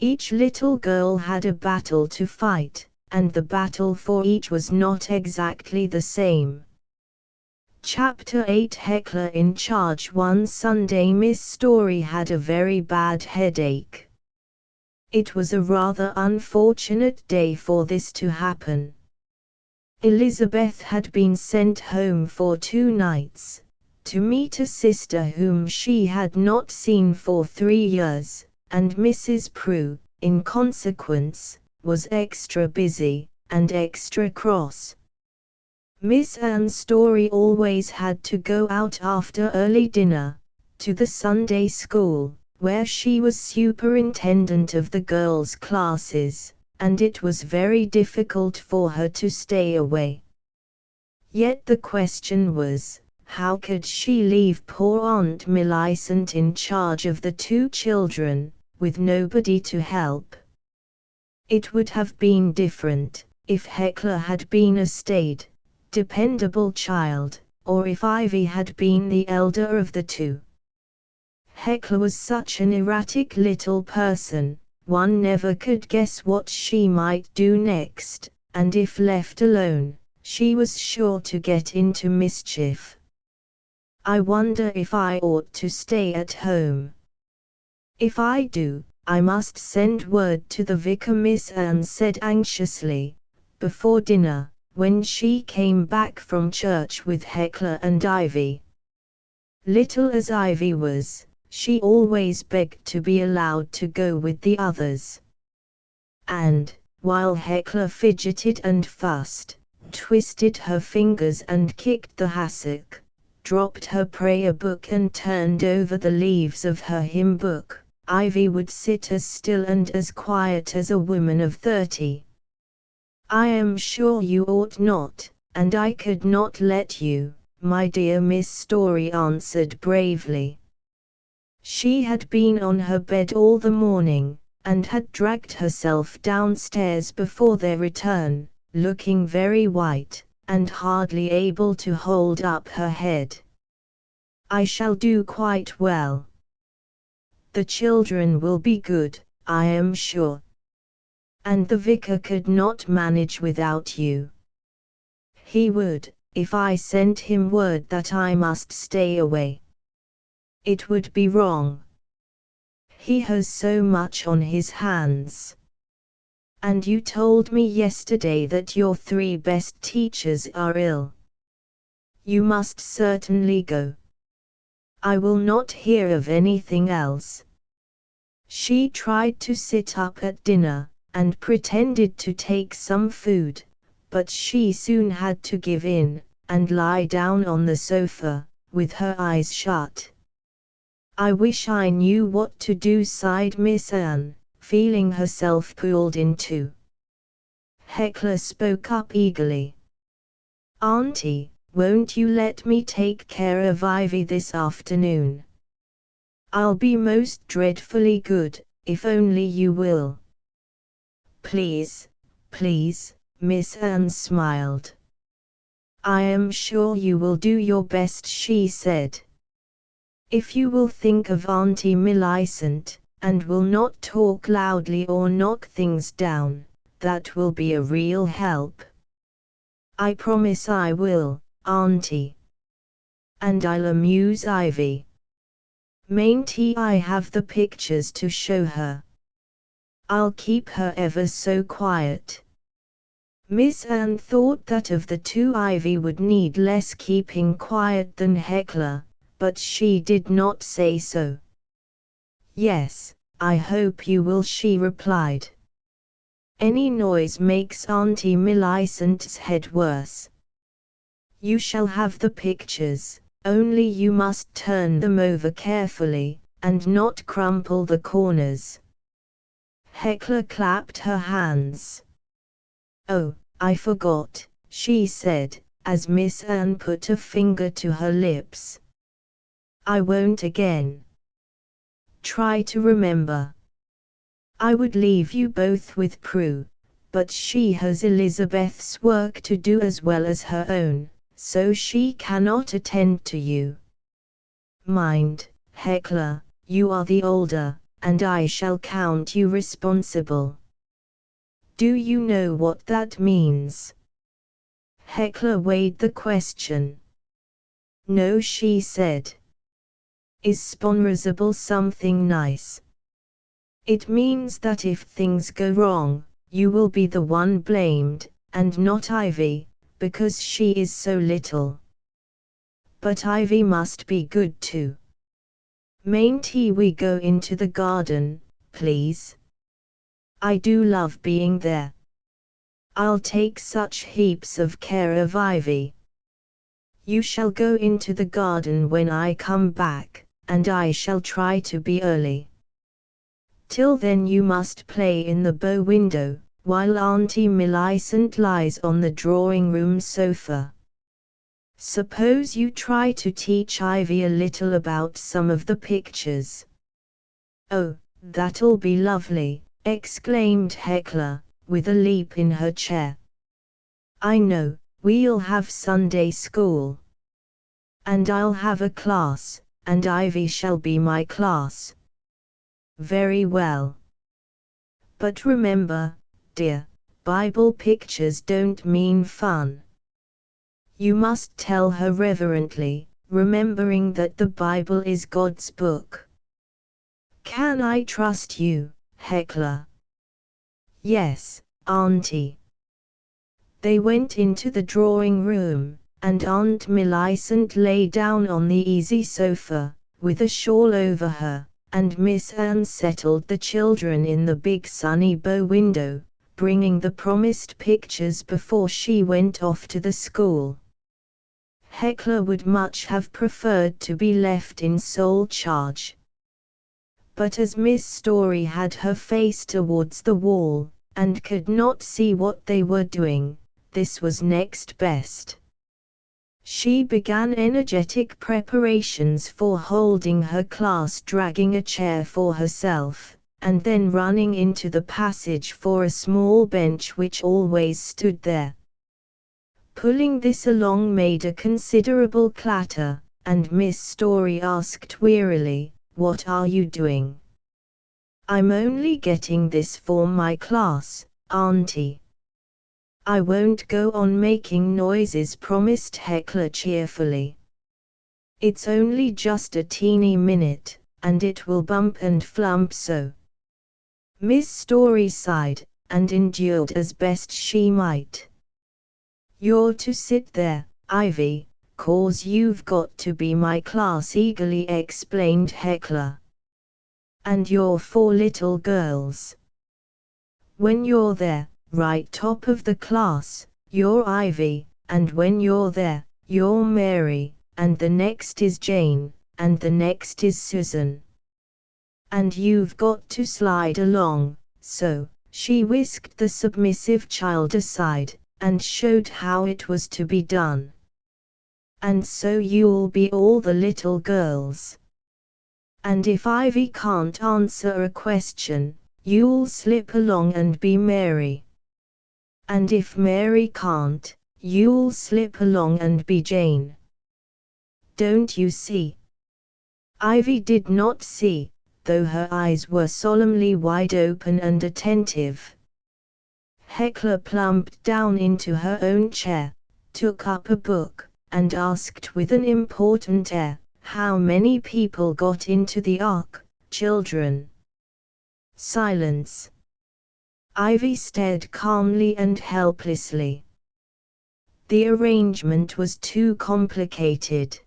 Each little girl had a battle to fight, and the battle for each was not exactly the same. Chapter 8 Heckler in charge. One Sunday Miss Story had a very bad headache. It was a rather unfortunate day for this to happen. Elizabeth had been sent home for 2 nights, to meet a sister whom she had not seen for 3 years, and Mrs. Prue, in consequence, was extra busy, and extra cross. Miss Anne Story always had to go out after early dinner, to the Sunday school, where she was superintendent of the girls' classes, and it was very difficult for her to stay away. Yet the question was, how could she leave poor Aunt Millicent in charge of the 2 children, with nobody to help? It would have been different, if Heckler had been a staid, dependable child, or if Ivy had been the elder of the 2. Heckler was such an erratic little person, one never could guess what she might do next, and if left alone, she was sure to get into mischief. I wonder if I ought to stay at home. If I do, I must send word to the vicar, Miss Anne said anxiously, before dinner, when she came back from church with Heckler and Ivy. Little as Ivy was, she always begged to be allowed to go with the others. And, while Heckler fidgeted and fussed, twisted her fingers and kicked the hassock, dropped her prayer book and turned over the leaves of her hymn book, Ivy would sit as still and as quiet as a woman of 30. "I am sure you ought not, and I could not let you," my dear Miss Story answered bravely. She had been on her bed all the morning, and had dragged herself downstairs before their return, looking very white, and hardly able to hold up her head. "I shall do quite well. The children will be good, I am sure. And the vicar could not manage without you. He would, if I sent him word that I must stay away. It would be wrong. He has so much on his hands. And you told me yesterday that your 3 best teachers are ill. You must certainly go. I will not hear of anything else." She tried to sit up at dinner, and pretended to take some food, but she soon had to give in, and lie down on the sofa, with her eyes shut. I wish I knew what to do, sighed Miss Anne, feeling herself pulled into. Hecla spoke up eagerly. Auntie, won't you let me take care of Ivy this afternoon? I'll be most dreadfully good, if only you will. Please, please, Miss Anne smiled. I am sure you will do your best, she said. If you will think of Auntie Millicent, and will not talk loudly or knock things down, that will be a real help. I promise I will, Auntie. And I'll amuse Ivy. Mayn't I have the pictures to show her? I'll keep her ever so quiet. Miss Anne thought that of the two Ivy would need less keeping quiet than Hecla, but she did not say so. Yes, I hope you will, she replied. Any noise makes Auntie Millicent's head worse. You shall have the pictures, only you must turn them over carefully, and not crumple the corners. Hecla clapped her hands. Oh, I forgot, she said, as Miss Anne put a finger to her lips. I won't again. Try to remember. I would leave you both with Prue, but she has Elizabeth's work to do as well as her own, so she cannot attend to you. Mind, Hecla, you are the older, and I shall count you responsible. Do you know what that means? Hecla weighed the question. No, she said. Is responsible something nice? It means that if things go wrong, you will be the one blamed, and not Ivy, because she is so little. But Ivy must be good too. Mayn't we go into the garden, please? I do love being there. I'll take such heaps of care of Ivy. You shall go into the garden when I come back, and I shall try to be early. Till then you must play in the bow window, while Auntie Millicent lies on the drawing-room sofa. Suppose you try to teach Ivy a little about some of the pictures. Oh, that'll be lovely, exclaimed Hecla, with a leap in her chair. I know, we'll have Sunday school. And I'll have a class, and Ivy shall be my class. Very well. But remember, dear, Bible pictures don't mean fun. You must tell her reverently, remembering that the Bible is God's book. Can I trust you, Hecla? Yes, Auntie. They went into the drawing room, and Aunt Millicent lay down on the easy sofa, with a shawl over her, and Miss Anne settled the children in the big sunny bow window, bringing the promised pictures before she went off to the school. Hecla would much have preferred to be left in sole charge. But as Miss Story had her face towards the wall, and could not see what they were doing, this was next best. She began energetic preparations for holding her class, dragging a chair for herself, and then running into the passage for a small bench which always stood there. Pulling this along made a considerable clatter, and Miss Story asked wearily, "What are you doing?" "I'm only getting this for my class, Auntie." "I won't go on making noises," promised Hecla cheerfully. "It's only just a teeny minute, and it will bump and flump so." Miss Story sighed, and endured as best she might. "You're to sit there, Ivy, 'cause you've got to be my class," eagerly explained Hecla. "And you're 4 little girls. When you're there, right top of the class, you're Ivy, and when you're there, you're Mary, and the next is Jane, and the next is Susan. And you've got to slide along, so." She whisked the submissive child aside, and showed how it was to be done. "And so you'll be all the little girls. And if Ivy can't answer a question, you'll slip along and be Mary. And if Mary can't, you'll slip along and be Jane. Don't you see?" Ivy did not see, though her eyes were solemnly wide open and attentive. Hecla plumped down into her own chair, took up a book, and asked with an important air, "How many people got into the ark, children?" Silence. Ivy stared calmly and helplessly. The arrangement was too complicated.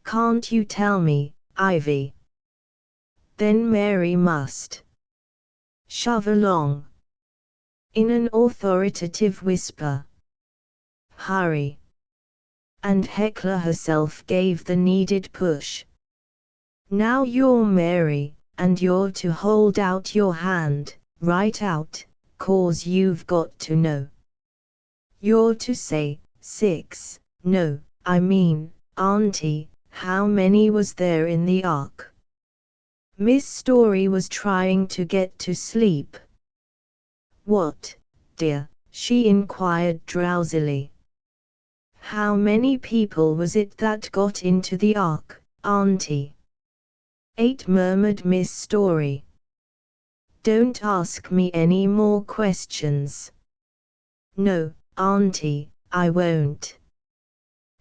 "Can't you tell me, Ivy?" "Then Mary must shove along," in an authoritative whisper. "Hurry." And Hecla herself gave the needed push. "Now you're Mary, and you're to hold out your hand, right out, 'cause you've got to know. You're to say, 6, no, I mean, Auntie, how many was there in the ark?" Miss Story was trying to get to sleep. "What, dear?" she inquired drowsily. "How many people was it that got into the ark, Auntie?" "8," murmured Miss Story. "Don't ask me any more questions." "No, Auntie, I won't."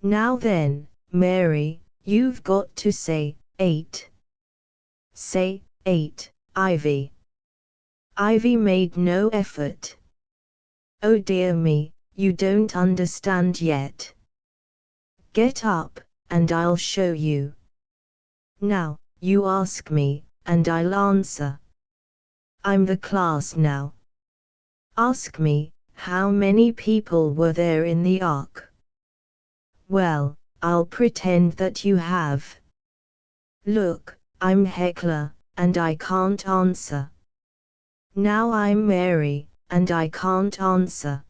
"Now then, Mary, you've got to say, 8. Say, 8, Ivy." Ivy made no effort. "Oh dear me, you don't understand yet. Get up, and I'll show you. Now, you ask me, and I'll answer. I'm the class now. Ask me, how many people were there in the ark?" "Well, I'll pretend that you have. Look, I'm Hecla, and I can't answer. Now I'm Mary, and I can't answer.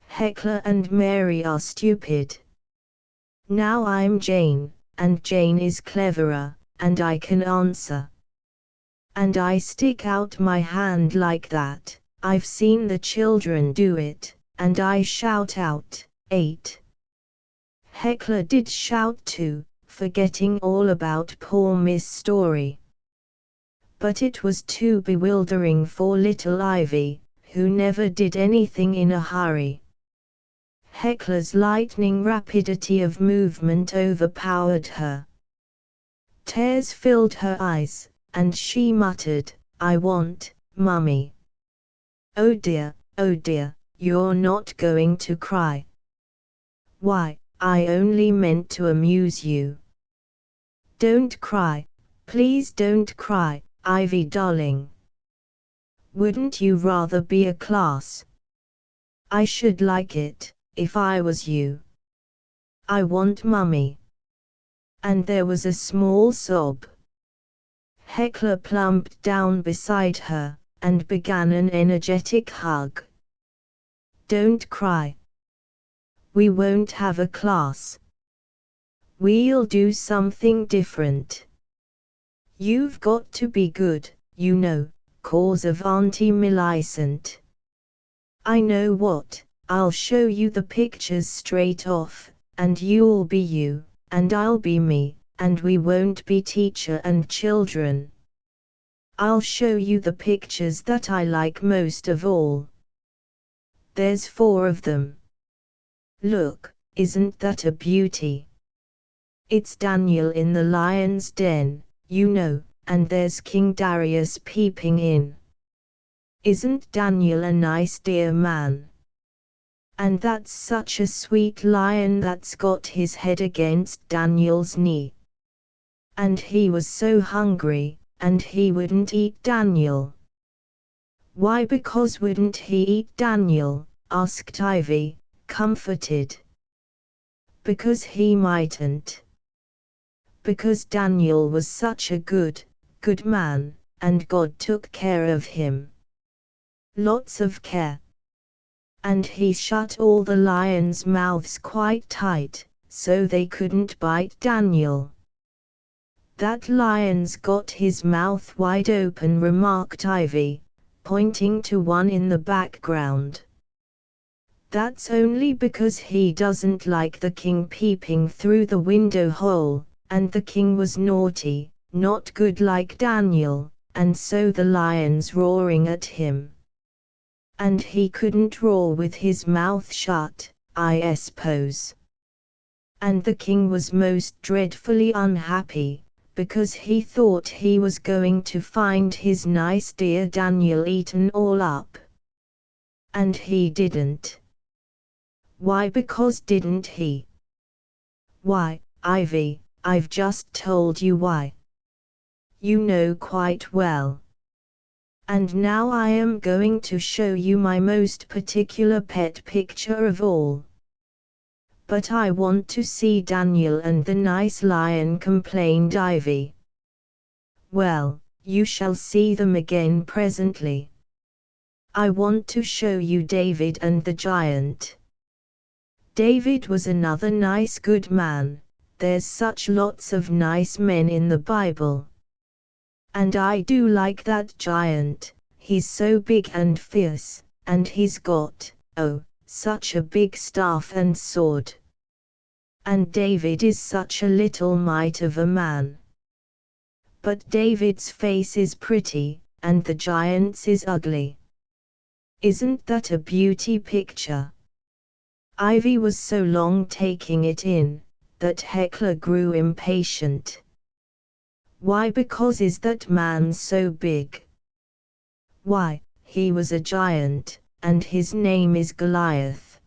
Hecla and Mary are stupid. Now I'm Jane, and Jane is cleverer, and I can answer. And I stick out my hand like that. I've seen the children do it, and I shout out, 8. Hecla did shout too, forgetting all about poor Miss Story. But it was too bewildering for little Ivy, who never did anything in a hurry. Hecla's lightning rapidity of movement overpowered her. Tears filled her eyes, and she muttered, "I want, Mummy." Oh dear, you're not going to cry." "Why, I only meant to amuse you." "Don't cry, please don't cry, Ivy darling. Wouldn't you rather be a class?" "I should like it, if I was you. I want Mummy." And there was a small sob. Hecla plumped down beside her, and began an energetic hug. "Don't cry. We won't have a class. We'll do something different. You've got to be good, you know, 'cause of Auntie Millicent. I know what, I'll show you the pictures straight off, and you'll be you, and I'll be me, and we won't be teacher and children. I'll show you the pictures that I like most of all. There's 4 of them. Look, isn't that a beauty? It's Daniel in the lion's den, you know, and there's King Darius peeping in. Isn't Daniel a nice dear man? And that's such a sweet lion that's got his head against Daniel's knee. And he was so hungry, and he wouldn't eat Daniel." "Why, because wouldn't he eat Daniel?" asked Ivy, comforted. Because he mightn't. Because Daniel was such a good man, and God took care of him. Lots of care. And he shut all the lions' mouths quite tight, so they couldn't bite Daniel. That lion's got his mouth wide open, remarked Ivy, pointing to one in the background. That's only because he doesn't like the king peeping through the window hole, and the king was naughty, not good like Daniel, and so the lions roaring at him. And he couldn't roar with his mouth shut, I suppose. And the king was most dreadfully unhappy, because he thought he was going to find his nice dear Daniel eaten all up. And he didn't. Why, because didn't he? Why, Ivy, I've just told you why. You know quite well. And now I am going to show you my most particular pet picture of all. But I want to see Daniel and the nice lion, complained Ivy. Well, you shall see them again presently. I want to show you David and the giant. David was another nice good man. There's such lots of nice men in the Bible. And I do like that giant, he's so big and fierce, and he's got, oh, such a big staff and sword. And David is such a little mite of a man. But David's face is pretty, and the giant's is ugly. Isn't that a beauty picture? Ivy was so long taking it in, that Heckler grew impatient. Why, because is that man so big? Why, he was a giant, and his name is Goliath.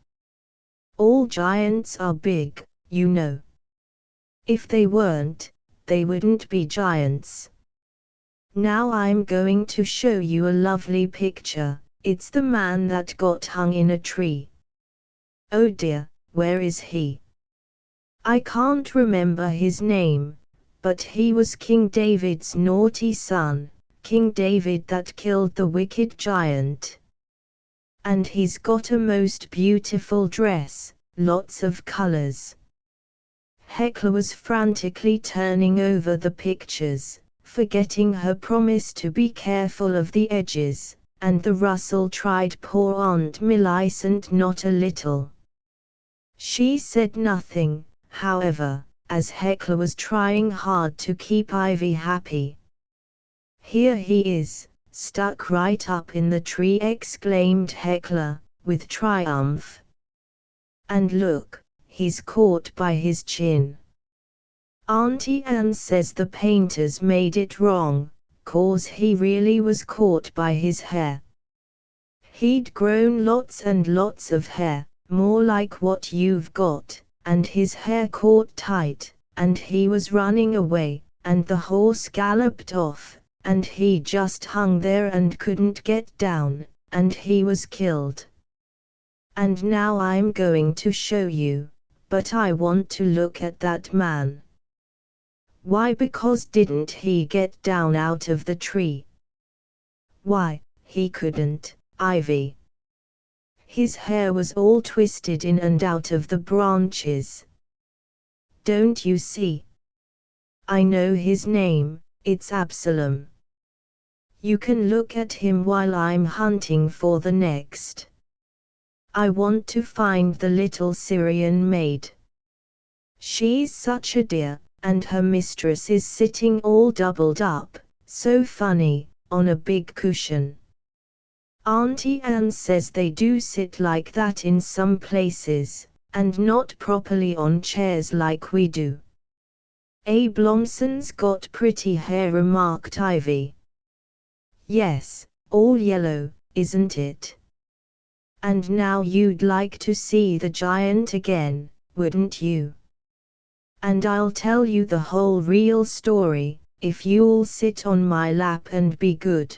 All giants are big, you know. If they weren't, they wouldn't be giants. Now I'm going to show you a lovely picture. It's the man that got hung in a tree. Oh dear, where is he? I can't remember his name, but he was King David's naughty son, King David that killed the wicked giant. And he's got a most beautiful dress, lots of colors. Heckler was frantically turning over the pictures, forgetting her promise to be careful of the edges, and the rustle tried poor Aunt Millicent not a little. She said nothing, however, as Heckler was trying hard to keep Ivy happy. Here he is, stuck right up in the tree, exclaimed Heckler, with triumph. And look, he's caught by his chin. Auntie Anne says the painters made it wrong, 'cause he really was caught by his hair. He'd grown lots and lots of hair, more like what you've got, and his hair caught tight, and he was running away, and the horse galloped off, and he just hung there and couldn't get down, and he was killed. And now I'm going to show you, but I want to look at that man. Why, because didn't he get down out of the tree? Why, he couldn't, Ivy. His hair was all twisted in and out of the branches. Don't you see? I know his name, it's Absalom. You can look at him while I'm hunting for the next. I want to find the little Syrian maid. She's such a dear, and her mistress is sitting all doubled up, so funny, on a big cushion. Auntie Anne says they do sit like that in some places, and not properly on chairs like we do. Abe Lomson's got pretty hair, remarked Ivy. Yes, all yellow, isn't it? And now you'd like to see the giant again, wouldn't you? And I'll tell you the whole real story, if you'll sit on my lap and be good.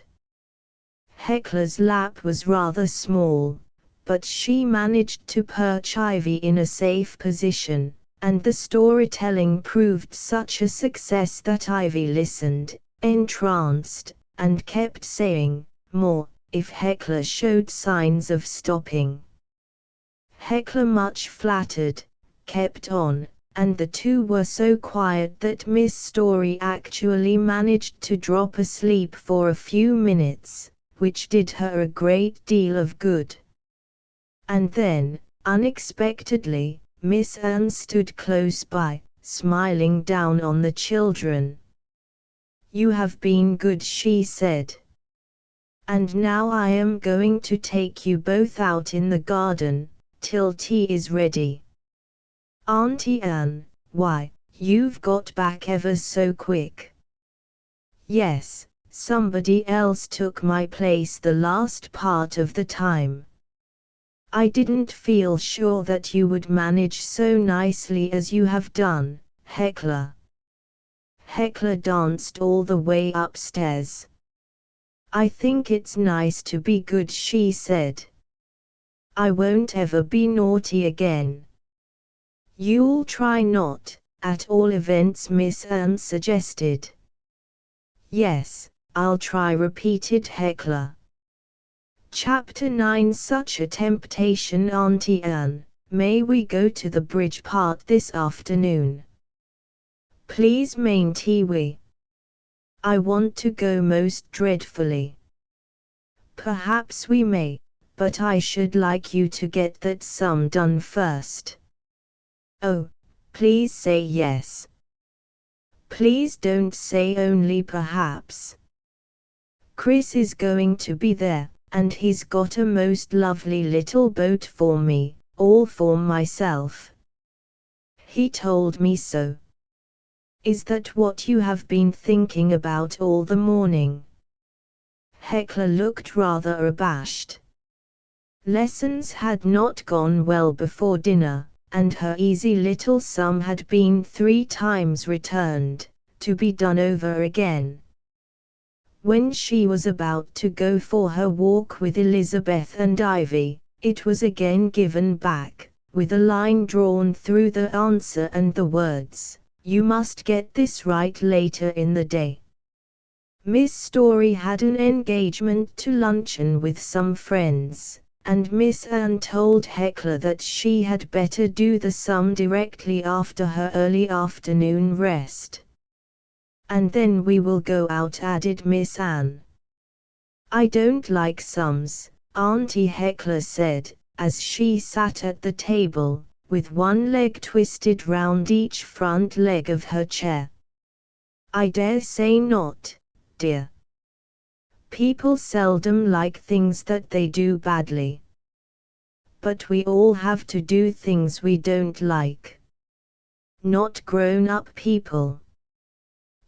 Heckler's lap was rather small, but she managed to perch Ivy in a safe position, and the storytelling proved such a success that Ivy listened, entranced, and kept saying, "More," if Heckler showed signs of stopping. Heckler, much flattered, kept on, and the two were so quiet that Miss Story actually managed to drop asleep for a few minutes, which did her a great deal of good. And then, unexpectedly, Miss Anne stood close by, smiling down on the children. "You have been good," she said. "And now I am going to take you both out in the garden, till tea is ready." "Auntie Anne, why, you've got back ever so quick." "Yes, somebody else took my place the last part of the time. I didn't feel sure that you would manage so nicely as you have done, Heckler." Heckler danced all the way upstairs. "I think it's nice to be good," she said. "I won't ever be naughty again." "You'll try not, at all events," Miss Anne suggested. "Yes, I'll try," repeated Heckler. Chapter 9. Such a temptation. "Auntie Anne, may we go to the bridge part this afternoon?" "Please mayn't we? I want to go most dreadfully." "Perhaps we may, but I should like you to get that sum done first." "Oh, please say yes. Please don't say only perhaps. Chris is going to be there, and he's got a most lovely little boat for me, all for myself. He told me so." "Is that what you have been thinking about all the morning?" Heckler looked rather abashed. Lessons had not gone well before dinner, and her easy little sum had been 3 times returned, to be done over again. When she was about to go for her walk with Elizabeth and Ivy, it was again given back, with a line drawn through the answer and the words, "You must get this right later in the day." Miss Story had an engagement to luncheon with some friends, and Miss Anne told Heckler that she had better do the sum directly after her early afternoon rest. "And then we will go out," added Miss Anne. "I don't like sums," Auntie Heckler said, as she sat at the table, with one leg twisted round each front leg of her chair. "I dare say not, dear. People seldom like things that they do badly. But we all have to do things we don't like." "Not grown-up people?"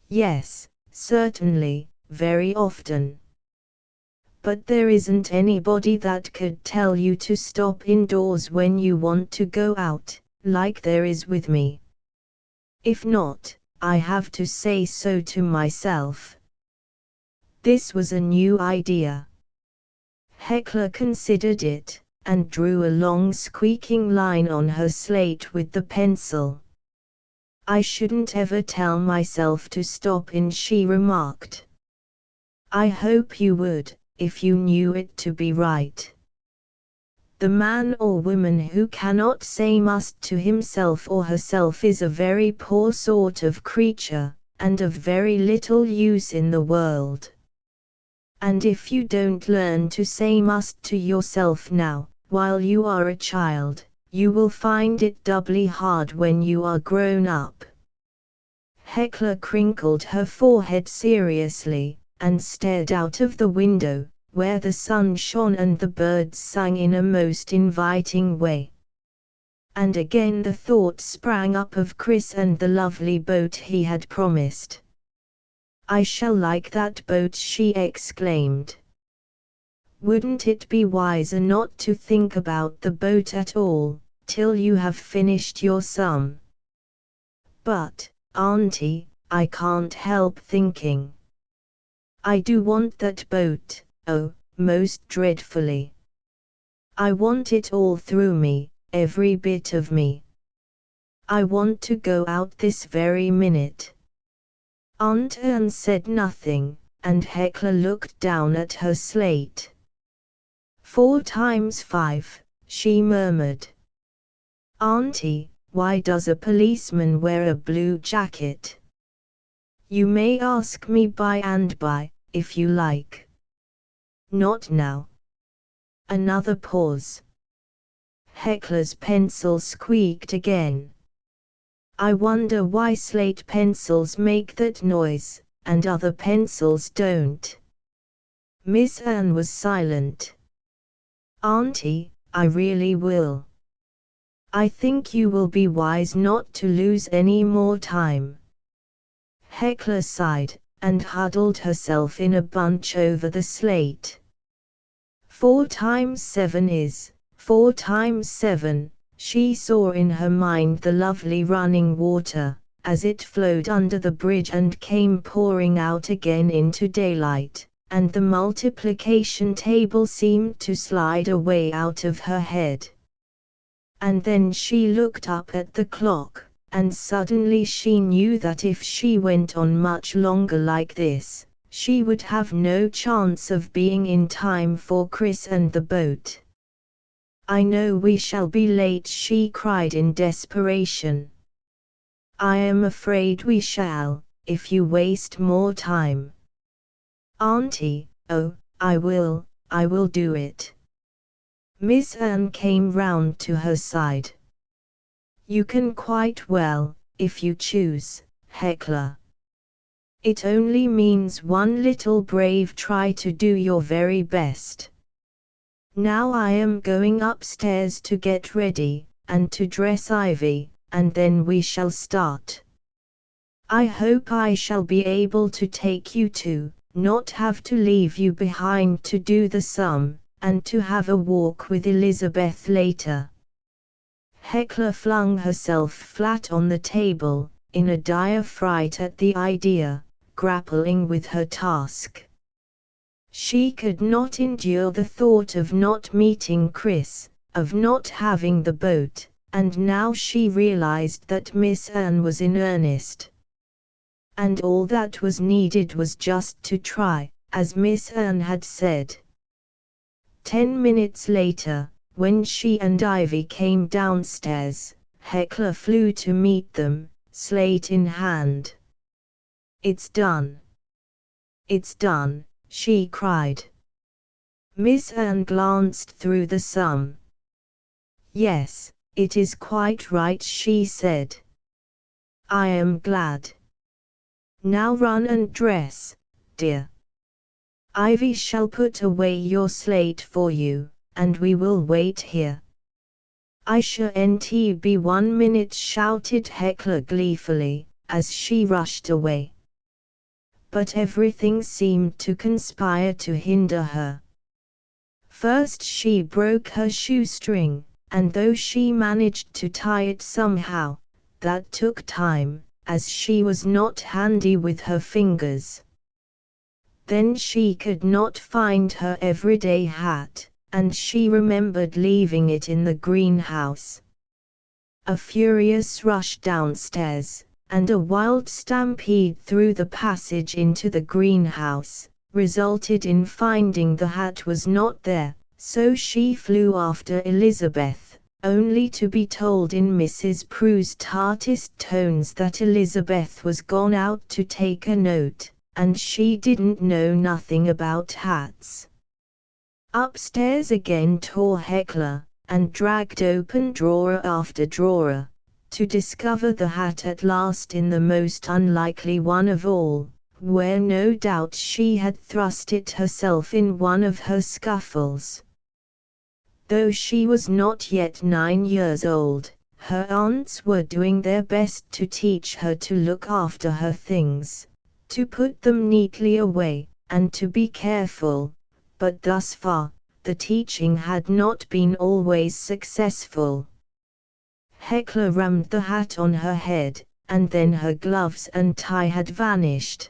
"Yes, certainly, very often. But there isn't anybody that could tell you to stop indoors when you want to go out, like there is with me. If not, I have to say so to myself." This was a new idea. Heckler considered it, and drew a long squeaking line on her slate with the pencil. "I shouldn't ever tell myself to stop in," she remarked. "I hope you would, if you knew it to be right." The man or woman who cannot say must to himself or herself is a very poor sort of creature, and of very little use in the world. And if you don't learn to say must to yourself now, while you are a child, you will find it doubly hard when you are grown up. Heckler crinkled her forehead seriously, and stared out of the window, where the sun shone and the birds sang in a most inviting way. And again the thought sprang up of Chris and the lovely boat he had promised. "I shall like that boat," she exclaimed. "Wouldn't it be wiser not to think about the boat at all, till you have finished your sum?" "But, Auntie, I can't help thinking. I do want that boat, oh, most dreadfully. I want it all through me, every bit of me. I want to go out this very minute. Aunt Anne said nothing, and Hecla looked down at her slate. 4 times 5, she murmured. Auntie, why does a policeman wear a blue jacket? You may ask me by and by, if you like. Not now. Another pause. Hecla's pencil squeaked again. I wonder why slate pencils make that noise, and other pencils don't. Miss Anne was silent. Auntie, I really will. I think you will be wise not to lose any more time. Hecla sighed, and huddled herself in a bunch over the slate. 4 times 7 is 4 times 7. She saw in her mind the lovely running water, as it flowed under the bridge and came pouring out again into daylight, and the multiplication table seemed to slide away out of her head. And then she looked up at the clock, and suddenly she knew that if she went on much longer like this, she would have no chance of being in time for Chris and the boat. I know we shall be late, she cried in desperation. I am afraid we shall, if you waste more time. Auntie, oh, I will do it. Miss Anne came round to her side. You can quite well, if you choose, Hecla. It only means one little brave try to do your very best. Now I am going upstairs to get ready, and to dress Ivy, and then we shall start. I hope I shall be able to take you too, not have to leave you behind to do the sum, and to have a walk with Elizabeth later. Hecla flung herself flat on the table, in a dire fright at the idea, grappling with her task. She could not endure the thought of not meeting Chris, of not having the boat, and now she realized that Miss Anne was in earnest. And all that was needed was just to try, as Miss Anne had said. 10 minutes later, when she and Ivy came downstairs, Hecla flew to meet them, slate in hand. It's done. It's done, she cried. Miss Anne glanced through the sum. Yes, it is quite right, she said. I am glad. Now run and dress, dear. Ivy shall put away your slate for you, and we will wait here. I shan't be 1 minute, shouted Hecla gleefully, as she rushed away. But everything seemed to conspire to hinder her. First she broke her shoestring, and though she managed to tie it somehow, that took time, as she was not handy with her fingers. Then she could not find her everyday hat, and she remembered leaving it in the greenhouse. A furious rush downstairs, and a wild stampede through the passage into the greenhouse, resulted in finding the hat was not there, so she flew after Elizabeth, only to be told in Mrs. Prue's tartest tones that Elizabeth was gone out to take a note, and she didn't know nothing about hats. Upstairs again tore Hecla, and dragged open drawer after drawer, to discover the hat at last in the most unlikely one of all, where no doubt she had thrust it herself in one of her scuffles. Though she was not yet 9 years old, her aunts were doing their best to teach her to look after her things, to put them neatly away, and to be careful, but thus far, the teaching had not been always successful. Hecla rammed the hat on her head, and then her gloves and tie had vanished.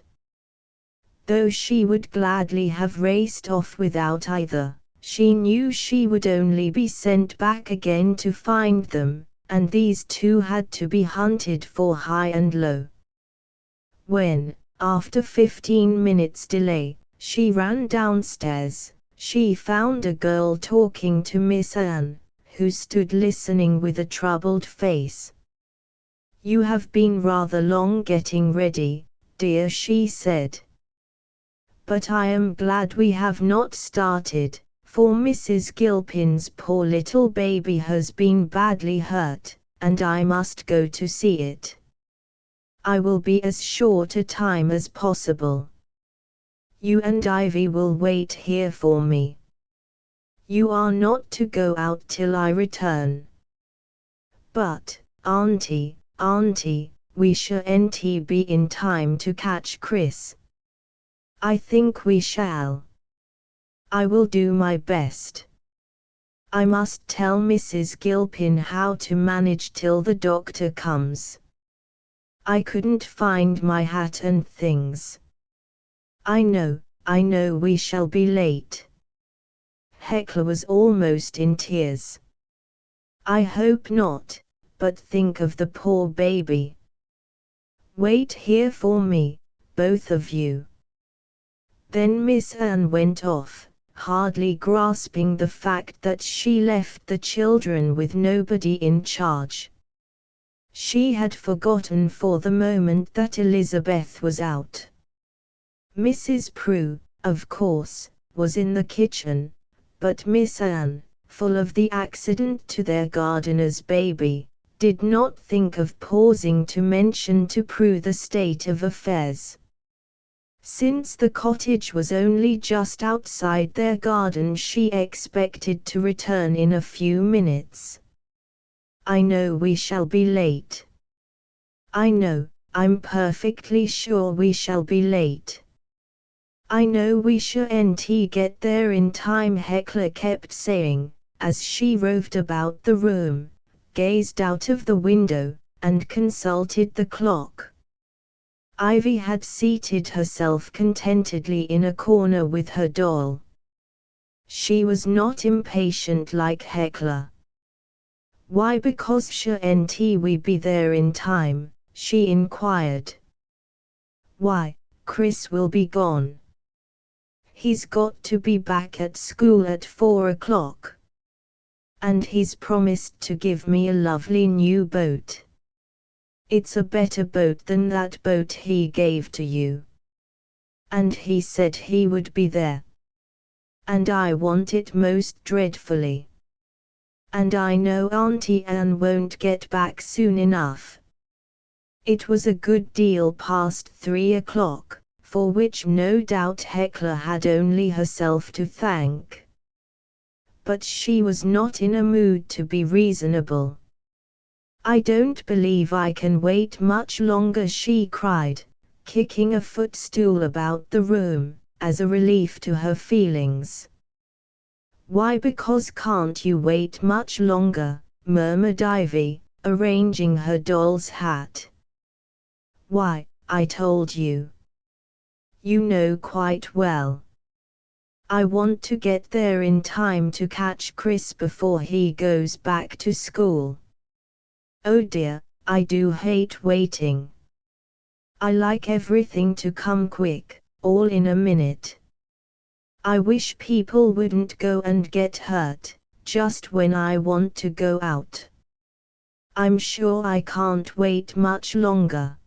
Though she would gladly have raced off without either, she knew she would only be sent back again to find them, and these two had to be hunted for high and low. When, after 15 minutes delay, she ran downstairs, she found a girl talking to Miss Anne, who stood listening with a troubled face. "You have been rather long getting ready, dear," she said. "But I am glad we have not started, for Mrs. Gilpin's poor little baby has been badly hurt, and I must go to see it. I will be as short a time as possible. You and Ivy will wait here for me. You are not to go out till I return." "But, Auntie, we shan't be in time to catch Chris." "I think we shall. I will do my best. I must tell Mrs. Gilpin how to manage till the doctor comes. I couldn't find my hat and things. I know we shall be late." Hecla was almost in tears. "I hope not, but think of the poor baby. Wait here for me, both of you." Then Miss Anne went off, hardly grasping the fact that she left the children with nobody in charge. She had forgotten for the moment that Elizabeth was out. Mrs. Prue, of course, was in the kitchen, but Miss Anne, full of the accident to their gardener's baby, did not think of pausing to mention to Prue the state of affairs. Since the cottage was only just outside their garden, she expected to return in a few minutes. "I know we shall be late. I know, I'm perfectly sure we shall be late. I know we shan't get there in time," Hecla kept saying, as she roved about the room, gazed out of the window, and consulted the clock. Ivy had seated herself contentedly in a corner with her doll. She was not impatient like Hecla. "Why, because shan't we be there in time?" she inquired. "Why, Chris will be gone. He's got to be back at school at 4 o'clock. And he's promised to give me a lovely new boat. It's a better boat than that boat he gave to you. And he said he would be there. And I want it most dreadfully. And I know Auntie Anne won't get back soon enough." It was a good deal past 3 o'clock, for which no doubt Hecla had only herself to thank. But she was not in a mood to be reasonable. "I don't believe I can wait much longer," she cried, kicking a footstool about the room, as a relief to her feelings. "Why, because can't you wait much longer?" murmured Ivy, arranging her doll's hat. "Why, I told you. You know quite well. I want to get there in time to catch Chris before he goes back to school. Oh dear, I do hate waiting. I like everything to come quick, all in a minute. I wish people wouldn't go and get hurt, just when I want to go out. I'm sure I can't wait much longer."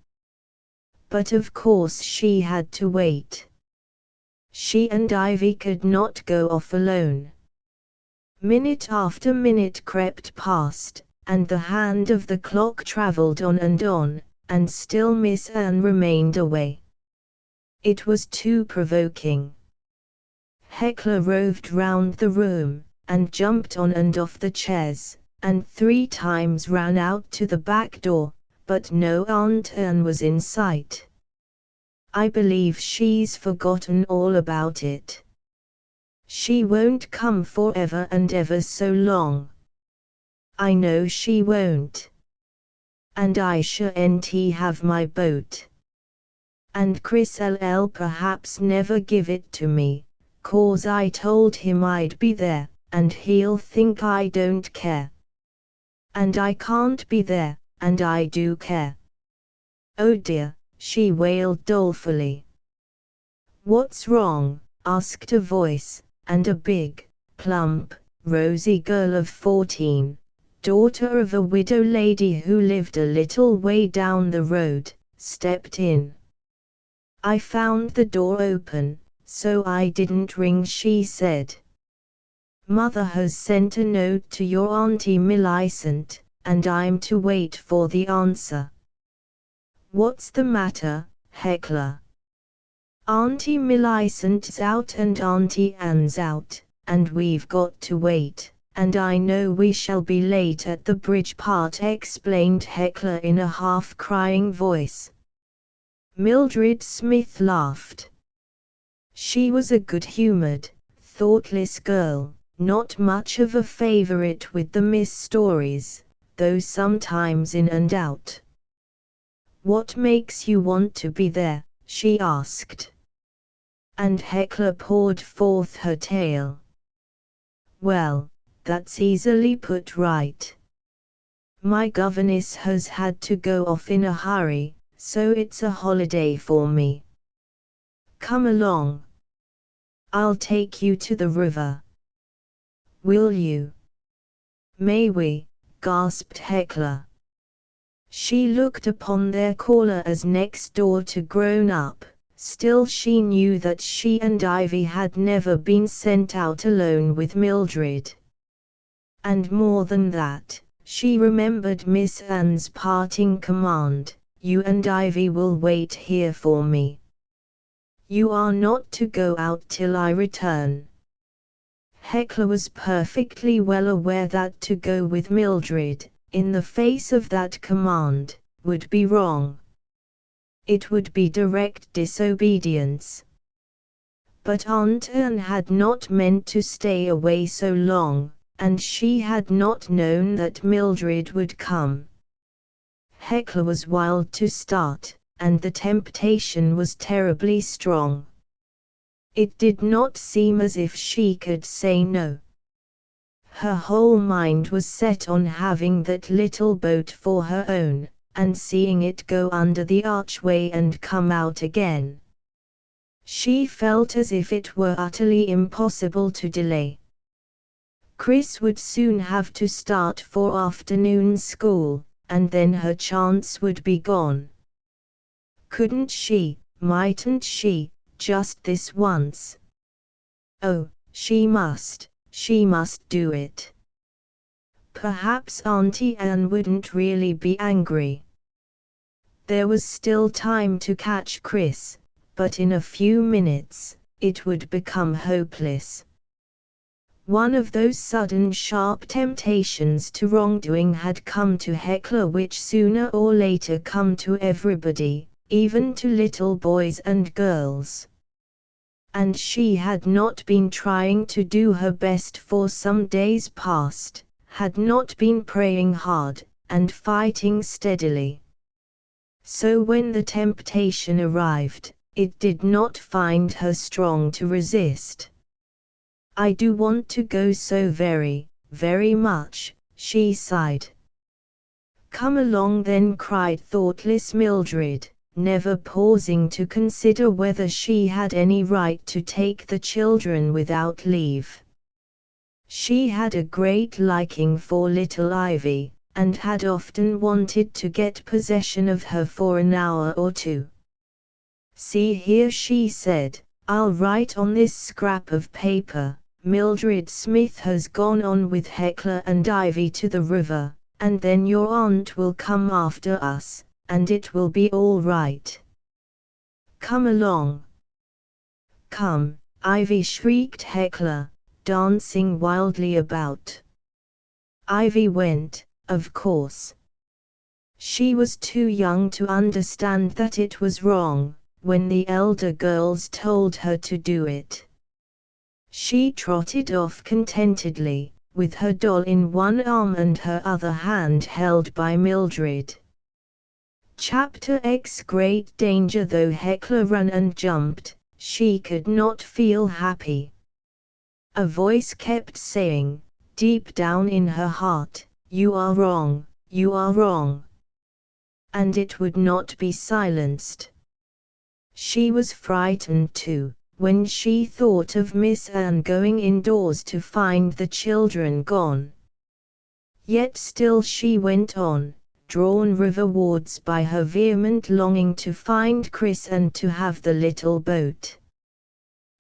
But of course she had to wait. She and Ivy could not go off alone. Minute after minute crept past, and the hand of the clock travelled on, and still Miss Anne remained away. It was too provoking. Hecla roved round the room, and jumped on and off the chairs, and 3 times ran out to the back door, but no Aunt Anne was in sight. "I believe she's forgotten all about it. She won't come for ever and ever so long. I know she won't. And I shan't have my boat. And Chris'll perhaps never give it to me, 'cause I told him I'd be there, and he'll think I don't care. And I can't be there, and I do care. Oh dear, she wailed dolefully. What's wrong? Asked a voice, and a big, plump, rosy girl of 14, daughter of a widow lady who lived a little way down the road, stepped in. I found the door open, so I didn't ring, she said. Mother has sent a note to your Auntie Millicent, and I'm to wait for the answer. What's the matter, Heckler? Auntie Millicent's out and Auntie Anne's out, and we've got to wait, and I know we shall be late at the bridge part, explained Heckler in a half-crying voice. Mildred Smith laughed. She was a good-humored, thoughtless girl, not much of a favorite with the Miss Stories, though sometimes in and out. What makes you want to be there? She asked. And Heckler poured forth her tale. Well, that's easily put right. My governess has had to go off in a hurry, so it's a holiday for me. Come along. I'll take you to the river. Will you? May we? Gasped Heckler. She looked upon their caller as next door to grown up. Still she knew that she and Ivy had never been sent out alone with Mildred. And more than that, she remembered Miss Anne's parting command, you and Ivy will wait here for me. You are not to go out till I return. Heckler was perfectly well aware that to go with Mildred, in the face of that command, would be wrong. It would be direct disobedience. But Aunt Anne had not meant to stay away so long, and she had not known that Mildred would come. Heckler was wild to start, and the temptation was terribly strong. It did not seem as if she could say no. Her whole mind was set on having that little boat for her own, and seeing it go under the archway and come out again. She felt as if it were utterly impossible to delay. Chris would soon have to start for afternoon school, and then her chance would be gone. Couldn't she, mightn't she, just this once? Oh, she must do it. Perhaps Auntie Anne wouldn't really be angry. There was still time to catch Chris, but in a few minutes, it would become hopeless. One of those sudden sharp temptations to wrongdoing had come to Heckler which sooner or later come to everybody, even to little boys and girls. And she had not been trying to do her best for some days past, had not been praying hard, and fighting steadily. So when the temptation arrived, it did not find her strong to resist. I do want to go so very, very much, she sighed. Come along then, cried thoughtless Mildred, never pausing to consider whether she had any right to take the children without leave. She had a great liking for little Ivy, and had often wanted to get possession of her for an hour or two. See here, she said, I'll write on this scrap of paper, Mildred Smith has gone on with Heckler and Ivy to the river, and then your aunt will come after us, and it will be all right. Come along. Come, Ivy, shrieked Heckler, dancing wildly about. Ivy went, of course. She was too young to understand that it was wrong, when the elder girls told her to do it. She trotted off contentedly, with her doll in one arm and her other hand held by Mildred. Chapter X. Great danger. Though Heckler ran and jumped, she could not feel happy. A voice kept saying, deep down in her heart, "You are wrong, you are wrong." And it would not be silenced. She was frightened too, when she thought of Miss Anne going indoors to find the children gone. Yet still she went on, drawn riverwards by her vehement longing to find Chris and to have the little boat.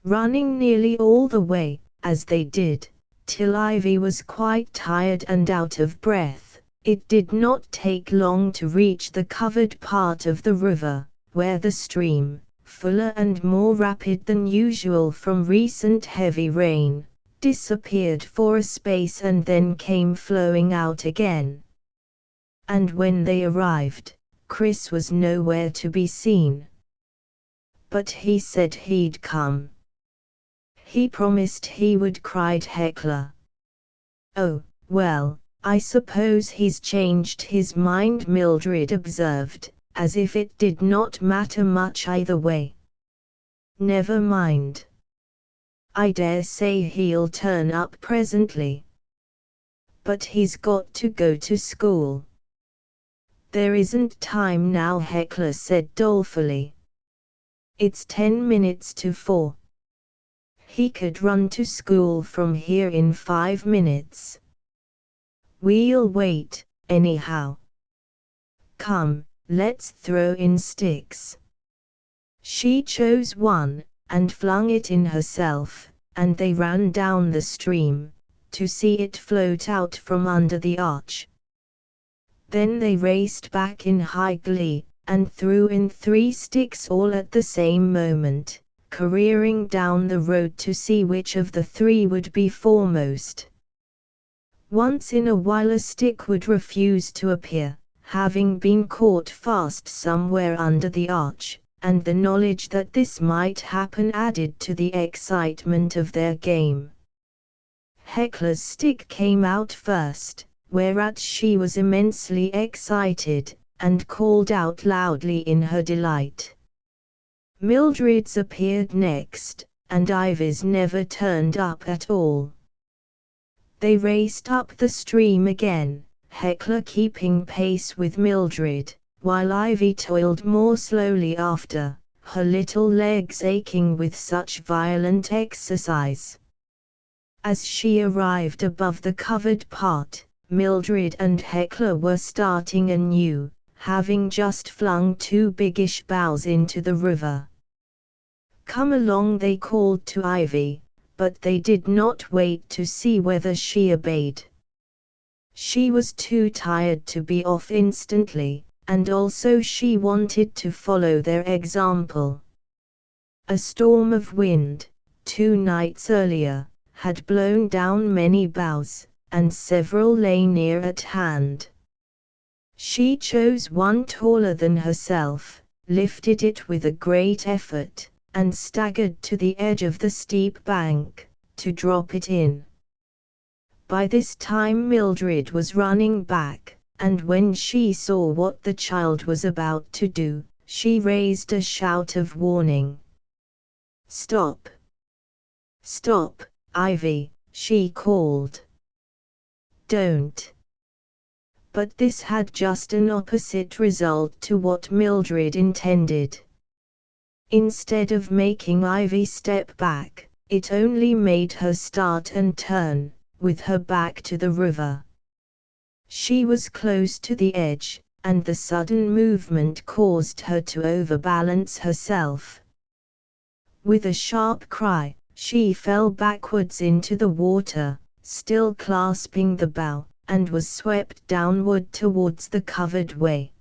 Running nearly all the way, as they did, till Ivy was quite tired and out of breath, it did not take long to reach the covered part of the river, where the stream, fuller and more rapid than usual from recent heavy rain, disappeared for a space and then came flowing out again. And when they arrived, Chris was nowhere to be seen. "But he said he'd come. He promised he would," cried Hecla. "Oh, well, I suppose he's changed his mind," Mildred observed, as if it did not matter much either way. "Never mind. I dare say he'll turn up presently. But he's got to go to school." "There isn't time now," Hecla said dolefully. "It's 10 minutes to 4. He could run to school from here in 5 minutes. We'll wait, anyhow. Come, let's throw in sticks." She chose one, and flung it in herself, and they ran down the stream, to see it float out from under the arch. Then they raced back in high glee, and threw in 3 sticks all at the same moment, careering down the road to see which of the 3 would be foremost. Once in a while a stick would refuse to appear, having been caught fast somewhere under the arch, and the knowledge that this might happen added to the excitement of their game. Hecla's stick came out first, whereat she was immensely excited, and called out loudly in her delight. Mildred's appeared next, and Ivy's never turned up at all. They raced up the stream again, Hecla keeping pace with Mildred, while Ivy toiled more slowly after, her little legs aching with such violent exercise. As she arrived above the covered part, Mildred and Hecla were starting anew, having just flung 2 biggish boughs into the river. "Come along," they called to Ivy, but they did not wait to see whether she obeyed. She was too tired to be off instantly, and also she wanted to follow their example. A storm of wind, 2 nights earlier, had blown down many boughs, and several lay near at hand. She chose one taller than herself, lifted it with a great effort, and staggered to the edge of the steep bank, to drop it in. By this time Mildred was running back, and when she saw what the child was about to do, she raised a shout of warning. "Stop! Stop, Ivy," she called. "Don't." But this had just an opposite result to what Mildred intended. Instead of making Ivy step back, it only made her start and turn, with her back to the river. She was close to the edge, and the sudden movement caused her to overbalance herself. With a sharp cry, she fell backwards into the water, still clasping the bough, and was swept downward towards the covered way.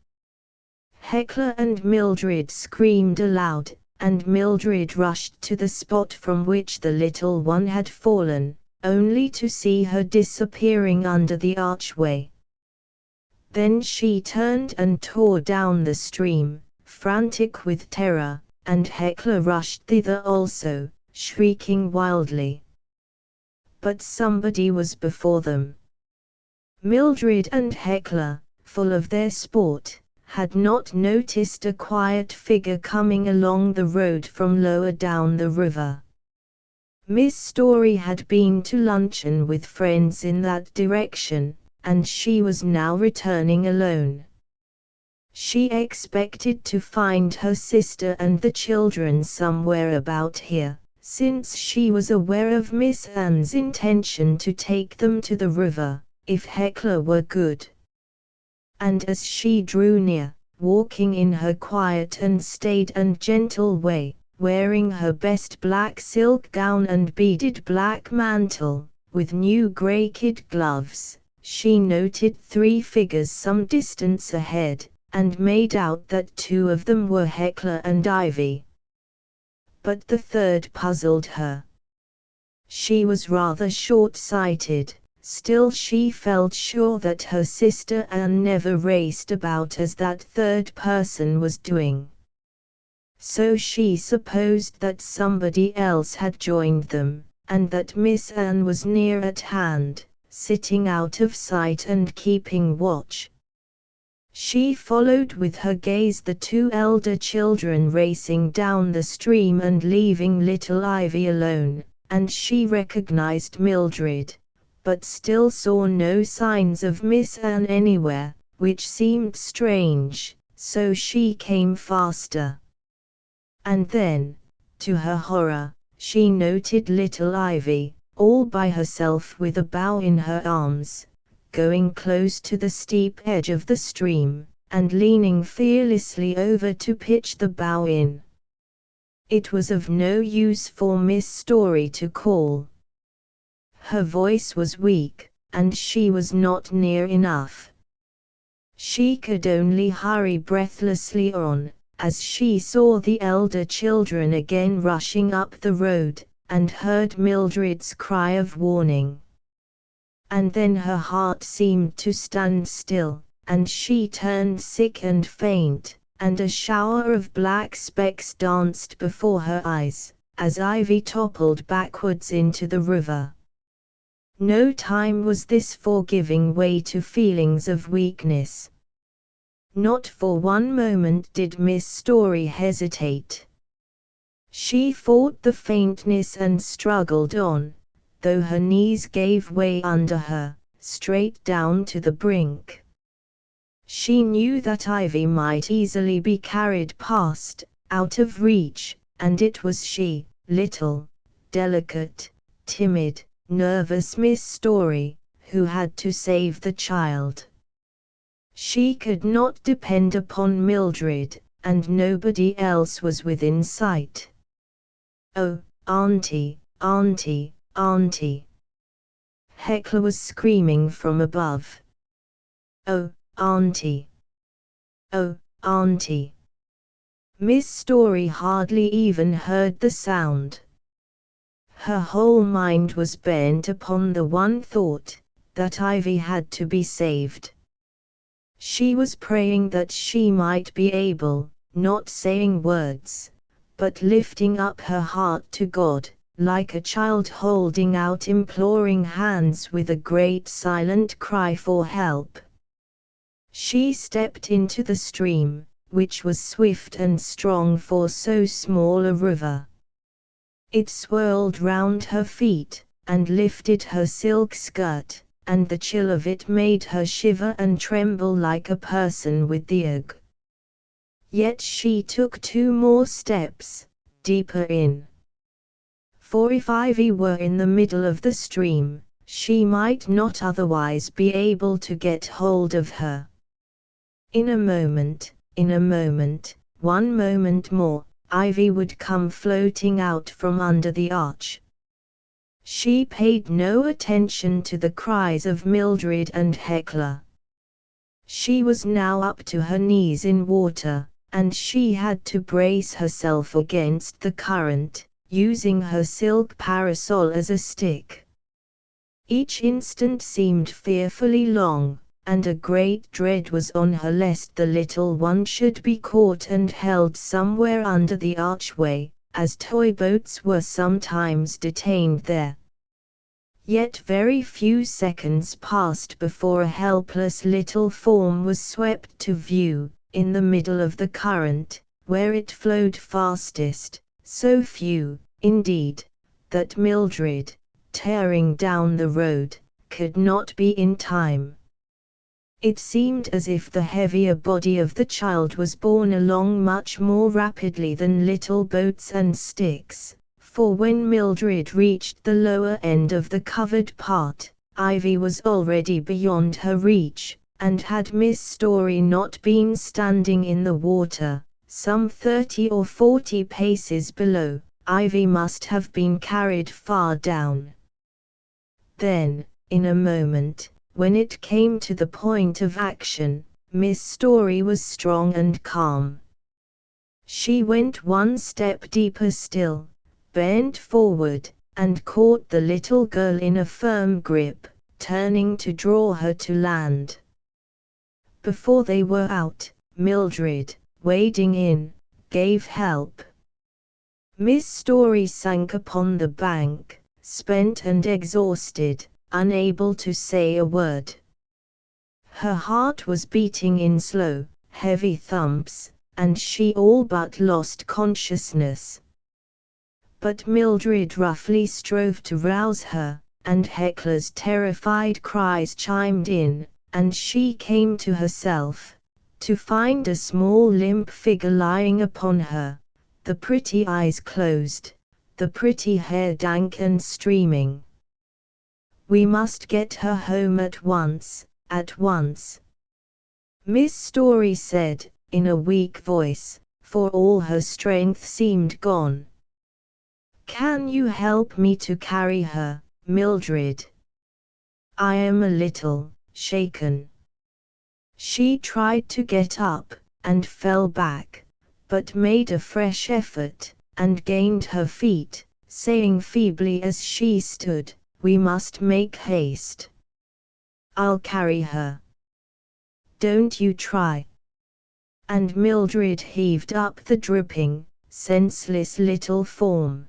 Hecla and Mildred screamed aloud, and Mildred rushed to the spot from which the little one had fallen, only to see her disappearing under the archway. Then she turned and tore down the stream, frantic with terror, and Hecla rushed thither also, shrieking wildly. But somebody was before them. Mildred and Hecla, full of their sport, had not noticed a quiet figure coming along the road from lower down the river. Miss Story had been to luncheon with friends in that direction, and she was now returning alone. She expected to find her sister and the children somewhere about here, since she was aware of Miss Anne's intention to take them to the river, if Hecla were good. And as she drew near, walking in her quiet and staid and gentle way, wearing her best black silk gown and beaded black mantle, with new grey kid gloves, she noted 3 figures some distance ahead, and made out that 2 of them were Hecla and Ivy. But the third puzzled her. She was rather short-sighted, still she felt sure that her sister Anne never raced about as that third person was doing. So she supposed that somebody else had joined them, and that Miss Anne was near at hand, sitting out of sight and keeping watch. She followed with her gaze the 2 elder children racing down the stream and leaving little Ivy alone, and she recognized Mildred, but still saw no signs of Miss Anne anywhere, which seemed strange, so she came faster. And then, to her horror, she noted little Ivy, all by herself with a bough in her arms, going close to the steep edge of the stream, and leaning fearlessly over to pitch the bough in. It was of no use for Miss Story to call. Her voice was weak, and she was not near enough. She could only hurry breathlessly on, as she saw the elder children again rushing up the road, and heard Mildred's cry of warning. And then her heart seemed to stand still, and she turned sick and faint, and a shower of black specks danced before her eyes, as Ivy toppled backwards into the river. No time was this for giving way to feelings of weakness. Not for one moment did Miss Story hesitate. She fought the faintness and struggled on, though her knees gave way under her, straight down to the brink. She knew that Ivy might easily be carried past, out of reach, and it was she, little, delicate, timid, nervous Miss Story, who had to save the child. She could not depend upon Mildred, and nobody else was within sight. "Oh, Auntie, Auntie, Auntie!" Hecla was screaming from above. "Oh, Auntie! Oh, Auntie!" Miss Story hardly even heard the sound. Her whole mind was bent upon the one thought, that Ivy had to be saved. She was praying that she might be able, not saying words, but lifting up her heart to God, like a child holding out imploring hands with a great silent cry for help. She stepped into the stream, which was swift and strong for so small a river. It swirled round her feet, and lifted her silk skirt, and the chill of it made her shiver and tremble like a person with the ague. Yet she took 2 more steps, deeper in. For if Ivy were in the middle of the stream, she might not otherwise be able to get hold of her. In a moment, 1 moment more, Ivy would come floating out from under the arch. She paid no attention to the cries of Mildred and Hecla. She was now up to her knees in water, and she had to brace herself against the current, using her silk parasol as a stick. Each instant seemed fearfully long, and a great dread was on her lest the little one should be caught and held somewhere under the archway, as toy boats were sometimes detained there. Yet very few seconds passed before a helpless little form was swept to view, in the middle of the current, where it flowed fastest, so few, indeed, that Mildred, tearing down the road, could not be in time. It seemed as if the heavier body of the child was borne along much more rapidly than little boats and sticks, for when Mildred reached the lower end of the covered part, Ivy was already beyond her reach, and had Miss Story not been standing in the water, some 30 or 40 paces below, Ivy must have been carried far down. Then, in a moment, when it came to the point of action, Miss Story was strong and calm. She went one step deeper still, bent forward, and caught the little girl in a firm grip, turning to draw her to land. Before they were out, Mildred, wading in, gave help. Miss Story sank upon the bank, spent and exhausted, unable to say a word. Her heart was beating in slow, heavy thumps, and she all but lost consciousness. But Mildred roughly strove to rouse her, and Hekla's terrified cries chimed in, and she came to herself, to find a small limp figure lying upon her, the pretty eyes closed, the pretty hair dank and streaming. "We must get her home at once, at once," Miss Story said, in a weak voice, for all her strength seemed gone. "Can you help me to carry her, Mildred? I am a little shaken." She tried to get up, and fell back, but made a fresh effort, and gained her feet, saying feebly as she stood, "We must make haste. I'll carry her. Don't you try." And Mildred heaved up the dripping, senseless little form.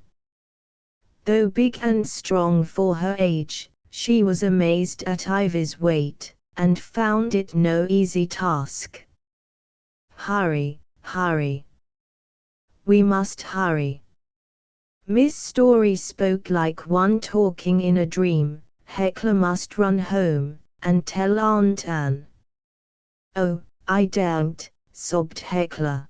Though big and strong for her age, she was amazed at Ivy's weight, and found it no easy task. "Hurry, hurry. We must hurry." Miss Story spoke like one talking in a dream. "Hekla must run home, and tell Aunt Anne." "Oh, I daren't," sobbed Hekla.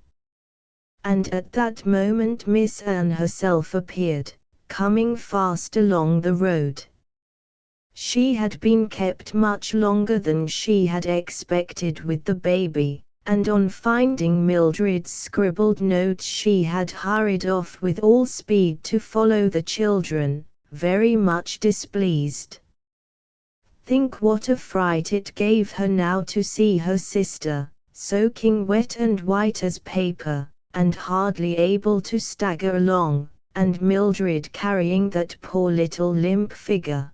And at that moment Miss Anne herself appeared, coming fast along the road. She had been kept much longer than she had expected with the baby, and on finding Mildred's scribbled note she had hurried off with all speed to follow the children, very much displeased. Think what a fright it gave her now to see her sister, soaking wet and white as paper, and hardly able to stagger along, and Mildred carrying that poor little limp figure.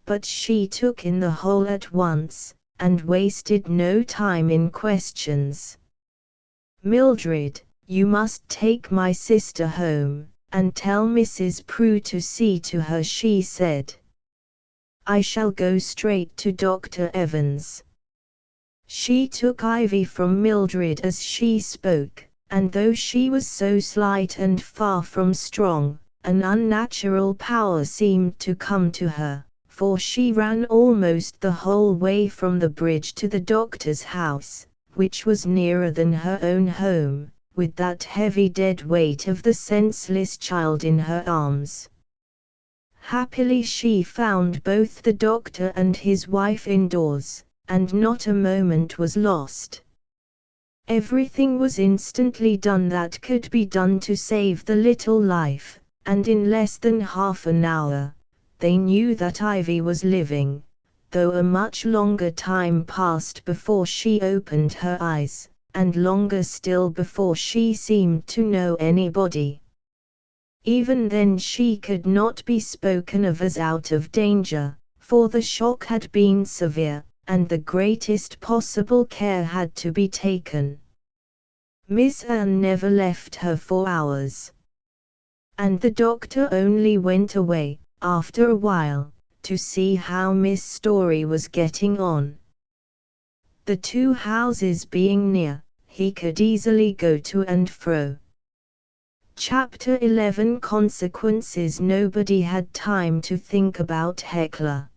But she took in the whole at once, and wasted no time in questions. "Mildred, you must take my sister home, and tell Mrs. Prue to see to her," she said. "I shall go straight to Dr. Evans." She took Ivy from Mildred as she spoke, and though she was so slight and far from strong, an unnatural power seemed to come to her, for she ran almost the whole way from the bridge to the doctor's house, which was nearer than her own home, with that heavy dead weight of the senseless child in her arms. Happily she found both the doctor and his wife indoors, and not a moment was lost. Everything was instantly done that could be done to save the little life, and in less than half an hour, they knew that Ivy was living, though a much longer time passed before she opened her eyes, and longer still before she seemed to know anybody. Even then she could not be spoken of as out of danger, for the shock had been severe, and the greatest possible care had to be taken. Miss Anne never left her for hours. And the doctor only went away, after a while, to see how Miss Story was getting on. The two houses being near, he could easily go to and fro. Chapter 11 Consequences. Nobody had time to think about Hekla.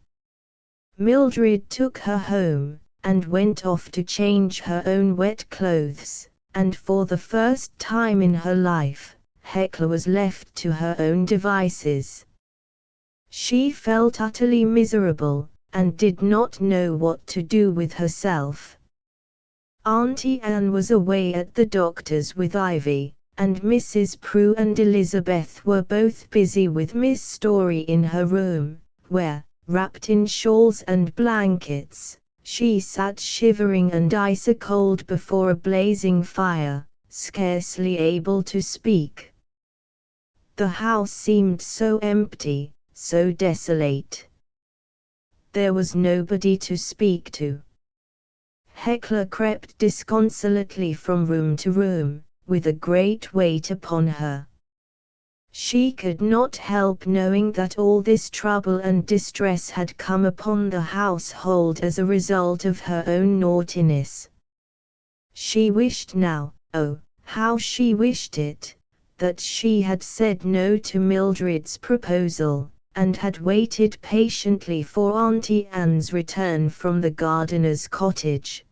Mildred took her home, and went off to change her own wet clothes, and for the first time in her life, Hecla was left to her own devices. She felt utterly miserable, and did not know what to do with herself. Auntie Anne was away at the doctor's with Ivy, and Mrs. Prue and Elizabeth were both busy with Miss Story in her room, where, wrapped in shawls and blankets, she sat shivering and ice-cold before a blazing fire, scarcely able to speak. The house seemed so empty, so desolate. There was nobody to speak to. Hecla crept disconsolately from room to room, with a great weight upon her. She could not help knowing that all this trouble and distress had come upon the household as a result of her own naughtiness. She wished now, oh, how she wished it, that she had said no to Mildred's proposal, and had waited patiently for Auntie Anne's return from the gardener's cottage.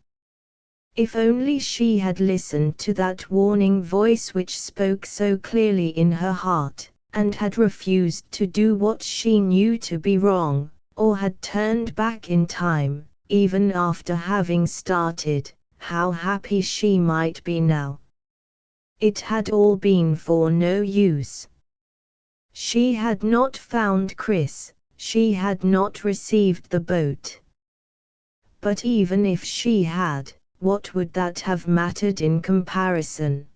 If only she had listened to that warning voice which spoke so clearly in her heart, and had refused to do what she knew to be wrong, or had turned back in time, even after having started, how happy she might be now. It had all been for no use. She had not found Chris, she had not received the boat. But even if she had, what would that have mattered in comparison?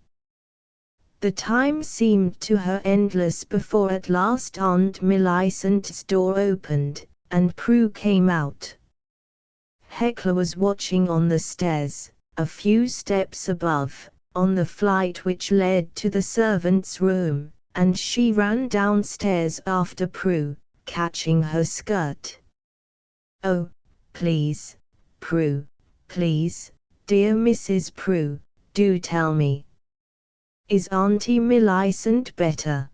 The time seemed to her endless before at last Aunt Millicent's door opened, and Prue came out. Hecla was watching on the stairs, a few steps above, on the flight which led to the servants' room, and she ran downstairs after Prue, catching her skirt. "Oh, please, Prue, please, dear Mrs. Prue, do tell me. Is Auntie Millicent better?"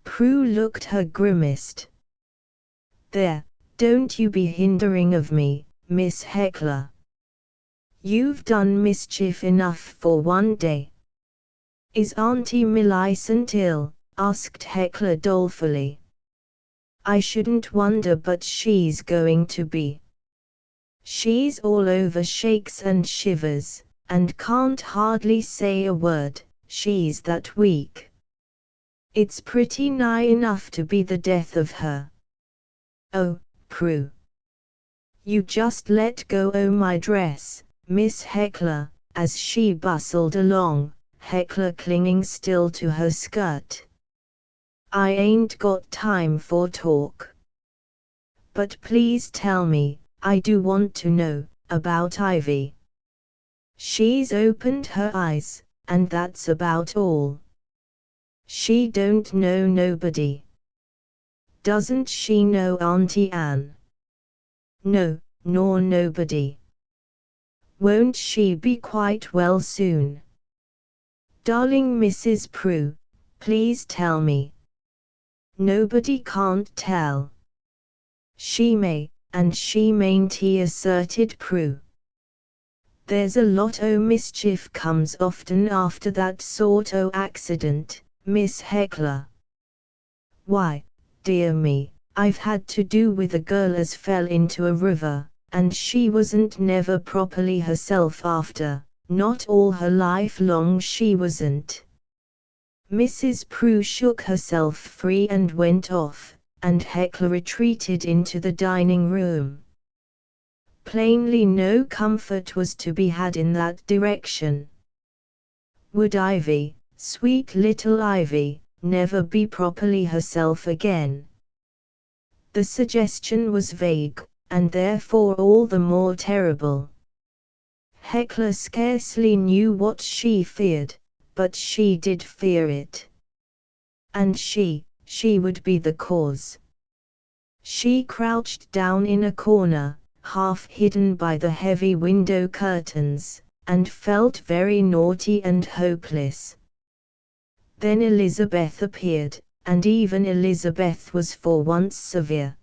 Prue looked her grimmest. "There, don't you be hindering of me, Miss Hecla. You've done mischief enough for one day." "Is Auntie Millicent ill?" asked Hecla dolefully. "I shouldn't wonder but she's going to be. She's all over shakes and shivers, and can't hardly say a word, she's that weak. It's pretty nigh enough to be the death of her. Oh, Prue. You just let go o' my dress, Miss Hecla," as she bustled along, Hecla clinging still to her skirt. "I ain't got time for talk. But please tell me, I do want to know, about Ivy." "She's opened her eyes, and that's about all. She don't know nobody." "Doesn't she know Auntie Anne?" "No, nor nobody." "Won't she be quite well soon?" "Darling Mrs. Prue, please tell me." "Nobody can't tell." "She may, and she mayn't," asserted Prue. "There's a lot o' mischief comes often after that sort o' accident, Miss Hecla. Why, dear me, I've had to do with a girl as fell into a river, and she wasn't never properly herself after, not all her life long she wasn't." Mrs. Prue shook herself free and went off, and Hecla retreated into the dining room. Plainly no comfort was to be had in that direction. Would Ivy, sweet little Ivy, never be properly herself again? The suggestion was vague, and therefore all the more terrible. Hecla scarcely knew what she feared, but she did fear it. And she would be the cause. She crouched down in a corner, half hidden by the heavy window curtains, and felt very naughty and hopeless. Then Elizabeth appeared, and even Elizabeth was for once severe.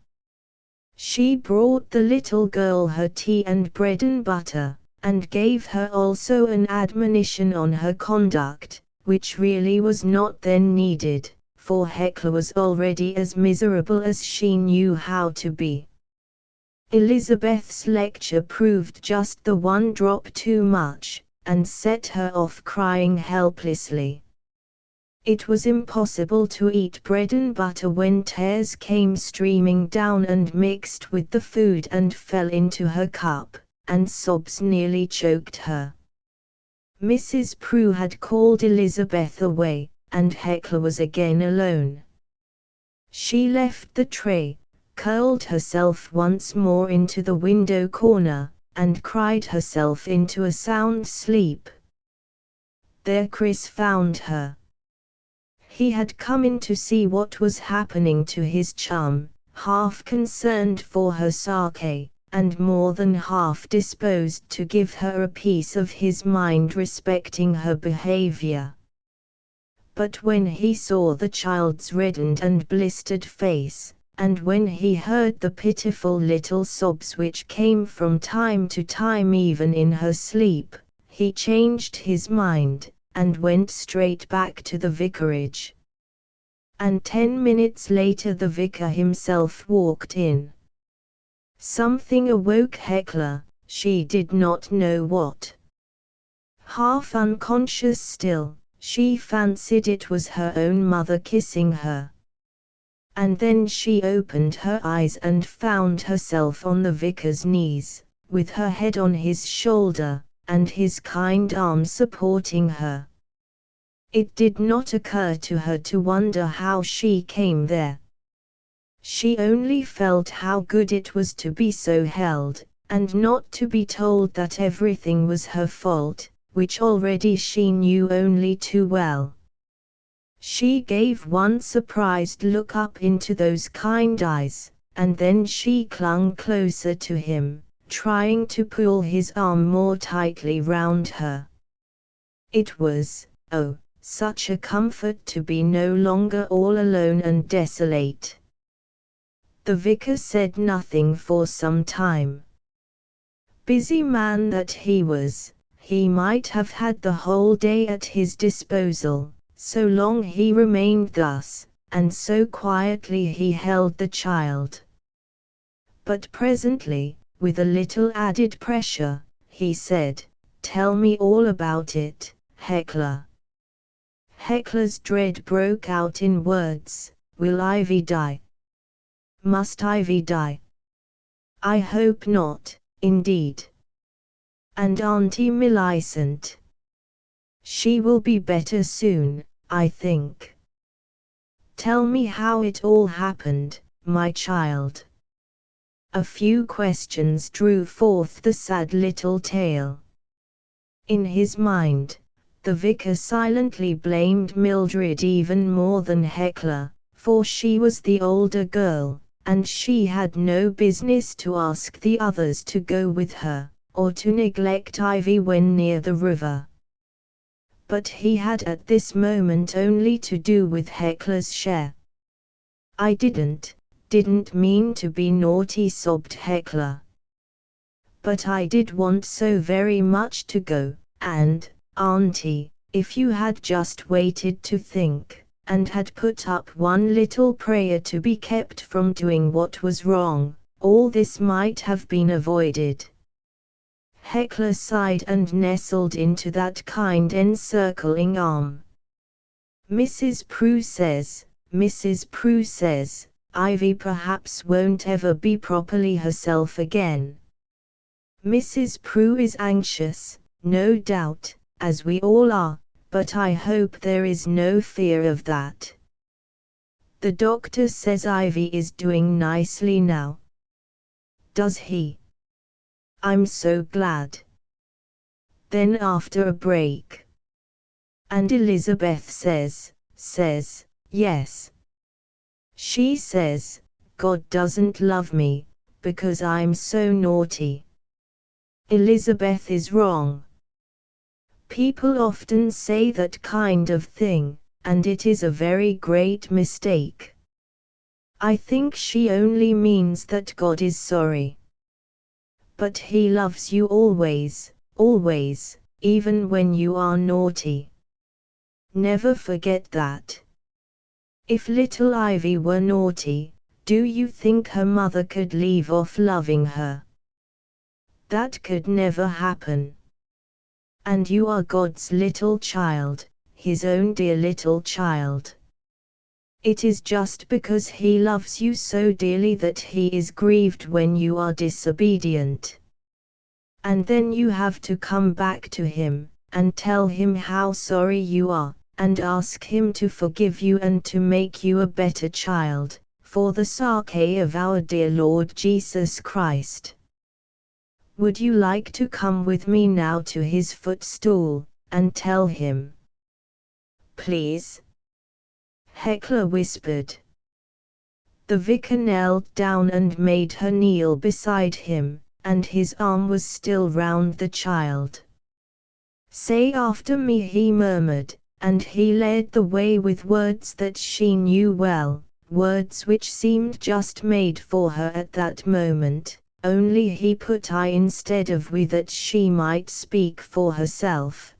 She brought the little girl her tea and bread and butter, and gave her also an admonition on her conduct, which really was not then needed, for Hecla was already as miserable as she knew how to be. Elizabeth's lecture proved just the one drop too much, and set her off crying helplessly. It was impossible to eat bread and butter when tears came streaming down and mixed with the food and fell into her cup, and sobs nearly choked her. Mrs. Prue had called Elizabeth away, and Hecla was again alone. She left the tray, curled herself once more into the window corner, and cried herself into a sound sleep. There Chris found her. He had come in to see what was happening to his chum, half concerned for her sake, and more than half disposed to give her a piece of his mind respecting her behavior. But when he saw the child's reddened and blistered face, and when he heard the pitiful little sobs which came from time to time even in her sleep, he changed his mind, and went straight back to the vicarage. And 10 minutes later the vicar himself walked in. Something awoke Hecla, she did not know what. Half unconscious still, she fancied it was her own mother kissing her. And then she opened her eyes and found herself on the vicar's knees, with her head on his shoulder, and his kind arm supporting her. It did not occur to her to wonder how she came there. She only felt how good it was to be so held, and not to be told that everything was her fault, which already she knew only too well. She gave one surprised look up into those kind eyes, and then she clung closer to him, trying to pull his arm more tightly round her. It was, oh, such a comfort to be no longer all alone and desolate. The vicar said nothing for some time. Busy man that he was, he might have had the whole day at his disposal, so long he remained thus, and so quietly he held the child. But presently, with a little added pressure, he said, "Tell me all about it, Hecla." Hecla's dread broke out in words. "Will Ivy die? Must Ivy die? I hope not, indeed. And Auntie Millicent? She will be better soon, I think. Tell me how it all happened, my child." A few questions drew forth the sad little tale. In his mind, the vicar silently blamed Mildred even more than Hecla, for she was the older girl, and she had no business to ask the others to go with her, or to neglect Ivy when near the river. But he had at this moment only to do with Hecla's share. "I didn't mean to be naughty," sobbed Hecla. "But I did want so very much to go, and, Auntie, if you had just waited to think, and had put up one little prayer to be kept from doing what was wrong, all this might have been avoided." Hecla sighed and nestled into that kind encircling arm. Mrs. Prue says, Ivy perhaps won't ever be properly herself again. Mrs. Prue is anxious, no doubt, as we all are, but I hope there is no fear of that. The doctor says Ivy is doing nicely now. Does he? I'm so glad. Then after a break. And Elizabeth says, yes. She says, God doesn't love me, because I'm so naughty. Elizabeth is wrong. People often say that kind of thing, and it is a very great mistake. I think she only means that God is sorry. But He loves you always, always, even when you are naughty. Never forget that. If little Ivy were naughty, do you think her mother could leave off loving her? That could never happen. And you are God's little child, His own dear little child. It is just because He loves you so dearly that He is grieved when you are disobedient. And then you have to come back to Him, and tell Him how sorry you are, and ask Him to forgive you and to make you a better child, for the sake of our dear Lord Jesus Christ. Would you like to come with me now to His footstool, and tell Him? Please? Hecla whispered. The vicar knelt down and made her kneel beside him, and his arm was still round the child. Say after me, he murmured, and he led the way with words that she knew well, words which seemed just made for her at that moment, only he put I instead of we that she might speak for herself.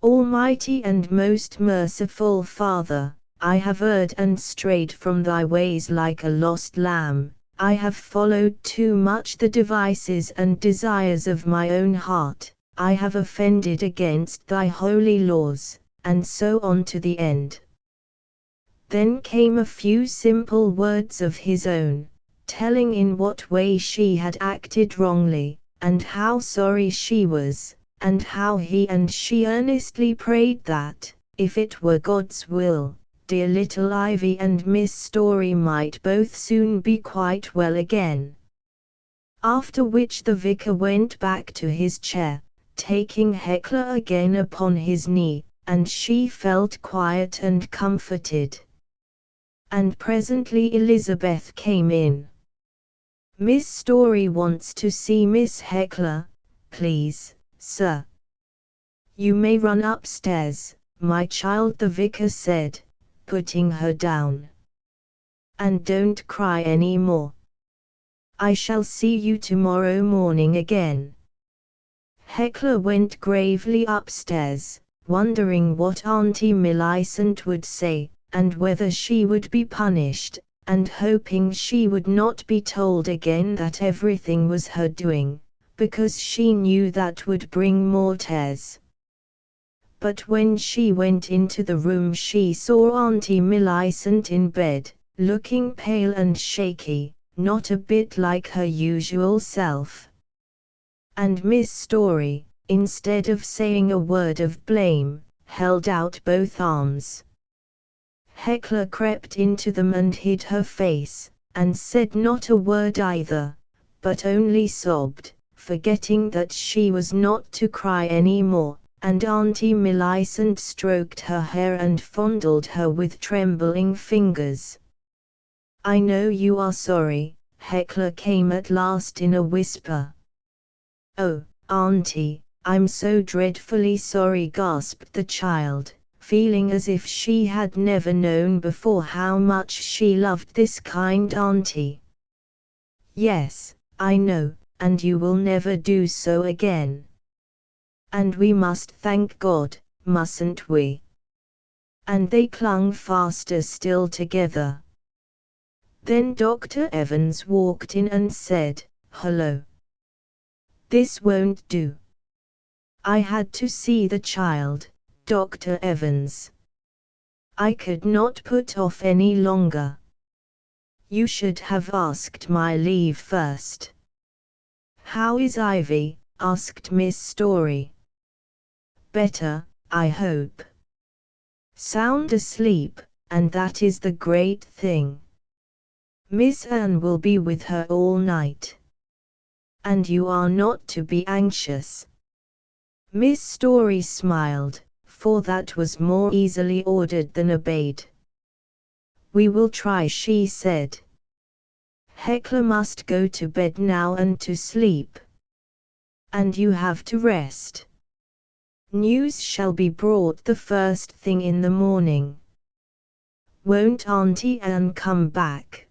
Almighty and most merciful Father, I have erred and strayed from thy ways like a lost lamb. I have followed too much the devices and desires of my own heart. I have offended against thy holy laws, and so on to the end. Then came a few simple words of his own, telling in what way she had acted wrongly, and how sorry she was, and how he and she earnestly prayed that, if it were God's will, dear little Ivy and Miss Story might both soon be quite well again. After which the vicar went back to his chair, taking Hecla again upon his knee, and she felt quiet and comforted. And presently Elizabeth came in. Miss Story wants to see Miss Hecla, please, sir. You may run upstairs, my child, the vicar said, putting her down. And don't cry any more. I shall see you tomorrow morning again. Hecla went gravely upstairs, wondering what Auntie Millicent would say, and whether she would be punished, and hoping she would not be told again that everything was her doing, because she knew that would bring more tears. But when she went into the room she saw Auntie Millicent in bed, looking pale and shaky, not a bit like her usual self. And Miss Story, instead of saying a word of blame, held out both arms. Hecla crept into them and hid her face, and said not a word either, but only sobbed, forgetting that she was not to cry any more. And Auntie Millicent stroked her hair and fondled her with trembling fingers. I know you are sorry, Hecla came at last in a whisper. Oh, Auntie, I'm so dreadfully sorry, gasped the child, feeling as if she had never known before how much she loved this kind auntie. Yes, I know, and you will never do so again. And we must thank God, mustn't we? And they clung faster still together. Then Dr. Evans walked in and said, "Hello. This won't do. I had to see the child, Dr. Evans. I could not put off any longer. You should have asked my leave first." "How is Ivy?" asked Miss Story. "Better, I hope. Sound asleep, and that is the great thing. Miss Anne will be with her all night. And you are not to be anxious." Miss Story smiled, for that was more easily ordered than obeyed. "We will try," she said. "Hecla must go to bed now and to sleep. And you have to rest. News shall be brought the first thing in the morning." Won't Auntie Anne come back?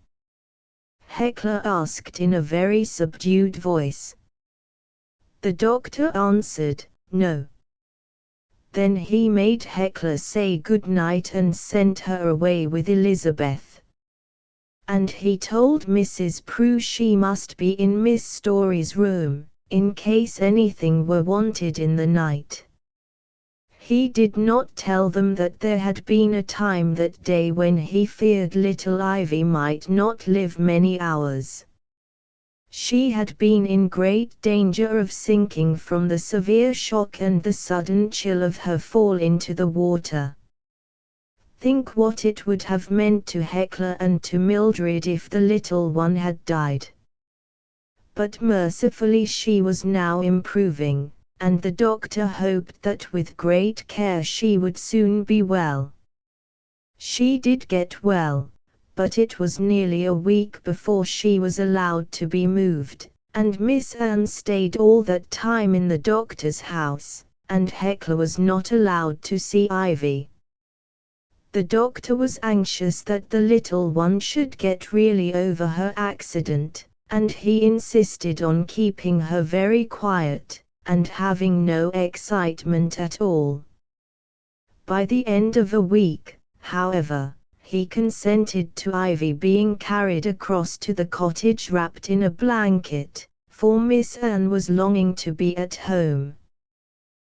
Heckler asked in a very subdued voice. The doctor answered, no. Then he made Heckler say good night and sent her away with Elizabeth. And he told Mrs. Prue she must be in Miss Story's room, in case anything were wanted in the night. He did not tell them that there had been a time that day when he feared little Ivy might not live many hours. She had been in great danger of sinking from the severe shock and the sudden chill of her fall into the water. Think what it would have meant to Heckler and to Mildred if the little one had died. But mercifully she was now improving, and the doctor hoped that with great care she would soon be well. She did get well, but it was nearly a week before she was allowed to be moved, and Miss Anne stayed all that time in the doctor's house, and Heckler was not allowed to see Ivy. The doctor was anxious that the little one should get really over her accident, and he insisted on keeping her very quiet, and having no excitement at all. By the end of a week, however, he consented to Ivy being carried across to the cottage wrapped in a blanket, for Miss Anne was longing to be at home.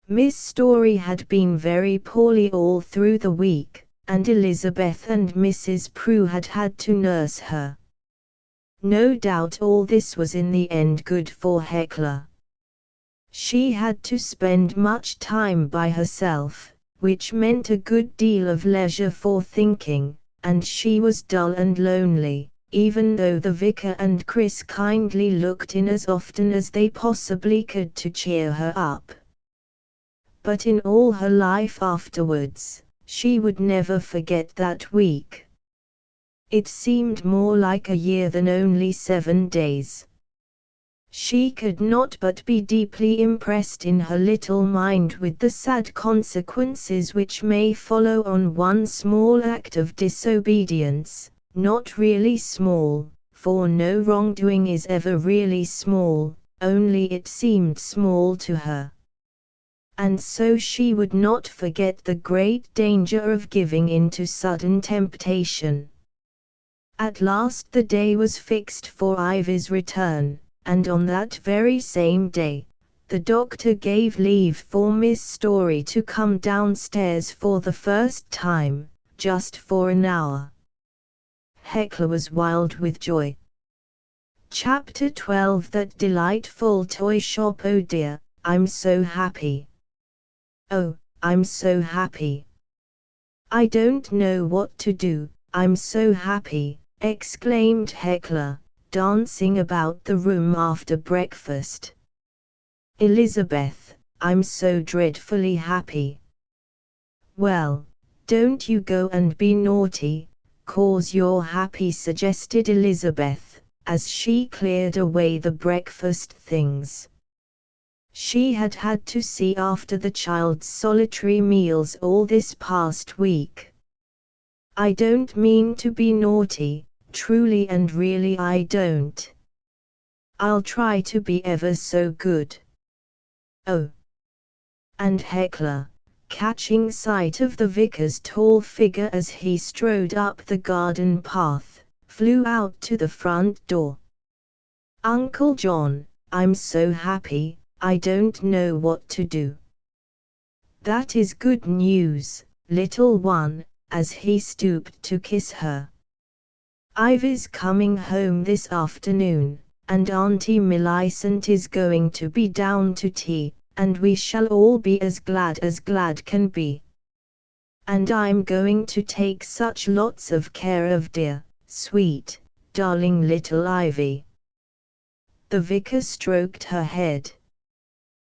Miss Story had been very poorly all through the week, and Elizabeth and Mrs. Prue had had to nurse her. No doubt all this was in the end good for Heckler. She had to spend much time by herself, which meant a good deal of leisure for thinking, and she was dull and lonely, even though the vicar and Chris kindly looked in as often as they possibly could to cheer her up. But in all her life afterwards, she would never forget that week. It seemed more like a year than only 7 days. She could not but be deeply impressed in her little mind with the sad consequences which may follow on one small act of disobedience, not really small, for no wrongdoing is ever really small, only it seemed small to her. And so she would not forget the great danger of giving in to sudden temptation. At last the day was fixed for Ivy's return, and on that very same day, the doctor gave leave for Miss Story to come downstairs for the first time, just for an hour. Heckler was wild with joy. Chapter 12. That delightful toy shop. Oh dear, I'm so happy. Oh, I'm so happy. I don't know what to do, I'm so happy, exclaimed Heckler, dancing about the room after breakfast. Elizabeth, I'm so dreadfully happy. Well, don't you go and be naughty, 'cause you're happy, suggested Elizabeth, as she cleared away the breakfast things. She had had to see after the child's solitary meals all this past week. I don't mean to be naughty, truly and really I don't. I'll try to be ever so good. Oh. And Heckler, catching sight of the vicar's tall figure as he strode up the garden path, flew out to the front door. Uncle John, I'm so happy, I don't know what to do. That is good news, little one, as he stooped to kiss her. Ivy's coming home this afternoon, and Auntie Millicent is going to be down to tea, and we shall all be as glad can be. And I'm going to take such lots of care of dear, sweet, darling little Ivy. The vicar stroked her head.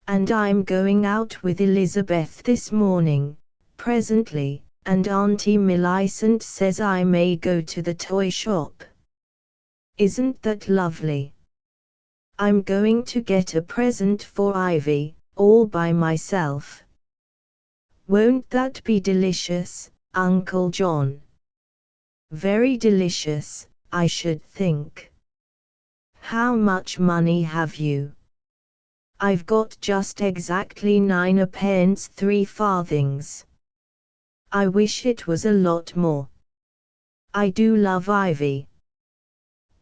And I'm going out with Elizabeth this morning, presently, and Auntie Millicent says I may go to the toy shop. Isn't that lovely? I'm going to get a present for Ivy, all by myself. Won't that be delicious, Uncle John? Very delicious, I should think. How much money have you? I've got just exactly 9 3 farthings. I wish it was a lot more. I do love ivy.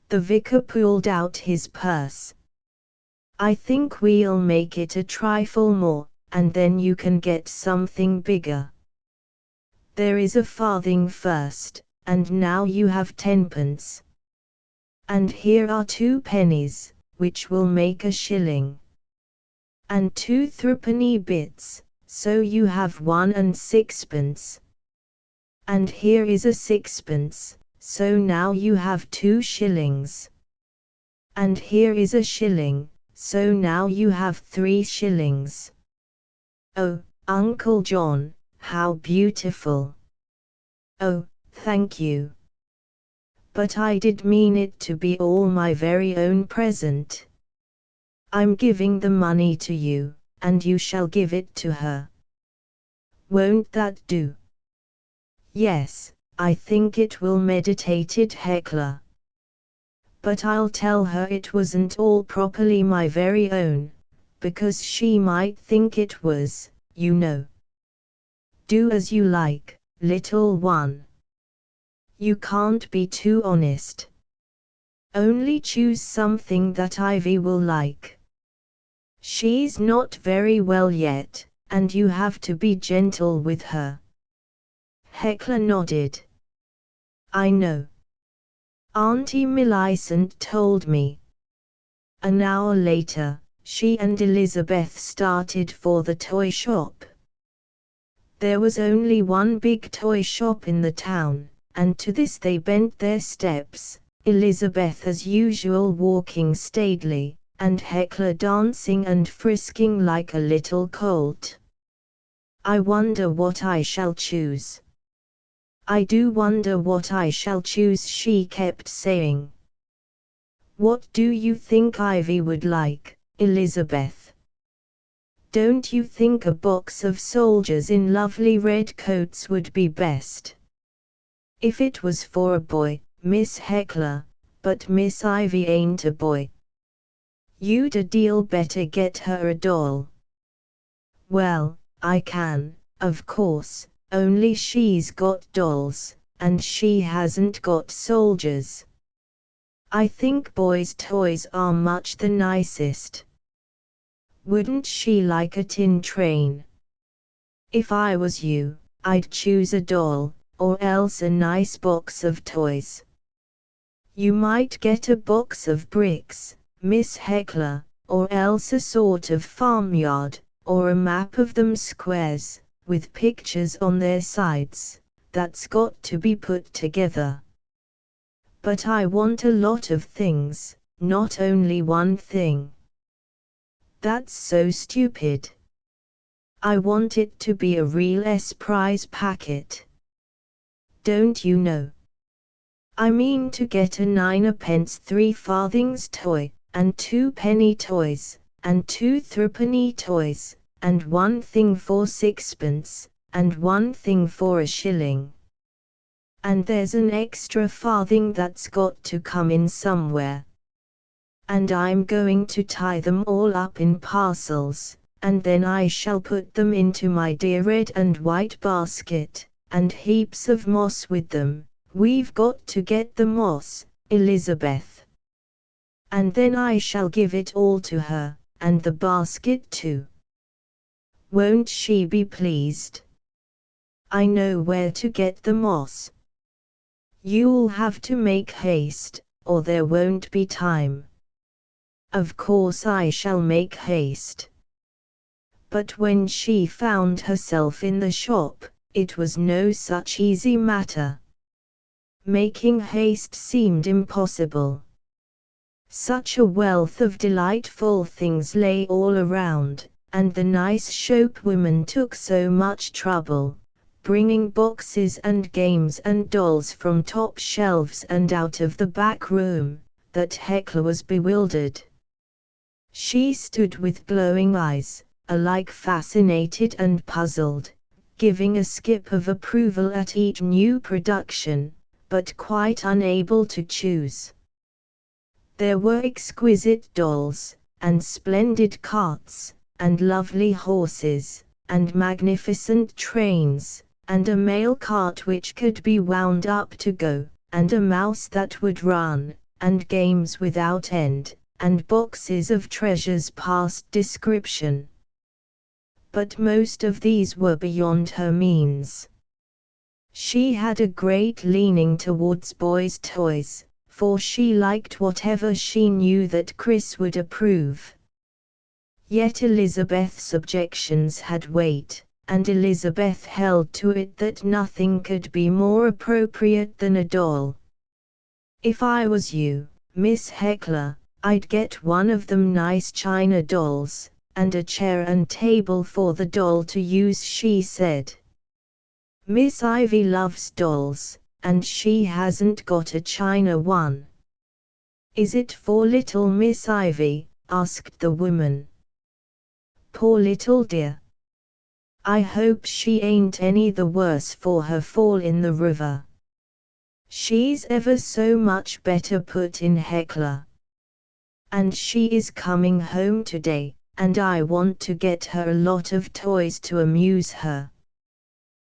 The vicar pulled out his purse. I think we'll make it a trifle more, and then you can get something bigger. There is a farthing first, and now you have 10 pence. And here are 2 pennies, which will make a shilling. And 2 threepenny bits, so you have 1 and 6 pence. And here is a 6 pence, so now you have 2 shillings. And here is a shilling, so now you have 3 shillings. Oh, Uncle John, how beautiful! Oh, thank you. But I did mean it to be all my very own present. I'm giving the money to you, and you shall give it to her. Won't that do? Yes, I think it will, meditated Heckler. But I'll tell her it wasn't all properly my very own, because she might think it was, you know. Do as you like, little one. You can't be too honest. Only choose something that Ivy will like. She's not very well yet, and you have to be gentle with her. Heckler nodded. I know. Auntie Millicent told me. An hour later, she and Elizabeth started for the toy shop. There was only one big toy shop in the town, and to this they bent their steps, Elizabeth as usual walking staidly, and Heckler dancing and frisking like a little colt. I wonder what I shall choose. I do wonder what I shall choose, she kept saying. What do you think Ivy would like, Elizabeth? Don't you think a box of soldiers in lovely red coats would be best? If it was for a boy, Miss Heckler, but Miss Ivy ain't a boy. You'd a deal better get her a doll. Well, I can, of course, only she's got dolls, and she hasn't got soldiers. I think boys' toys are much the nicest. Wouldn't she like a tin train? If I was you, I'd choose a doll, or else a nice box of toys. You might get a box of bricks, Miss Heckler, or else a sort of farmyard, or a map of them squares, with pictures on their sides, that's got to be put together. But I want a lot of things, not only one thing. That's so stupid. I want it to be a real surprise packet. Don't you know? I mean to get a 9 3 farthings toy, and 2 penny toys, and 2 threepenny toys, and 1 thing for 6 pence, and 1 thing for a shilling. And there's an extra farthing that's got to come in somewhere. And I'm going to tie them all up in parcels, and then I shall put them into my dear red and white basket, and heaps of moss with them. We've got to get the moss, Elizabeth. And then I shall give it all to her, and the basket too. Won't she be pleased? I know where to get the moss. You'll have to make haste, or there won't be time. Of course I shall make haste. But when she found herself in the shop, it was no such easy matter. Making haste seemed impossible. Such a wealth of delightful things lay all around, and the nice shopwomen took so much trouble, bringing boxes and games and dolls from top shelves and out of the back room, that Heckler was bewildered. She stood with glowing eyes, alike fascinated and puzzled, giving a skip of approval at each new production, but quite unable to choose. There were exquisite dolls, and splendid carts, and lovely horses, and magnificent trains, and a mail cart which could be wound up to go, and a mouse that would run, and games without end, and boxes of treasures past description. But most of these were beyond her means. She had a great leaning towards boys' toys, for she liked whatever she knew that Chris would approve. Yet Elizabeth's objections had weight, and Elizabeth held to it that nothing could be more appropriate than a doll. "If I was you, Miss Heckler, I'd get one of them nice china dolls, and a chair and table for the doll to use," she said. "Miss Ivy loves dolls, and she hasn't got a china one." "Is it for little Miss Ivy?" asked the woman. "Poor little dear. I hope she ain't any the worse for her fall in the river. She's ever so much better put in, Heckler. And she is coming home today, and I want to get her a lot of toys to amuse her.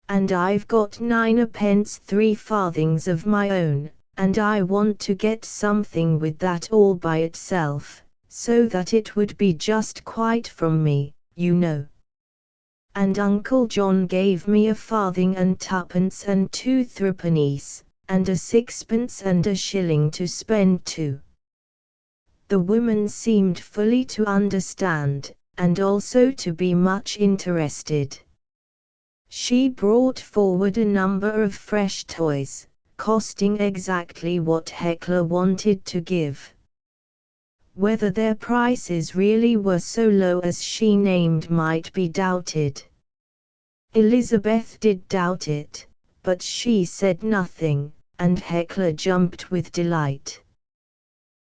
And I've got 9 3 farthings of my own, and I want to get something with that all by itself, so that it would be just quite from me, you know. And Uncle John gave me 1 farthing and 2pence and 2 threepennies, and a 6pence and a shilling to spend too." The woman seemed fully to understand, and also to be much interested. She brought forward a number of fresh toys, costing exactly what Heckler wanted to give. Whether their prices really were so low as she named might be doubted. Elizabeth did doubt it, but she said nothing, and Heckler jumped with delight.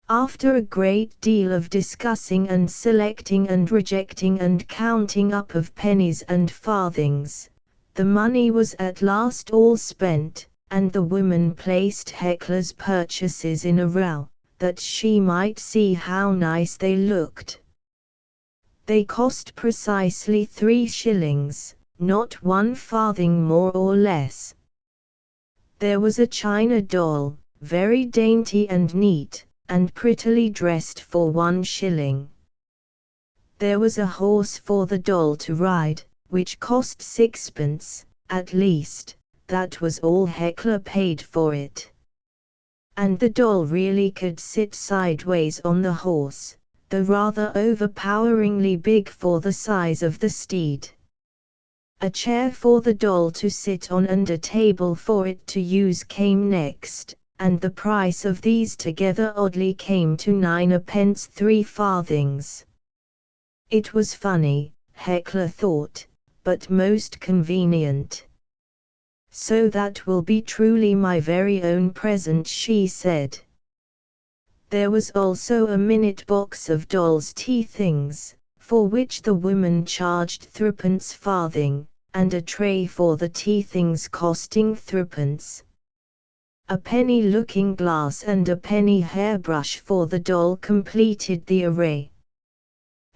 After a great deal of discussing and selecting and rejecting and counting up of pennies and farthings, the money was at last all spent, and the woman placed Heckler's purchases in a row, that she might see how nice they looked. They cost precisely 3 shillings, not 1 farthing more or less. There was a china doll, very dainty and neat, and prettily dressed, for 1 shilling. There was a horse for the doll to ride, which cost 6pence, at least, that was all Heckler paid for it. And the doll really could sit sideways on the horse, though rather overpoweringly big for the size of the steed. A chair for the doll to sit on and a table for it to use came next, and the price of these together oddly came to 9 3 farthings. It was funny, Heckler thought, but most convenient. "So that will be truly my very own present," she said. There was also a minute box of dolls' tea things, for which the woman charged 3 farthing, and a tray for the tea things costing 3pence. A penny looking glass and a penny hairbrush for the doll completed the array.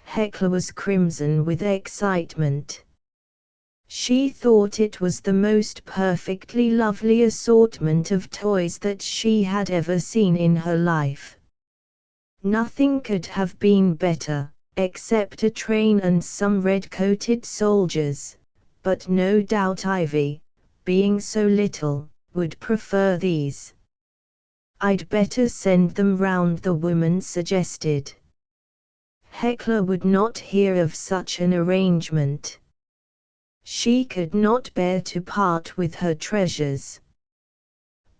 Heckler was crimson with excitement. She thought it was the most perfectly lovely assortment of toys that she had ever seen in her life. Nothing could have been better, except a train and some red-coated soldiers, but no doubt Ivy, being so little, would prefer these. "I'd better send them round," the woman suggested. Heckler would not hear of such an arrangement. She could not bear to part with her treasures.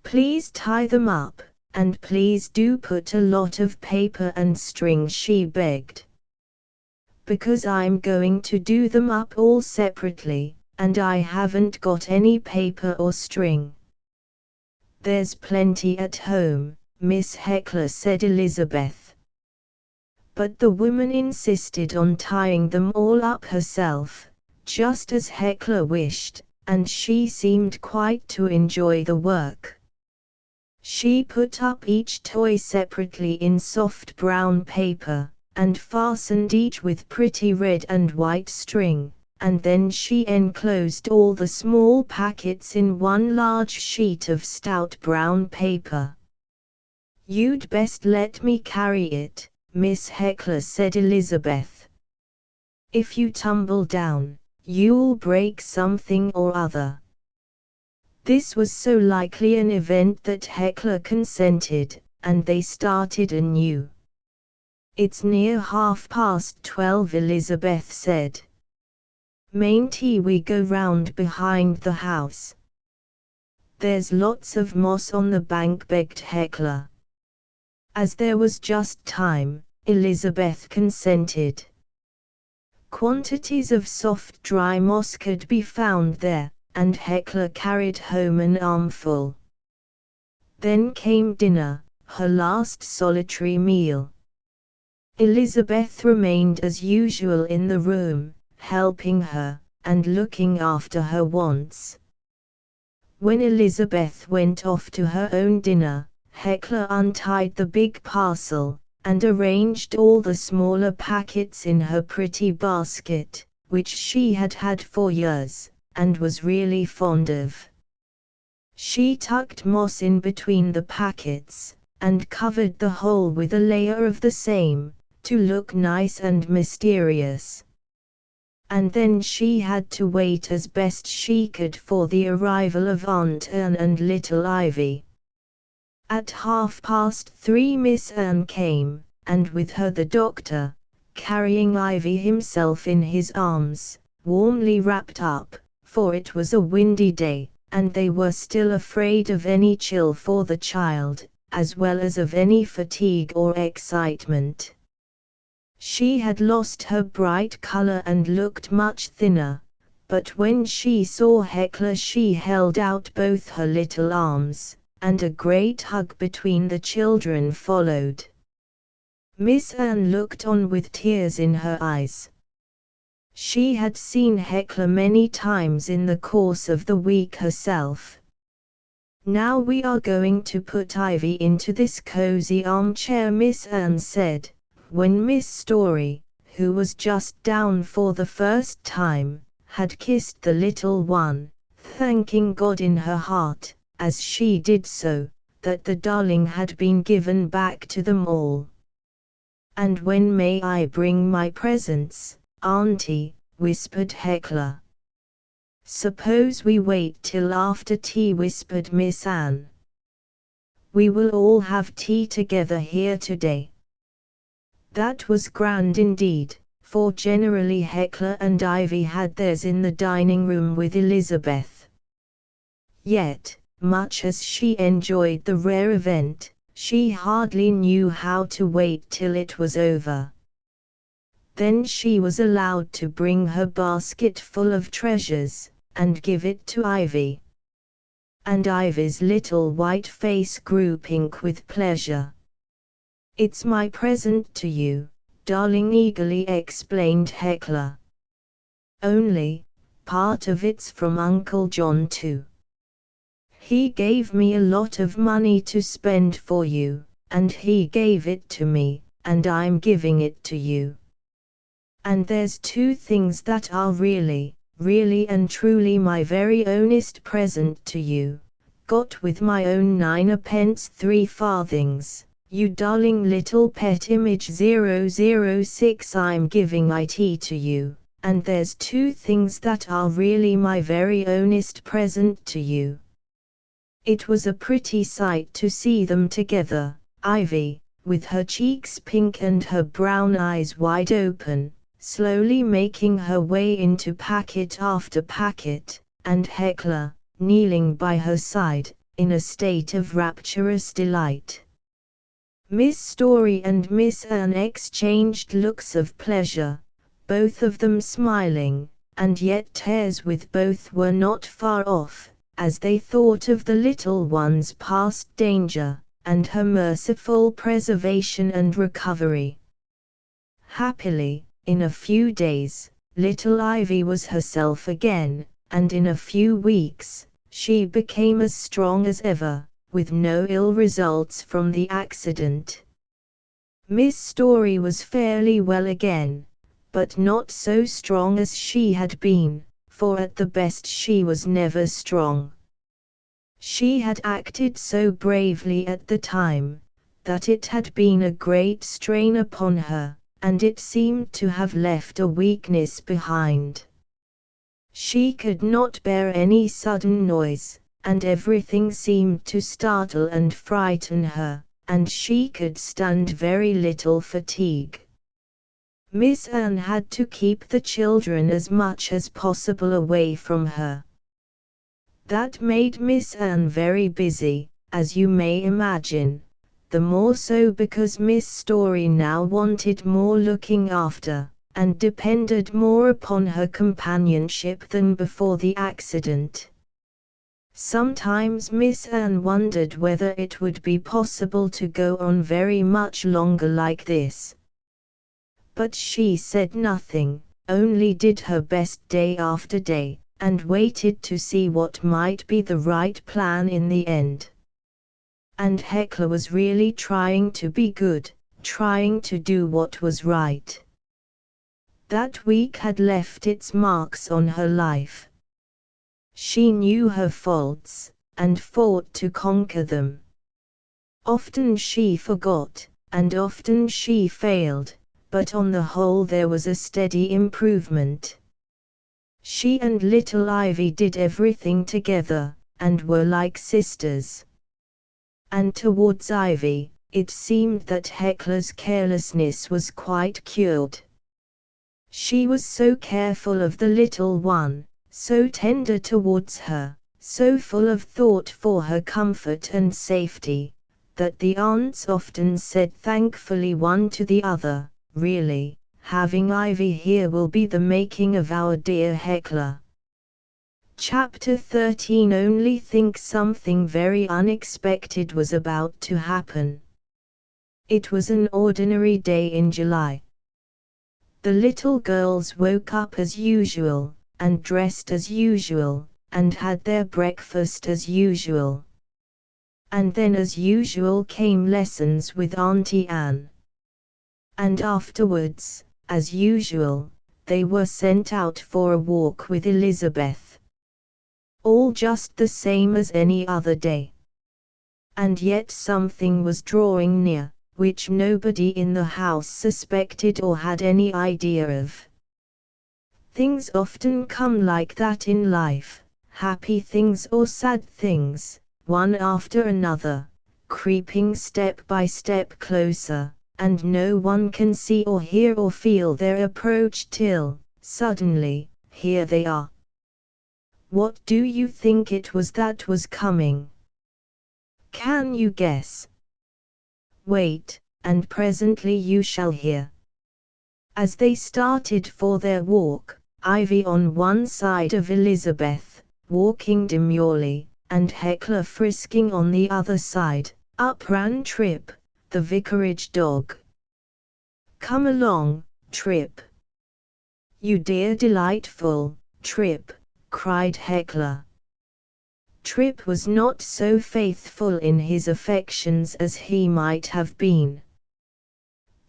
"Please tie them up, and please do put a lot of paper and string," she begged. "Because I'm going to do them up all separately, and I haven't got any paper or string." "There's plenty at home, Miss Heckler," said Elizabeth. But the woman insisted on tying them all up herself, just as Heckler wished, and she seemed quite to enjoy the work. She put up each toy separately in soft brown paper, and fastened each with pretty red and white string, and then she enclosed all the small packets in one large sheet of stout brown paper. "You'd best let me carry it, Miss Heckler," said Elizabeth. "If you tumble down, you'll break something or other." This was so likely an event that Heckler consented, and they started anew. "It's near 12:30, Elizabeth said. "Mayn't we go round behind the house? There's lots of moss on the bank," begged Heckler. As there was just time, Elizabeth consented. Quantities of soft dry moss could be found there, and Heckler carried home an armful. Then came dinner, her last solitary meal. Elizabeth remained as usual in the room, helping her, and looking after her wants. When Elizabeth went off to her own dinner, Heckler untied the big parcel, and arranged all the smaller packets in her pretty basket, which she had had for years, and was really fond of. She tucked moss in between the packets, and covered the whole with a layer of the same, to look nice and mysterious. And then she had to wait as best she could for the arrival of Aunt Anne and little Ivy. At 3:30 Miss Anne came, and with her the doctor, carrying Ivy himself in his arms, warmly wrapped up, for it was a windy day, and they were still afraid of any chill for the child, as well as of any fatigue or excitement. She had lost her bright color and looked much thinner, but when she saw Heckler she held out both her little arms, and a great hug between the children followed. Miss Anne looked on with tears in her eyes. She had seen Heckler many times in the course of the week herself. "Now we are going to put Ivy into this cozy armchair," Miss Anne said, when Miss Story, who was just down for the first time, had kissed the little one, thanking God in her heart, as she did so, that the darling had been given back to them all. "And when may I bring my presents, Auntie?" whispered Heckler. "Suppose we wait till after tea," whispered Miss Anne. "We will all have tea together here today." That was grand indeed, for generally Heckler and Ivy had theirs in the dining room with Elizabeth. Yet, much as she enjoyed the rare event, she hardly knew how to wait till it was over. Then she was allowed to bring her basket full of treasures, and give it to Ivy. And Ivy's little white face grew pink with pleasure. "It's my present to you, darling," eagerly explained Heckler. "Only, part of it's from Uncle John too. He gave me a lot of money to spend for you, and he gave it to me, and I'm giving it to you. And there's two things that are really, really and truly my very ownest present to you, got with my own 9 3 farthings. You darling little pet image 006, I'm giving it to you, and there's two things that are really my very ownest present to you." It was a pretty sight to see them together, Ivy, with her cheeks pink and her brown eyes wide open, slowly making her way into packet after packet, and Heckler, kneeling by her side, in a state of rapturous delight. Miss Story and Miss Anne exchanged looks of pleasure, both of them smiling, and yet tears with both were not far off, as they thought of the little one's past danger, and her merciful preservation and recovery. Happily, in a few days, little Ivy was herself again, and in a few weeks, she became as strong as ever, with no ill results from the accident. Miss Story was fairly well again, but not so strong as she had been, for at the best she was never strong. She had acted so bravely at the time, that it had been a great strain upon her, and it seemed to have left a weakness behind. She could not bear any sudden noise, and everything seemed to startle and frighten her, and she could stand very little fatigue. Miss Anne had to keep the children as much as possible away from her. That made Miss Anne very busy, as you may imagine, the more so because Miss Story now wanted more looking after, and depended more upon her companionship than before the accident. Sometimes Miss Anne wondered whether it would be possible to go on very much longer like this. But she said nothing, only did her best day after day, and waited to see what might be the right plan in the end. And Hecla was really trying to be good, trying to do what was right. That week had left its marks on her life. She knew her faults, and fought to conquer them. Often she forgot, and often she failed, but on the whole there was a steady improvement. She and little Ivy did everything together, and were like sisters. And towards Ivy, it seemed that Hecla's carelessness was quite cured. She was so careful of the little one, so tender towards her, so full of thought for her comfort and safety, that the aunts often said thankfully one to the other, "Really, having Ivy here will be the making of our dear Hecla." Chapter 13. Only think, something very unexpected was about to happen. It was an ordinary day in July. The little girls woke up as usual, and dressed as usual, and had their breakfast as usual. And then as usual came lessons with Auntie Anne. And afterwards, as usual, they were sent out for a walk with Elizabeth. All just the same as any other day. And yet something was drawing near, which nobody in the house suspected or had any idea of. Things often come like that in life, happy things or sad things, one after another, creeping step by step closer, and no one can see or hear or feel their approach till, suddenly, here they are. What do you think it was that was coming? Can you guess? Wait, and presently you shall hear. As they started for their walk, Ivy on one side of Elizabeth, walking demurely, and Hecla frisking on the other side, up ran Trip, the vicarage dog. "Come along, Trip. You dear delightful, Trip," cried Hecla. Trip was not so faithful in his affections as he might have been.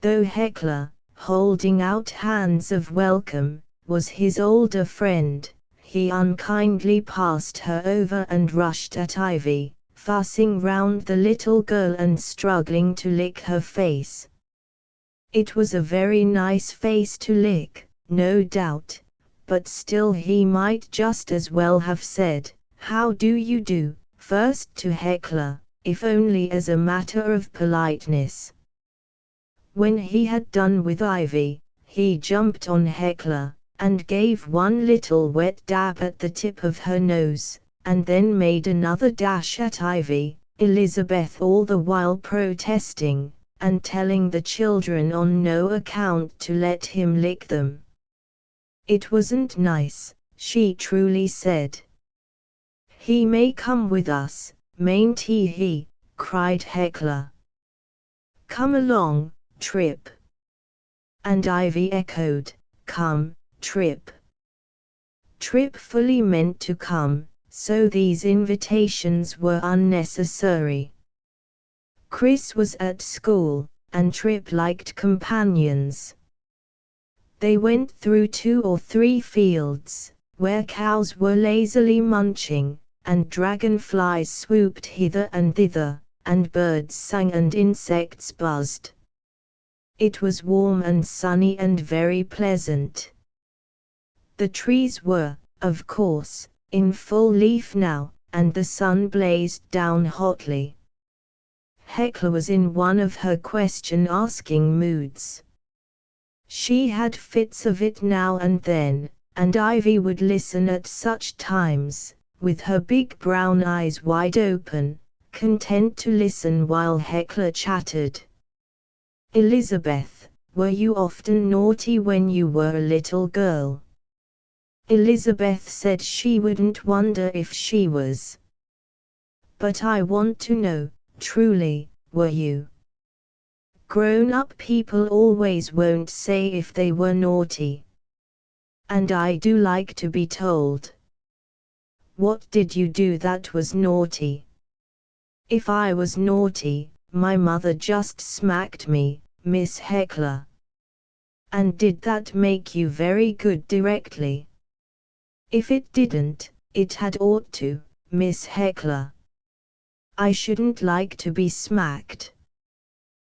Though Hecla, holding out hands of welcome, was his older friend, he unkindly passed her over and rushed at Ivy, fussing round the little girl and struggling to lick her face. It was a very nice face to lick, no doubt, but still he might just as well have said, "How do you do?" first to Hecla, if only as a matter of politeness. When he had done with Ivy, he jumped on Hecla, and gave one little wet dab at the tip of her nose, and then made another dash at Ivy, Elizabeth all the while protesting, and telling the children on no account to let him lick them. It wasn't nice, she truly said. "He may come with us, mayn't he?" cried Hecla. "Come along, Trip." And Ivy echoed, "Come, Trip." Trip fully meant to come, so these invitations were unnecessary. Chris was at school, and Trip liked companions. They went through 2 or 3 fields, where cows were lazily munching, and dragonflies swooped hither and thither, and birds sang and insects buzzed. It was warm and sunny and very pleasant. The trees were, of course, in full leaf now, and the sun blazed down hotly. Hecla was in one of her question-asking moods. She had fits of it now and then, and Ivy would listen at such times, with her big brown eyes wide open, content to listen while Hecla chattered. "Elizabeth, were you often naughty when you were a little girl?" Elizabeth said she wouldn't wonder if she was. "But I want to know, truly, were you?" Grown-up people always won't say if they were naughty. And I do like to be told. "What did you do that was naughty?" "If I was naughty, my mother just smacked me, Miss Hecla." "And did that make you very good directly?" "If it didn't, it had ought to, Miss Hecla." "I shouldn't like to be smacked."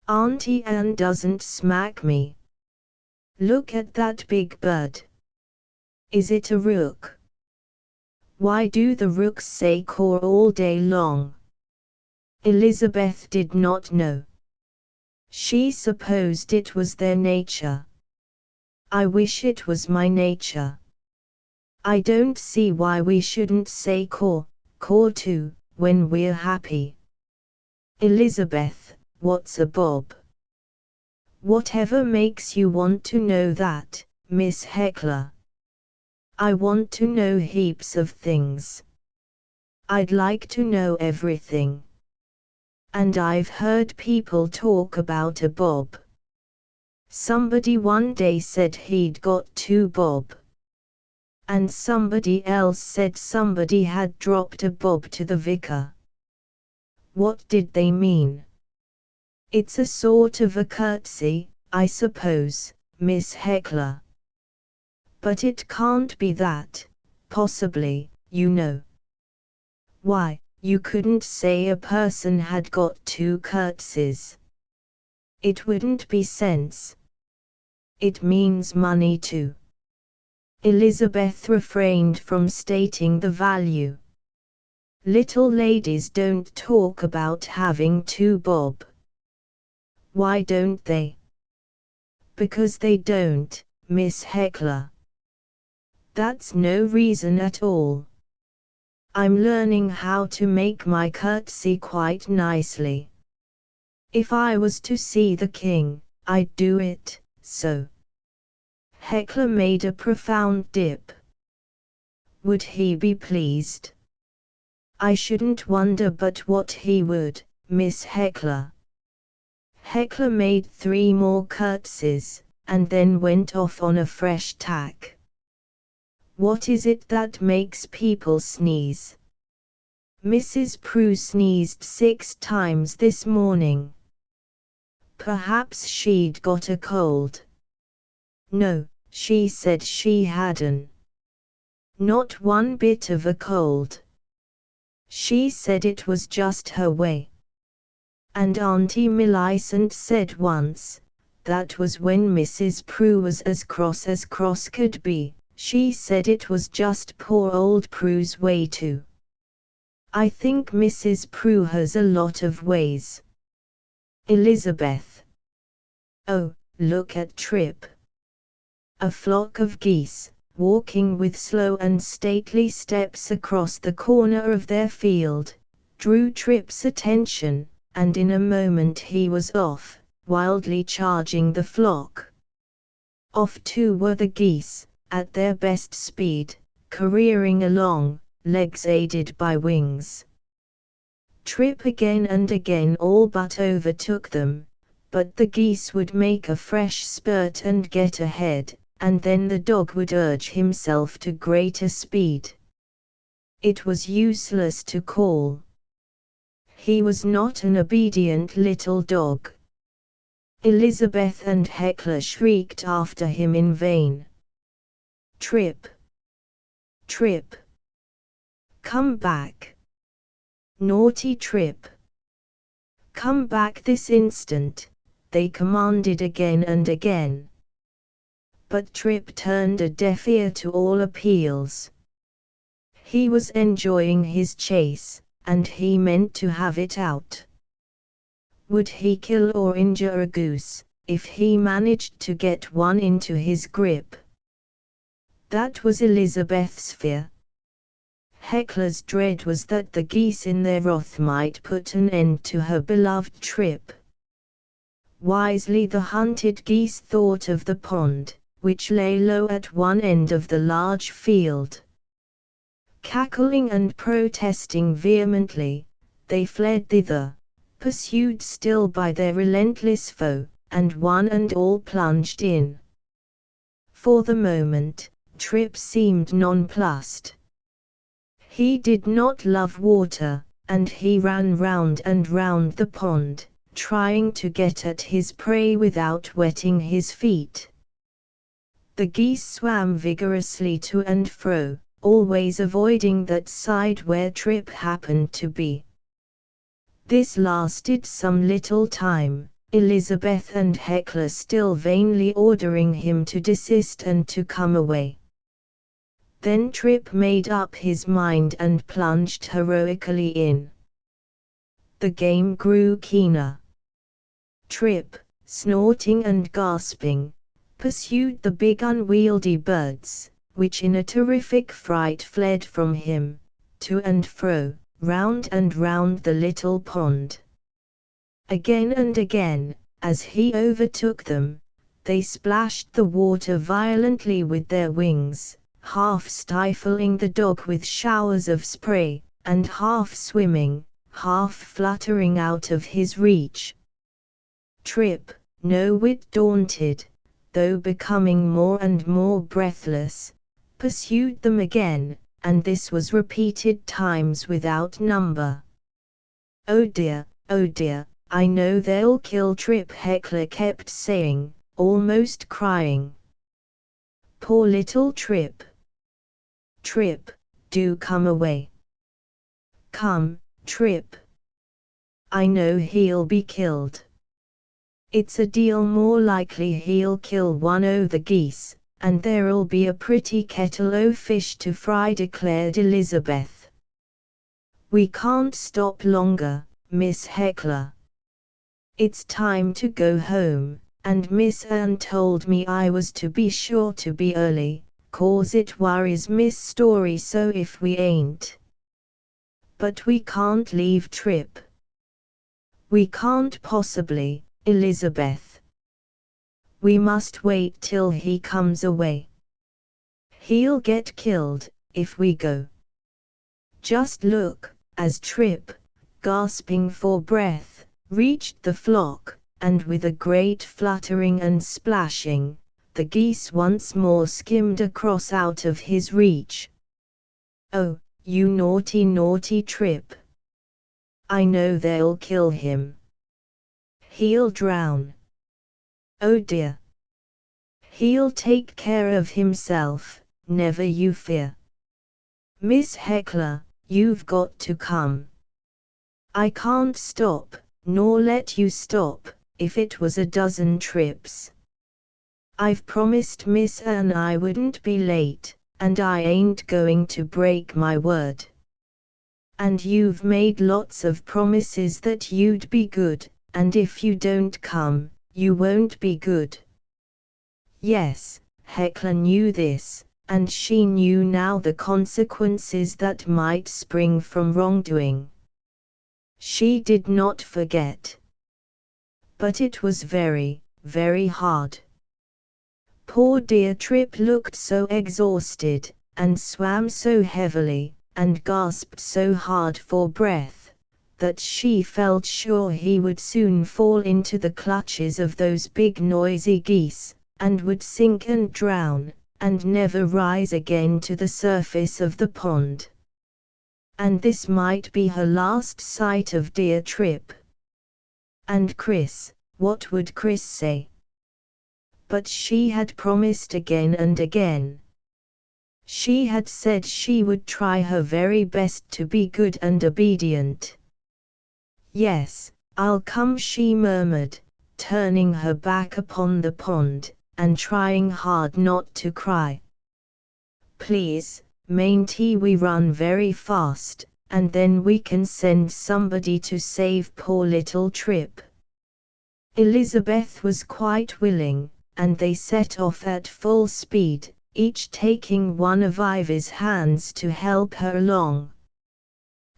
"Auntie Anne doesn't smack me." "Look at that big bird. Is it a rook?" "Why do the rooks say caw all day long?" Elizabeth did not know. She supposed it was their nature. "I wish it was my nature." "I don't see why we shouldn't say caw too, when we're happy." "Elizabeth, what's a bob?" "Whatever makes you want to know that, Miss Hecla?" "I want to know heaps of things. I'd like to know everything. And I've heard people talk about a bob. Somebody one day said he'd got 2 bob. And somebody else said somebody had dropped a bob to the vicar." "What did they mean?" "It's a sort of a curtsy, I suppose, Miss Hecla." "But it can't be that, possibly, you know." "Why, you couldn't say a person had got 2 curtsies. It wouldn't be sense." "It means money too." Elizabeth refrained from stating the value. "Little ladies don't talk about having 2 bob." "Why don't they?" "Because they don't, Miss Hecla." "That's no reason at all. I'm learning how to make my curtsy quite nicely. If I was to see the king, I'd do it, so." Hecla made a profound dip. "Would he be pleased?" "I shouldn't wonder but what he would, Miss Hecla." Hecla made 3 more curtsies, and then went off on a fresh tack. "What is it that makes people sneeze?" "Mrs. Prue sneezed 6 times this morning." "Perhaps she'd got a cold." "No, she said she hadn't." "Not one bit of a cold. She said it was just her way." "And Auntie Millicent said once, that was when Mrs. Prue was as cross could be, she said it was just poor old Prue's way too." "I think Mrs. Prue has a lot of ways." Elizabeth. "Oh, look at Trip." A flock of geese, walking with slow and stately steps across the corner of their field, drew Trip's attention, and in a moment he was off, wildly charging the flock. Off too were the geese, at their best speed, careering along, legs aided by wings. Trip again and again all but overtook them, but the geese would make a fresh spurt and get ahead, and then the dog would urge himself to greater speed. It was useless to call. He was not an obedient little dog. Elizabeth and Hecla shrieked after him in vain. Trip! Trip! Come back! Naughty Trip! Come back this instant, they commanded again and again. But Trip turned a deaf ear to all appeals. He was enjoying his chase, and he meant to have it out. Would he kill or injure a goose, if he managed to get one into his grip? That was Elizabeth's fear. Hecla's dread was that the geese in their wrath might put an end to her beloved Trip. Wisely the hunted geese thought of the pond, which lay low at one end of the large field. Cackling and protesting vehemently, they fled thither, pursued still by their relentless foe, and one and all plunged in. For the moment, Trip seemed nonplussed. He did not love water, and he ran round and round the pond, trying to get at his prey without wetting his feet. The geese swam vigorously to and fro, always avoiding that side where Trip happened to be. This lasted some little time, Elizabeth and Hecla still vainly ordering him to desist and to come away. Then Trip made up his mind and plunged heroically in. The game grew keener. Trip, snorting and gasping, pursued the big unwieldy birds, which in a terrific fright fled from him, to and fro, round and round the little pond. Again and again, as he overtook them, they splashed the water violently with their wings, half stifling the dog with showers of spray, and half swimming, half fluttering out of his reach. Trip, no whit daunted, though becoming more and more breathless, pursued them again, and this was repeated times without number. Oh dear, I know they'll kill Trip, Hecla kept saying, almost crying. Poor little Trip. Trip, do come away. Come, Trip. I know he'll be killed. It's a deal more likely he'll kill one o' the geese, and there'll be a pretty kettle o' fish to fry, declared Elizabeth. We can't stop longer, Miss Hecla. It's time to go home, and Miss Anne told me I was to be sure to be early, 'cause it worries Miss Story so if we ain't. But we can't leave Trip. We can't possibly, Elizabeth. We must wait till he comes away. He'll get killed, if we go. Just look, as Trip, gasping for breath, reached the flock, and with a great fluttering and splashing, the geese once more skimmed across out of his reach. Oh, you naughty, naughty Trip. I know they'll kill him. He'll drown. Oh dear. He'll take care of himself, never you fear. Miss Hecla, you've got to come. I can't stop, nor let you stop, if it was a dozen trips. I've promised Miss Anne I wouldn't be late, and I ain't going to break my word. And you've made lots of promises that you'd be good, and if you don't come, you won't be good. Yes, Hecla knew this, and she knew now the consequences that might spring from wrongdoing. She did not forget. But it was very, very hard. Poor dear Trip looked so exhausted, and swam so heavily, and gasped so hard for breath, that she felt sure he would soon fall into the clutches of those big noisy geese, and would sink and drown, and never rise again to the surface of the pond. and this might be her last sight of dear Trip. And Chris, what would Chris say? But she had promised again and again. She had said she would try her very best to be good and obedient. Yes, I'll come, she murmured, turning her back upon the pond, and trying hard not to cry. Please, mayn't we run very fast, and then we can send somebody to save poor little Trip. Elizabeth was quite willing, and they set off at full speed, each taking one of Ivy's hands to help her along.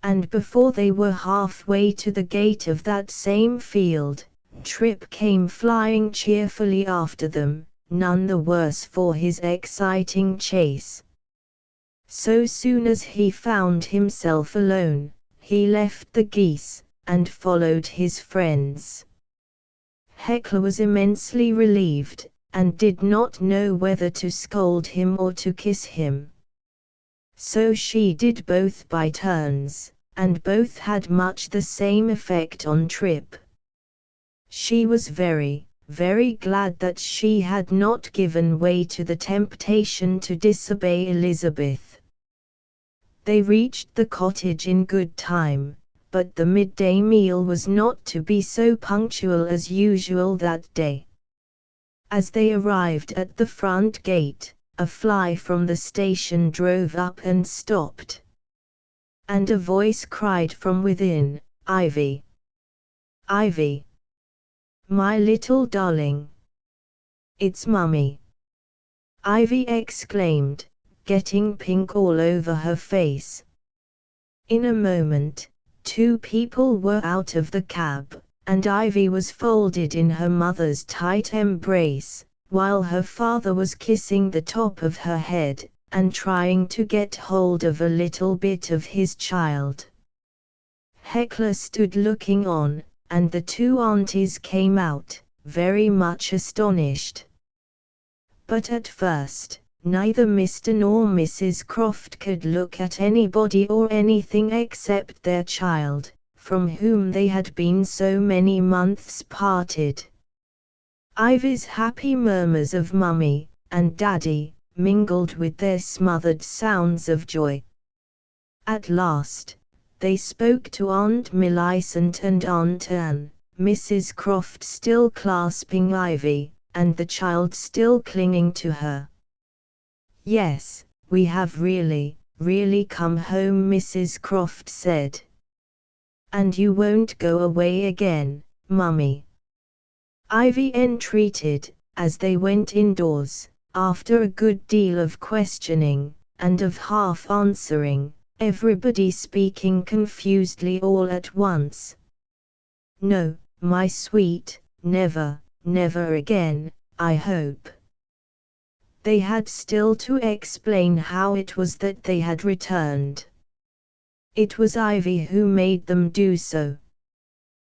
And before they were halfway to the gate of that same field, Trip came flying cheerfully after them, none the worse for his exciting chase. So soon as he found himself alone, he left the geese, and followed his friends. Hecla was immensely relieved, and did not know whether to scold him or to kiss him. So she did both by turns, and both had much the same effect on Trip. She was very, very glad that she had not given way to the temptation to disobey Elizabeth. They reached the cottage in good time, but the midday meal was not to be so punctual as usual that day. As they arrived at the front gate, a fly from the station drove up and stopped. And a voice cried from within, "Ivy! Ivy! My little darling! It's Mummy!" Ivy exclaimed, getting pink all over her face. In a moment, two people were out of the cab, and Ivy was folded in her mother's tight embrace, while her father was kissing the top of her head, and trying to get hold of a little bit of his child. Hecla stood looking on, and the two aunties came out, very much astonished. But at first, neither Mr. nor Mrs. Croft could look at anybody or anything except their child, from whom they had been so many months parted. Ivy's happy murmurs of Mummy and Daddy mingled with their smothered sounds of joy. At last, they spoke to Aunt Millicent and Aunt Anne, Mrs. Croft still clasping Ivy, and the child still clinging to her. "Yes, we have really, really come home," Mrs. Croft said. "And you won't go away again, Mummy?" Ivy entreated, as they went indoors, after a good deal of questioning, and of half answering, everybody speaking confusedly all at once. "No, my sweet, never, never again, I hope." They had still to explain how it was that they had returned. It was Ivy who made them do so.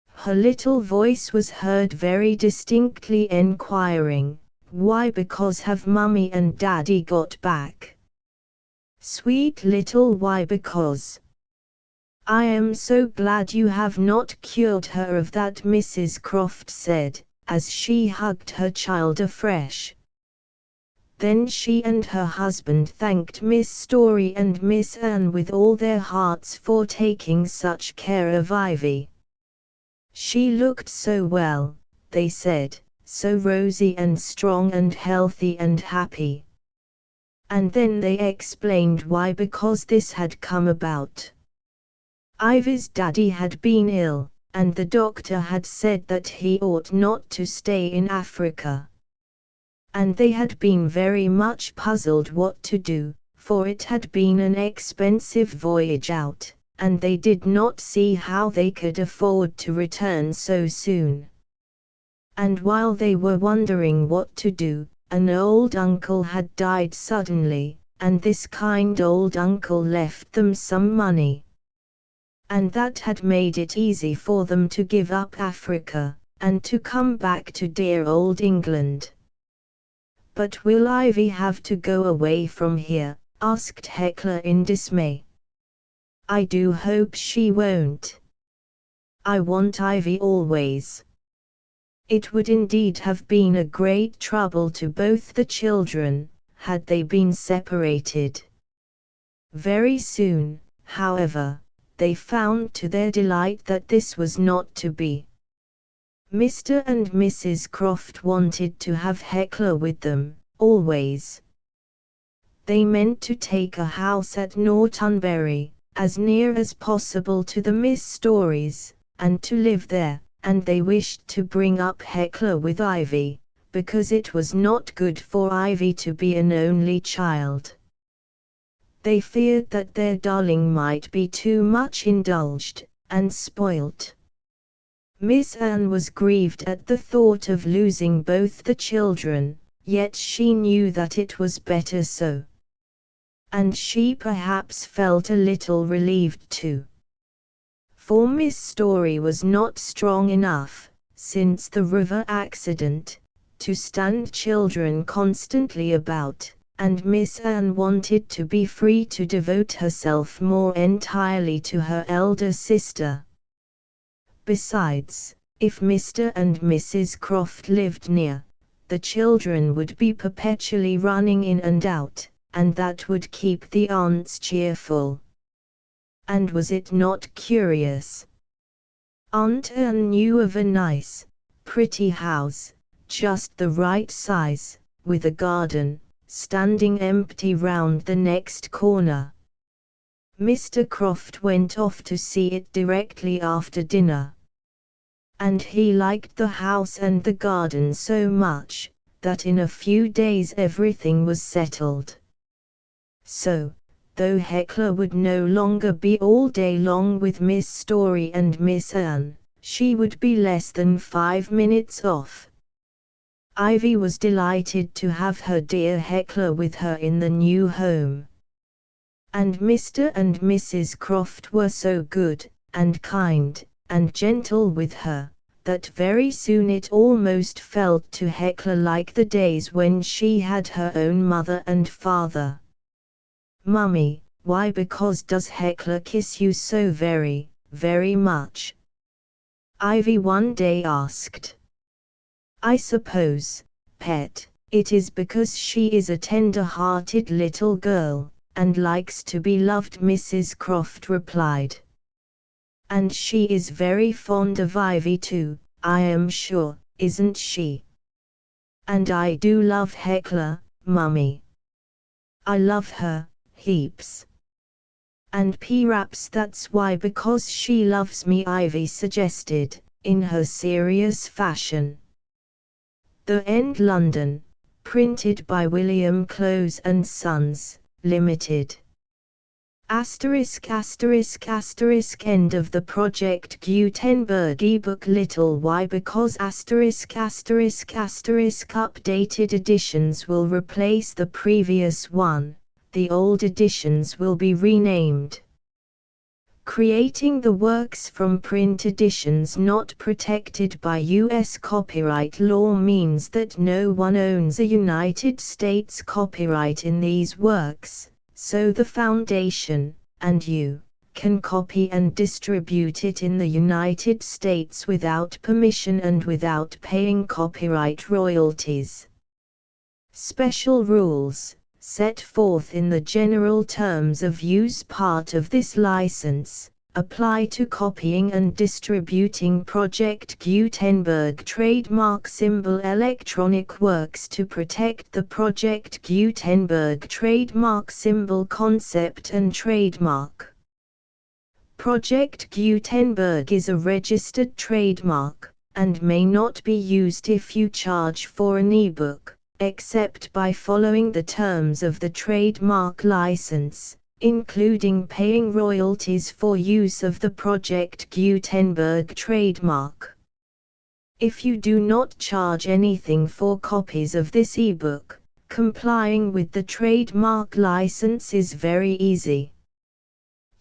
Her little voice was heard very distinctly enquiring, "Why, because have Mummy and Daddy got back?" "Sweet little why because. I am so glad you have not cured her of that," Mrs. Croft said, as she hugged her child afresh. Then she and her husband thanked Miss Story and Miss Anne with all their hearts for taking such care of Ivy. She looked so well, they said, so rosy and strong and healthy and happy. And then they explained why, because this had come about. Ivy's daddy had been ill, and the doctor had said that he ought not to stay in Africa. And they had been very much puzzled what to do, for it had been an expensive voyage out, and they did not see how they could afford to return so soon. And while they were wondering what to do, an old uncle had died suddenly, and this kind old uncle left them some money. And that had made it easy for them to give up Africa, and to come back to dear old England. "But will Ivy have to go away from here?" asked Hecla in dismay. I do hope she won't. I want Ivy always. It would indeed have been a great trouble to both the children, had they been separated. Very soon, however, they found to their delight that this was not to be. Mr. and Mrs. Croft wanted to have Hecla with them, always. They meant to take a house at Nortonbury, as near as possible to the Miss Storys, and to live there, and they wished to bring up Hecla with Ivy, because it was not good for Ivy to be an only child. They feared that their darling might be too much indulged, and spoilt. Miss Anne was grieved at the thought of losing both the children, yet she knew that it was better so. And she perhaps felt a little relieved too. For Miss Story was not strong enough, since the river accident, to stand children constantly about, and Miss Anne wanted to be free to devote herself more entirely to her elder sister. Besides, if Mr. and Mrs. Croft lived near, the children would be perpetually running in and out, and that would keep the aunts cheerful. And was it not curious? Aunt Anne knew of a nice, pretty house, just the right size, with a garden, standing empty round the next corner. Mr. Croft went off to see it directly after dinner. And he liked the house and the garden so much, that in a few days everything was settled. So, though Hecla would no longer be all day long with Miss Story and Miss Anne, she would be less than 5 minutes off. Ivy was delighted to have her dear Hecla with her in the new home. And Mr. and Mrs. Croft were so good, and kind, and gentle with her, that very soon it almost felt to Hecla like the days when she had her own mother and father. "Mummy, why because does Hecla kiss you so very, very much?" Ivy one day asked. "I suppose, pet, it is because she is a tender-hearted little girl, and likes to be loved," Mrs. Croft replied. "And she is very fond of Ivy too, I am sure, isn't she?" "And I do love Hecla, Mummy. I love her, heaps. And perhaps that's why, because she loves me," Ivy suggested, in her serious fashion. The End, London, printed by William Close and Sons, Limited. ****** End of the Project Gutenberg ebook. Little why because ***** updated editions will replace the previous one, the old editions will be renamed. Creating the works from print editions not protected by U.S. copyright law means that no one owns a United States copyright in these works, so the Foundation, and you, can copy and distribute it in the United States without permission and without paying copyright royalties. Special rules, set forth in the general terms of use part of this license, apply to copying and distributing Project Gutenberg trademark symbol electronic works to protect the Project Gutenberg trademark symbol concept and trademark. Project Gutenberg is a registered trademark, and may not be used if you charge for an ebook, except by following the terms of the trademark license, including paying royalties for use of the Project Gutenberg trademark. If you do not charge anything for copies of this ebook, complying with the trademark license is very easy.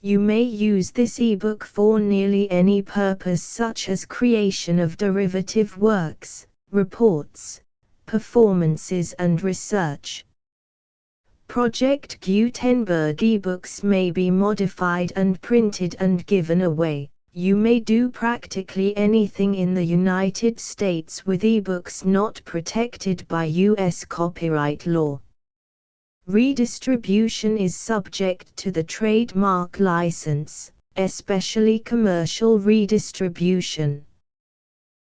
You may use this ebook for nearly any purpose, such as creation of derivative works, reports, performances and research. Project Gutenberg ebooks may be modified and printed and given away. You may do practically anything in the United States with ebooks not protected by U.S. copyright law. Redistribution is subject to the trademark license, especially commercial redistribution.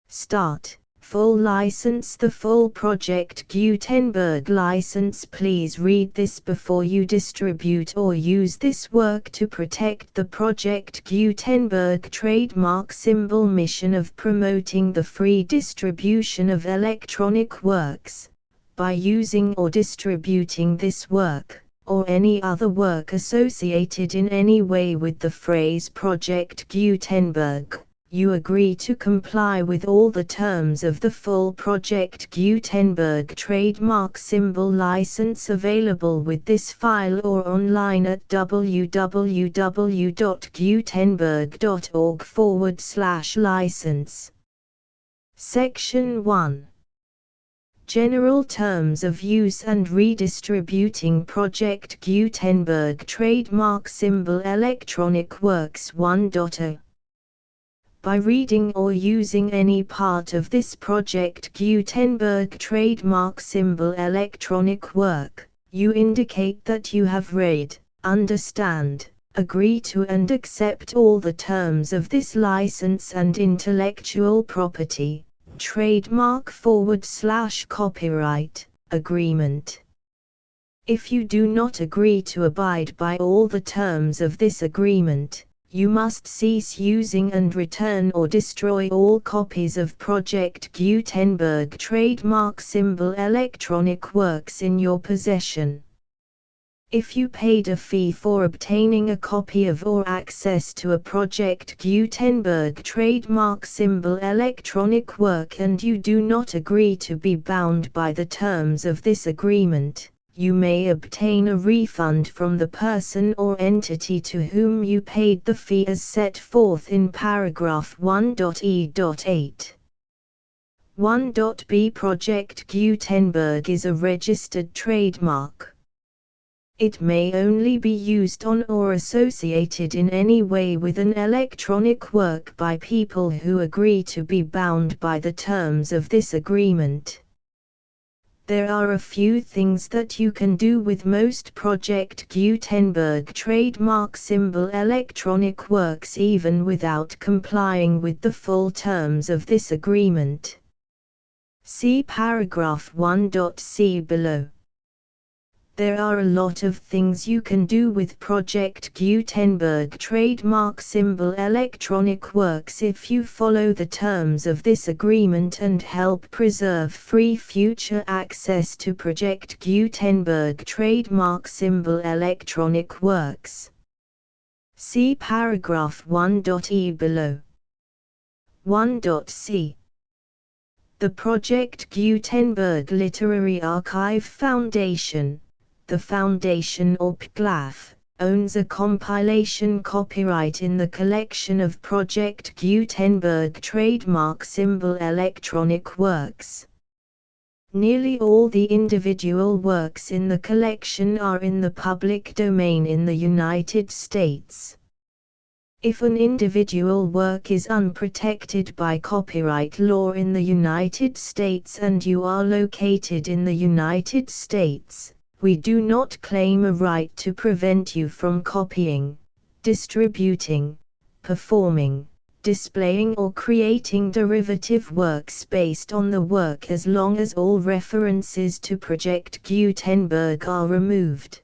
Start. Full license. The full Project Gutenberg license. Please read this before you distribute or use this work to protect the Project Gutenberg trademark symbol mission of promoting the free distribution of electronic works, by using or distributing this work, or any other work associated in any way with the phrase Project Gutenberg. You agree to comply with all the terms of the full Project Gutenberg trademark symbol license available with this file or online at www.gutenberg.org/license. Section 1. General Terms of Use and Redistributing Project Gutenberg Trademark Symbol Electronic Works 1.0. By reading or using any part of this Project Gutenberg trademark symbol electronic work, you indicate that you have read, understand, agree to and accept all the terms of this license and intellectual property, trademark/copyright, agreement. If you do not agree to abide by all the terms of this agreement, you must cease using and return or destroy all copies of Project Gutenberg trademark symbol electronic works in your possession. If you paid a fee for obtaining a copy of or access to a Project Gutenberg trademark symbol electronic work and you do not agree to be bound by the terms of this agreement, you may obtain a refund from the person or entity to whom you paid the fee as set forth in paragraph 1.e.8. 1.b. Project Gutenberg is a registered trademark. It may only be used on or associated in any way with an electronic work by people who agree to be bound by the terms of this agreement. There are a few things that you can do with most Project Gutenberg trademark symbol electronic works even without complying with the full terms of this agreement. See paragraph 1.c below. There are a lot of things you can do with Project Gutenberg trademark symbol electronic works if you follow the terms of this agreement and help preserve free future access to Project Gutenberg trademark symbol electronic works. See paragraph 1.e below. 1.c. The Project Gutenberg Literary Archive Foundation, the Foundation or PGLAF, owns a compilation copyright in the collection of Project Gutenberg trademark symbol electronic works. Nearly all the individual works in the collection are in the public domain in the United States. If an individual work is unprotected by copyright law in the United States and you are located in the United States, we do not claim a right to prevent you from copying, distributing, performing, displaying or creating derivative works based on the work as long as all references to Project Gutenberg are removed.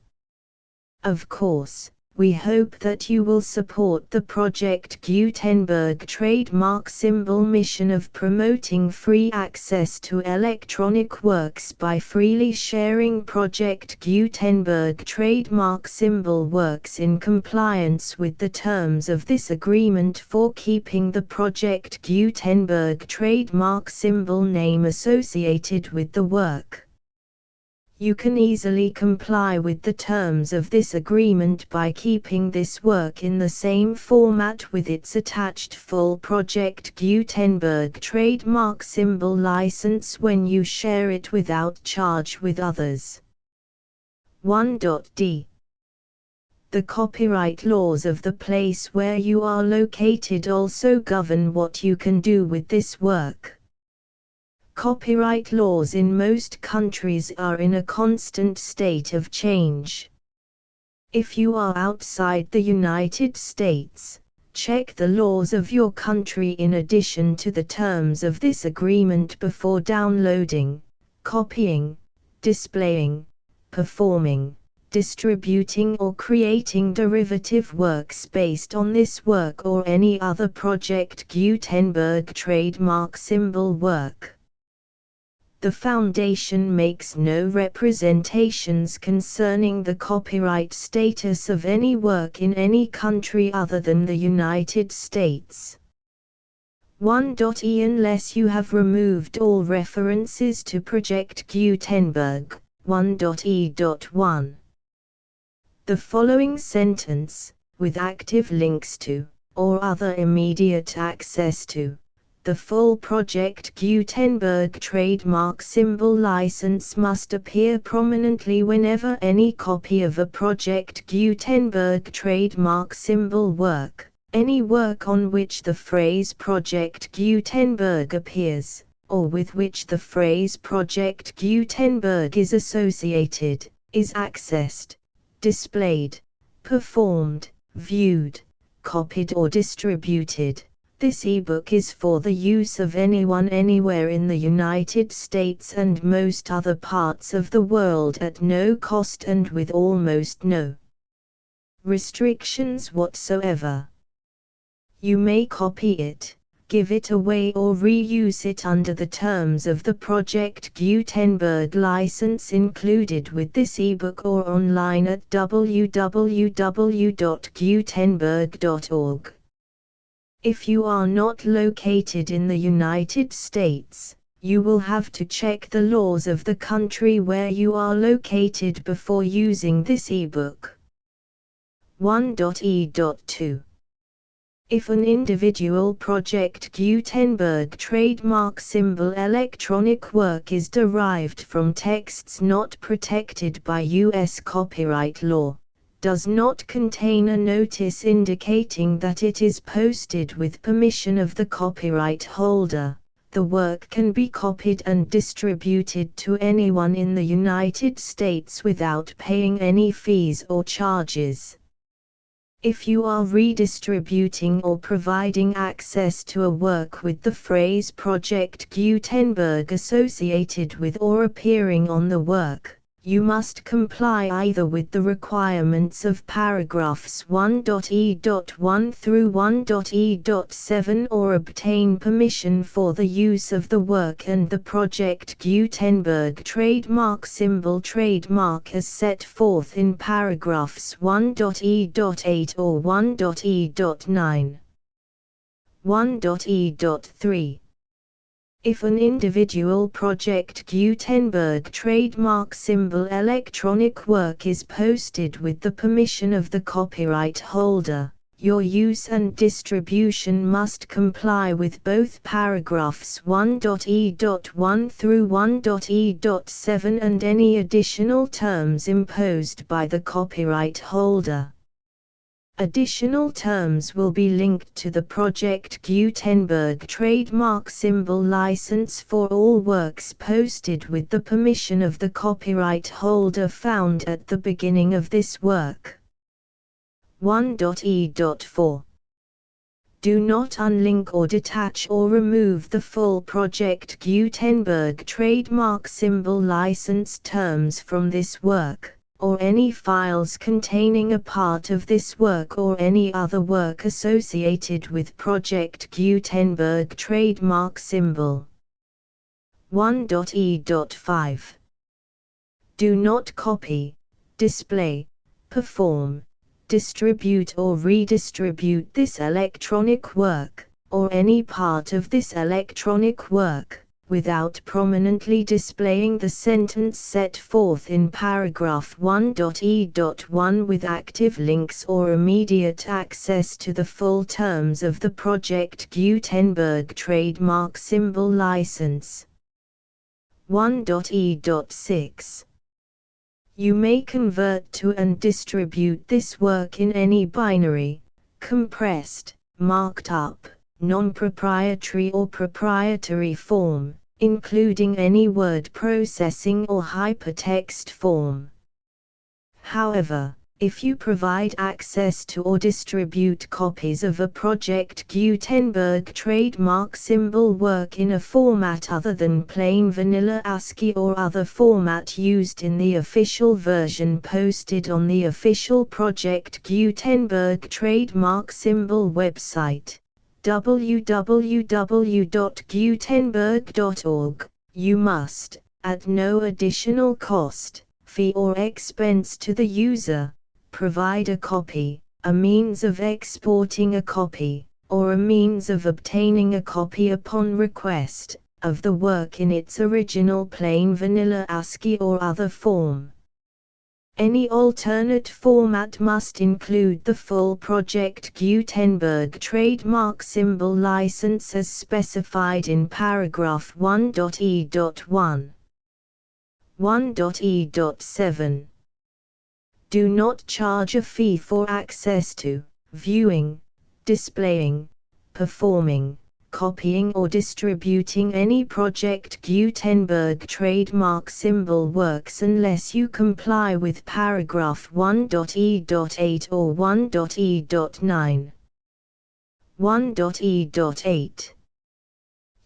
Of course, we hope that you will support the Project Gutenberg trademark symbol mission of promoting free access to electronic works by freely sharing Project Gutenberg trademark symbol works in compliance with the terms of this agreement for keeping the Project Gutenberg trademark symbol name associated with the work. You can easily comply with the terms of this agreement by keeping this work in the same format with its attached full Project Gutenberg trademark symbol license when you share it without charge with others. 1.d. The copyright laws of the place where you are located also govern what you can do with this work. Copyright laws in most countries are in a constant state of change. If you are outside the United States, check the laws of your country in addition to the terms of this agreement before downloading, copying, displaying, performing, distributing or creating derivative works based on this work or any other Project Gutenberg trademark symbol work. The Foundation makes no representations concerning the copyright status of any work in any country other than the United States. 1.e Unless you have removed all references to Project Gutenberg. 1.e.1. The following sentence, with active links to, or other immediate access to, the full Project Gutenberg trademark symbol license must appear prominently whenever any copy of a Project Gutenberg trademark symbol work, any work on which the phrase Project Gutenberg appears, or with which the phrase Project Gutenberg is associated, is accessed, displayed, performed, viewed, copied or distributed. This ebook is for the use of anyone anywhere in the United States and most other parts of the world at no cost and with almost no restrictions whatsoever. You may copy it, give it away or reuse it under the terms of the Project Gutenberg license included with this ebook or online at www.gutenberg.org. If you are not located in the United States, you will have to check the laws of the country where you are located before using this ebook. 1.e.2. If an individual Project Gutenberg trademark symbol electronic work is derived from texts not protected by U.S. copyright law, does not contain a notice indicating that it is posted with permission of the copyright holder, the work can be copied and distributed to anyone in the United States without paying any fees or charges. If you are redistributing or providing access to a work with the phrase Project Gutenberg associated with or appearing on the work, you must comply either with the requirements of paragraphs 1.e.1 through 1.e.7 or obtain permission for the use of the work and the Project Gutenberg trademark symbol trademark as set forth in paragraphs 1.e.8 or 1.e.9. 1.e.3. If an individual Project Gutenberg trademark symbol electronic work is posted with the permission of the copyright holder, your use and distribution must comply with both paragraphs 1.e.1 through 1.e.7 and any additional terms imposed by the copyright holder. Additional terms will be linked to the Project Gutenberg trademark symbol license for all works posted with the permission of the copyright holder found at the beginning of this work. 1.e.4. Do not unlink or detach or remove the full Project Gutenberg trademark symbol license terms from this work, or any files containing a part of this work or any other work associated with Project Gutenberg trademark symbol. 1.e.5. Do not copy, display, perform, distribute or redistribute this electronic work, or any part of this electronic work, without prominently displaying the sentence set forth in paragraph 1.e.1 with active links or immediate access to the full terms of the Project Gutenberg trademark symbol license. 1.e.6. You may convert to and distribute this work in any binary, compressed, marked up, non-proprietary or proprietary form, including any word processing or hypertext form. However, if you provide access to or distribute copies of a Project Gutenberg trademark symbol work in a format other than plain vanilla ASCII or other format used in the official version posted on the official Project Gutenberg trademark symbol website, www.gutenberg.org, you must, at no additional cost, fee or expense to the user, provide a copy, a means of exporting a copy, or a means of obtaining a copy upon request, of the work in its original plain vanilla ASCII or other form. Any alternate format must include the full Project Gutenberg trademark symbol license as specified in paragraph 1.e.1. 1.e.7. Do not charge a fee for access to, viewing, displaying, performing, copying or distributing any Project Gutenberg trademark symbol works unless you comply with paragraph 1.e.8 or 1.e.9. 1.e.8.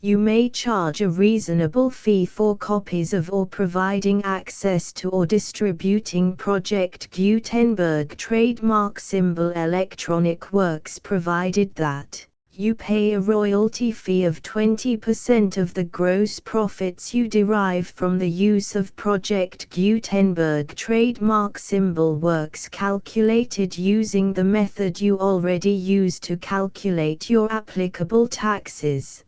You may charge a reasonable fee for copies of or providing access to or distributing Project Gutenberg trademark symbol electronic works provided that you pay a royalty fee of 20% of the gross profits you derive from the use of Project Gutenberg trademark symbol works calculated using the method you already use to calculate your applicable taxes.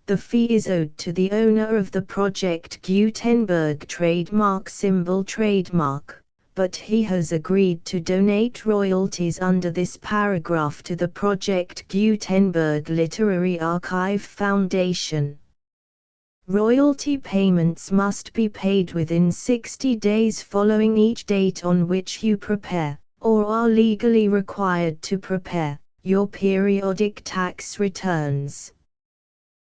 The fee is owed to the owner of the Project Gutenberg trademark symbol trademark, but he has agreed to donate royalties under this paragraph to the Project Gutenberg Literary Archive Foundation. Royalty payments must be paid within 60 days following each date on which you prepare, or are legally required to prepare, your periodic tax returns.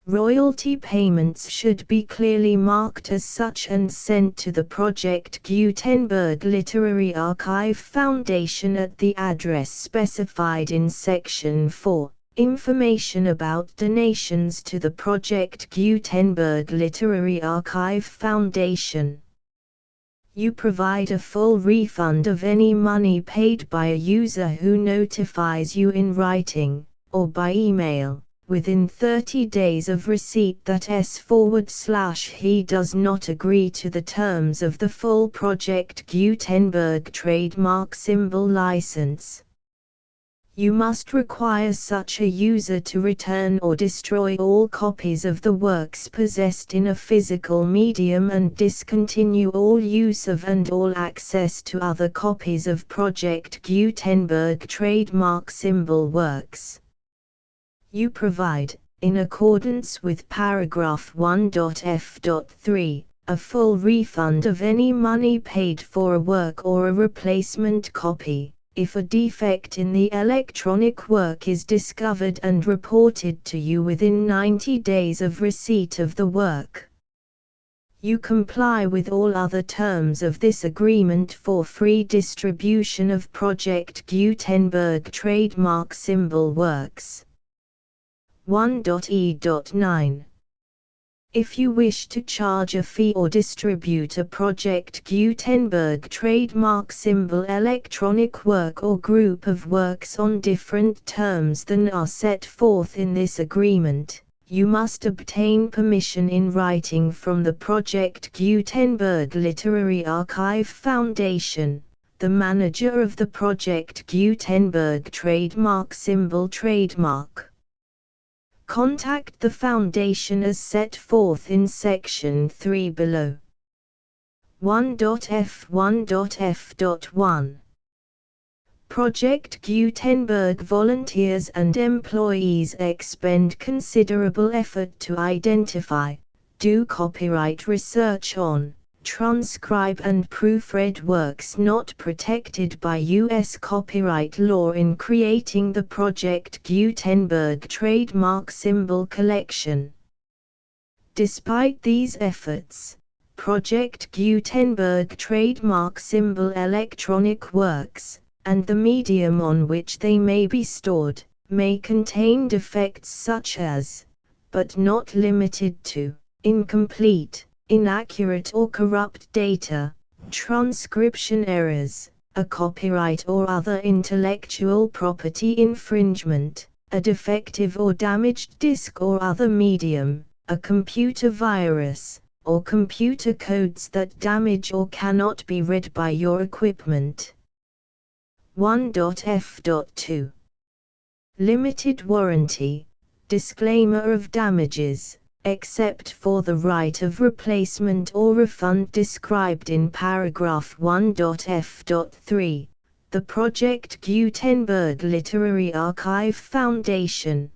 Royalty payments should be clearly marked as such and sent to the Project Gutenberg Literary Archive Foundation at the address specified in Section 4, Information about donations to the Project Gutenberg Literary Archive Foundation. You provide a full refund of any money paid by a user who notifies you in writing, or by email, within 30 days of receipt that he does not agree to the terms of the full Project Gutenberg trademark symbol license. You must require such a user to return or destroy all copies of the works possessed in a physical medium and discontinue all use of and all access to other copies of Project Gutenberg trademark symbol works. You provide, in accordance with paragraph 1.f.3, a full refund of any money paid for a work or a replacement copy, if a defect in the electronic work is discovered and reported to you within 90 days of receipt of the work. You comply with all other terms of this agreement for free distribution of Project Gutenberg trademark symbol works. 1.e.9. If you wish to charge a fee or distribute a Project Gutenberg trademark symbol electronic work or group of works on different terms than are set forth in this agreement, you must obtain permission in writing from the Project Gutenberg Literary Archive Foundation, the manager of the Project Gutenberg trademark symbol trademark. Contact the Foundation as set forth in Section 3 below. 1.f1.f.1. Project Gutenberg volunteers and employees expend considerable effort to identify, do copyright research on, transcribe and proofread works not protected by U.S. copyright law in creating the Project Gutenberg trademark symbol collection. Despite these efforts, Project Gutenberg trademark symbol electronic works, and the medium on which they may be stored, may contain defects such as, but not limited to, incomplete, inaccurate or corrupt data, transcription errors, a copyright or other intellectual property infringement, a defective or damaged disk or other medium, a computer virus, or computer codes that damage or cannot be read by your equipment. 1.f.2 Limited warranty. Disclaimer of damages, except for the right of replacement or refund described in paragraph 1.f.3, the Project Gutenberg Literary Archive Foundation,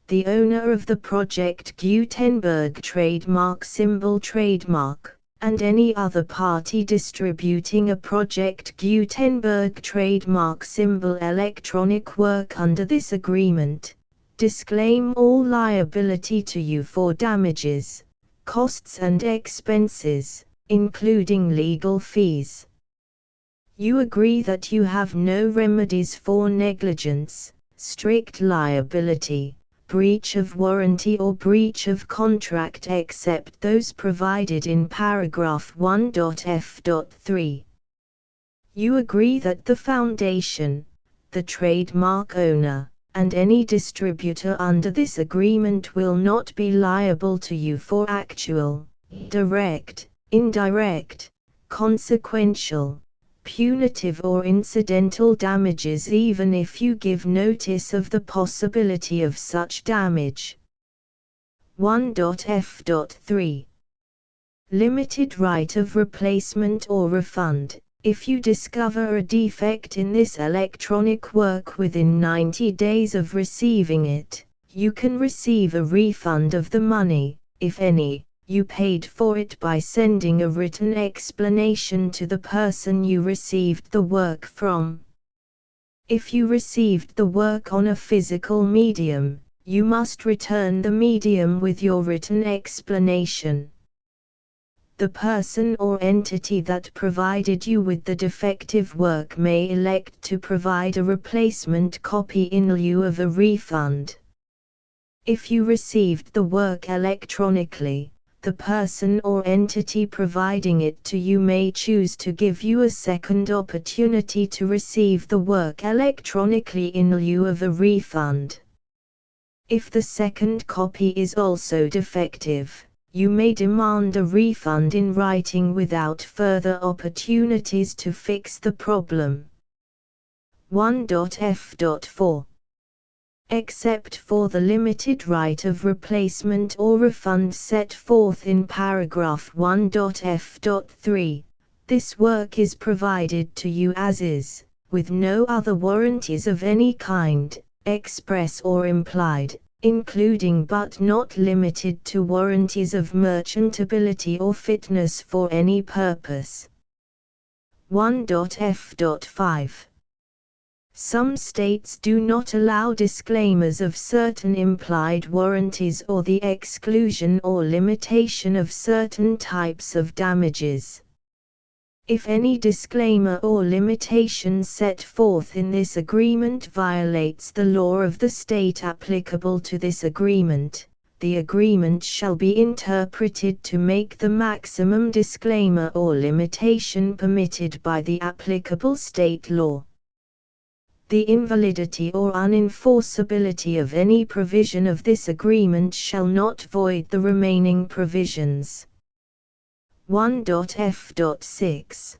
the owner of the Project Gutenberg trademark symbol trademark, and any other party distributing a Project Gutenberg trademark symbol electronic work under this agreement, disclaim all liability to you for damages, costs and expenses, including legal fees. You agree that you have no remedies for negligence, strict liability, breach of warranty or breach of contract except those provided in paragraph 1.f.3. You agree that the Foundation, the trademark owner, and any distributor under this agreement will not be liable to you for actual, direct, indirect, consequential, punitive or incidental damages even if you give notice of the possibility of such damage. 1.f.3 Limited right of replacement or refund. If you discover a defect in this electronic work within 90 days of receiving it, you can receive a refund of the money, if any, you paid for it by sending a written explanation to the person you received the work from. If you received the work on a physical medium, you must return the medium with your written explanation. The person or entity that provided you with the defective work may elect to provide a replacement copy in lieu of a refund. If you received the work electronically, the person or entity providing it to you may choose to give you a second opportunity to receive the work electronically in lieu of a refund. If the second copy is also defective, you may demand a refund in writing without further opportunities to fix the problem. 1.f.4 Except for the limited right of replacement or refund set forth in paragraph 1.f.3, this work is provided to you as is, with no other warranties of any kind, express or implied, including but not limited to warranties of merchantability or fitness for any purpose. 1.f.5 Some states do not allow disclaimers of certain implied warranties or the exclusion or limitation of certain types of damages. If any disclaimer or limitation set forth in this agreement violates the law of the state applicable to this agreement, the agreement shall be interpreted to make the maximum disclaimer or limitation permitted by the applicable state law. The invalidity or unenforceability of any provision of this agreement shall not void the remaining provisions. 1.f.6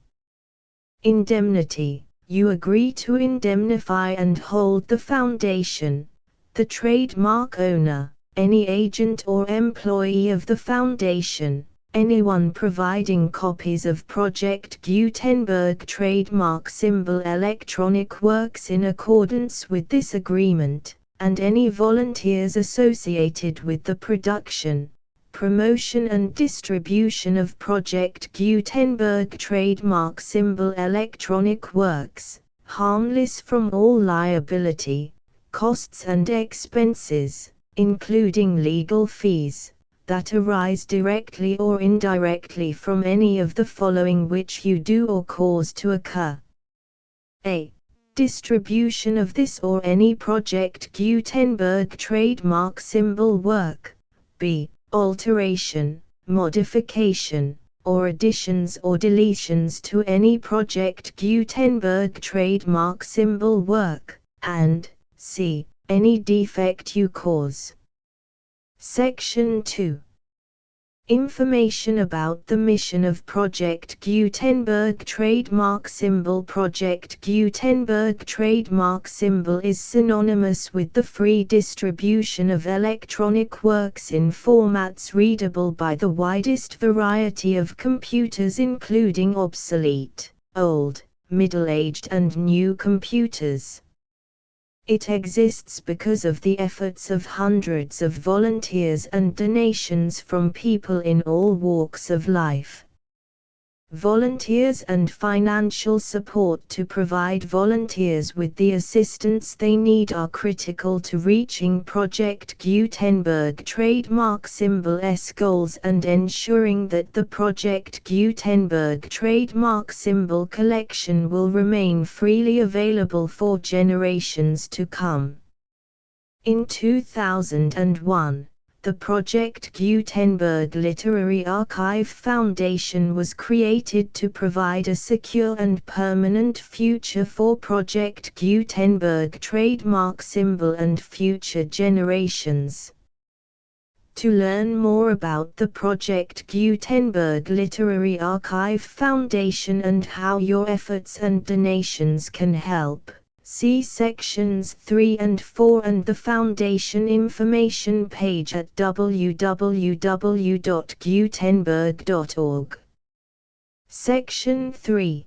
Indemnity. You agree to indemnify and hold the Foundation, the trademark owner, any agent or employee of the Foundation, anyone providing copies of Project Gutenberg trademark symbol electronic works in accordance with this agreement, and any volunteers associated with the production, promotion and distribution of Project Gutenberg trademark symbol electronic works, harmless from all liability, costs and expenses, including legal fees, that arise directly or indirectly from any of the following which you do or cause to occur. A. Distribution of this or any Project Gutenberg trademark symbol work. B. Alteration, modification, or additions or deletions to any Project Gutenberg trademark symbol work, and C. Any defect you cause. Section 2. Information about the mission of Project Gutenberg trademark symbol. Project Gutenberg trademark symbol is synonymous with the free distribution of electronic works in formats readable by the widest variety of computers, including obsolete, old, middle-aged and new computers. It exists because of the efforts of hundreds of volunteers and donations from people in all walks of life. Volunteers and financial support to provide volunteers with the assistance they need are critical to reaching Project Gutenberg trademark symbol's goals and ensuring that the Project Gutenberg trademark symbol collection will remain freely available for generations to come. In 2001, the Project Gutenberg Literary Archive Foundation was created to provide a secure and permanent future for Project Gutenberg trademark symbol and future generations. To learn more about the Project Gutenberg Literary Archive Foundation and how your efforts and donations can help, see sections 3 and 4 and the Foundation information page at www.gutenberg.org. Section 3.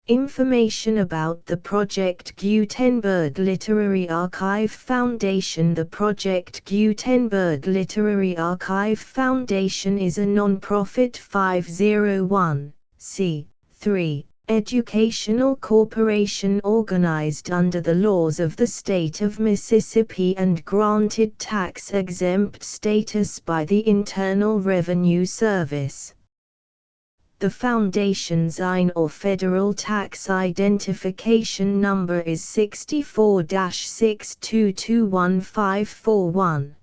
Information about the Project Gutenberg Literary Archive Foundation. The Project Gutenberg Literary Archive Foundation is a non-profit 501(c)(3) educational corporation organized under the laws of the state of Mississippi and granted tax-exempt status by the Internal Revenue Service. The Foundation's IN or Federal Tax Identification Number is 64-6221541.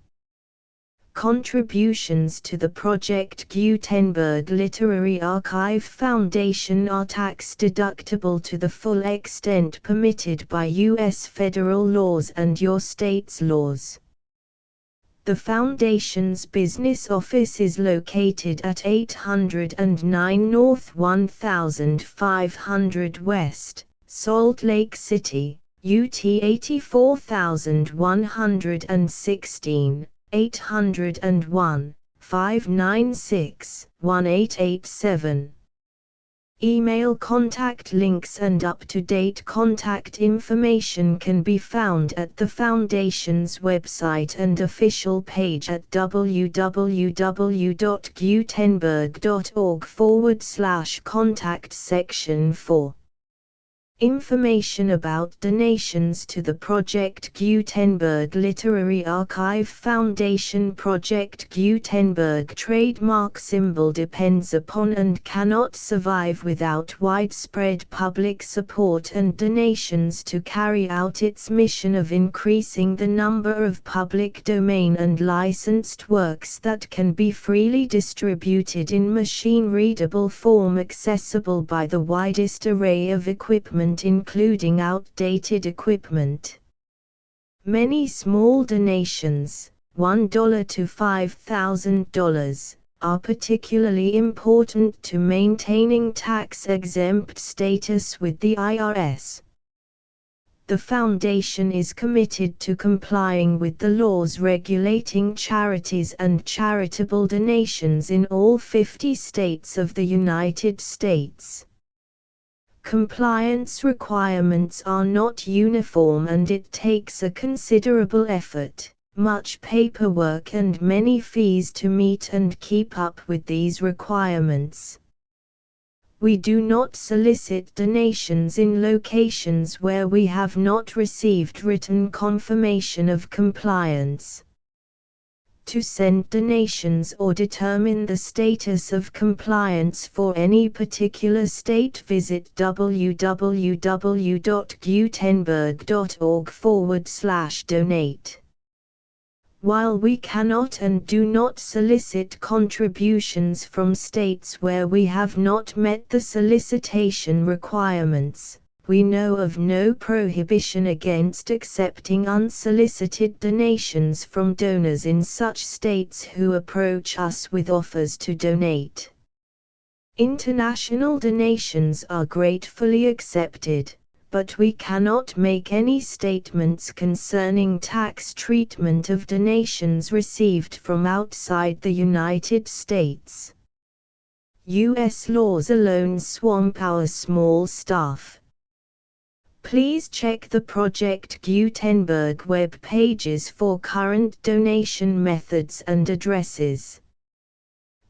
Contributions to the Project Gutenberg Literary Archive Foundation are tax-deductible to the full extent permitted by U.S. federal laws and your state's laws. The Foundation's business office is located at 809 North 1500 West, Salt Lake City, UT 84116. 801-596-1887. Email contact links and up-to-date contact information can be found at the Foundation's website and official page at www.gutenberg.org/contact. Section 4. Information about donations to the Project Gutenberg Literary Archive Foundation. Project Gutenberg trademark symbol depends upon and cannot survive without widespread public support and donations to carry out its mission of increasing the number of public domain and licensed works that can be freely distributed in machine-readable form accessible by the widest array of equipment, including outdated equipment. Many small donations, $1 to $5,000, are particularly important to maintaining tax-exempt status with the IRS. The Foundation is committed to complying with the laws regulating charities and charitable donations in all 50 states of the United States. Compliance requirements are not uniform and it takes a considerable effort, much paperwork and many fees to meet and keep up with these requirements. We do not solicit donations in locations where we have not received written confirmation of compliance. To send donations or determine the status of compliance for any particular state, visit www.gutenberg.org/donate. While we cannot and do not solicit contributions from states where we have not met the solicitation requirements, we know of no prohibition against accepting unsolicited donations from donors in such states who approach us with offers to donate. International donations are gratefully accepted, but we cannot make any statements concerning tax treatment of donations received from outside the United States. U.S. laws alone swamp our small staff. Please check the Project Gutenberg web pages for current donation methods and addresses.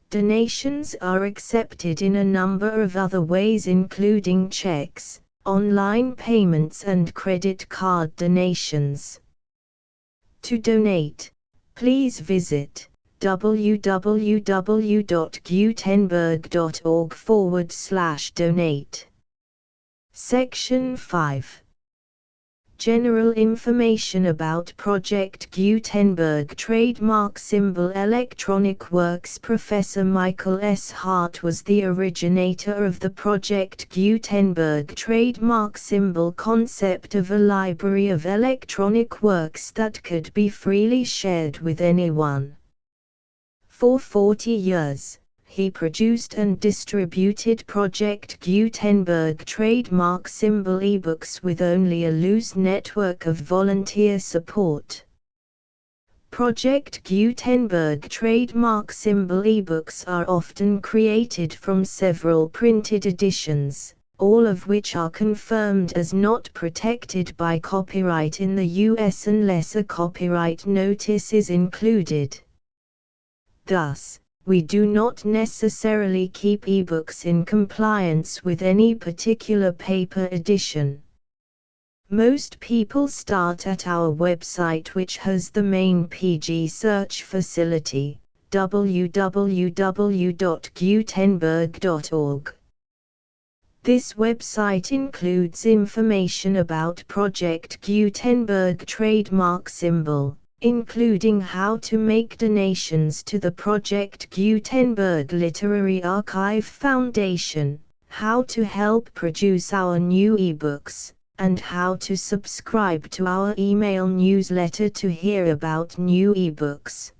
Donations are accepted in a number of other ways, including checks, online payments and credit card donations. To donate, please visit www.gutenberg.org/donate. Section 5. General information about Project Gutenberg Trademark Symbol Electronic Works. Professor Michael S. Hart was the originator of the Project Gutenberg trademark symbol concept of a library of electronic works that could be freely shared with anyone. For 40 years, he produced and distributed Project Gutenberg trademark symbol ebooks with only a loose network of volunteer support. Project Gutenberg trademark symbol ebooks are often created from several printed editions, all of which are confirmed as not protected by copyright in the US unless a copyright notice is included. Thus, we do not necessarily keep ebooks in compliance with any particular paper edition. Most people start at our website, which has the main PG search facility, www.gutenberg.org. This website includes information about Project Gutenberg trademark symbol, including how to make donations to the Project Gutenberg Literary Archive Foundation, how to help produce our new ebooks, and how to subscribe to our email newsletter to hear about new ebooks.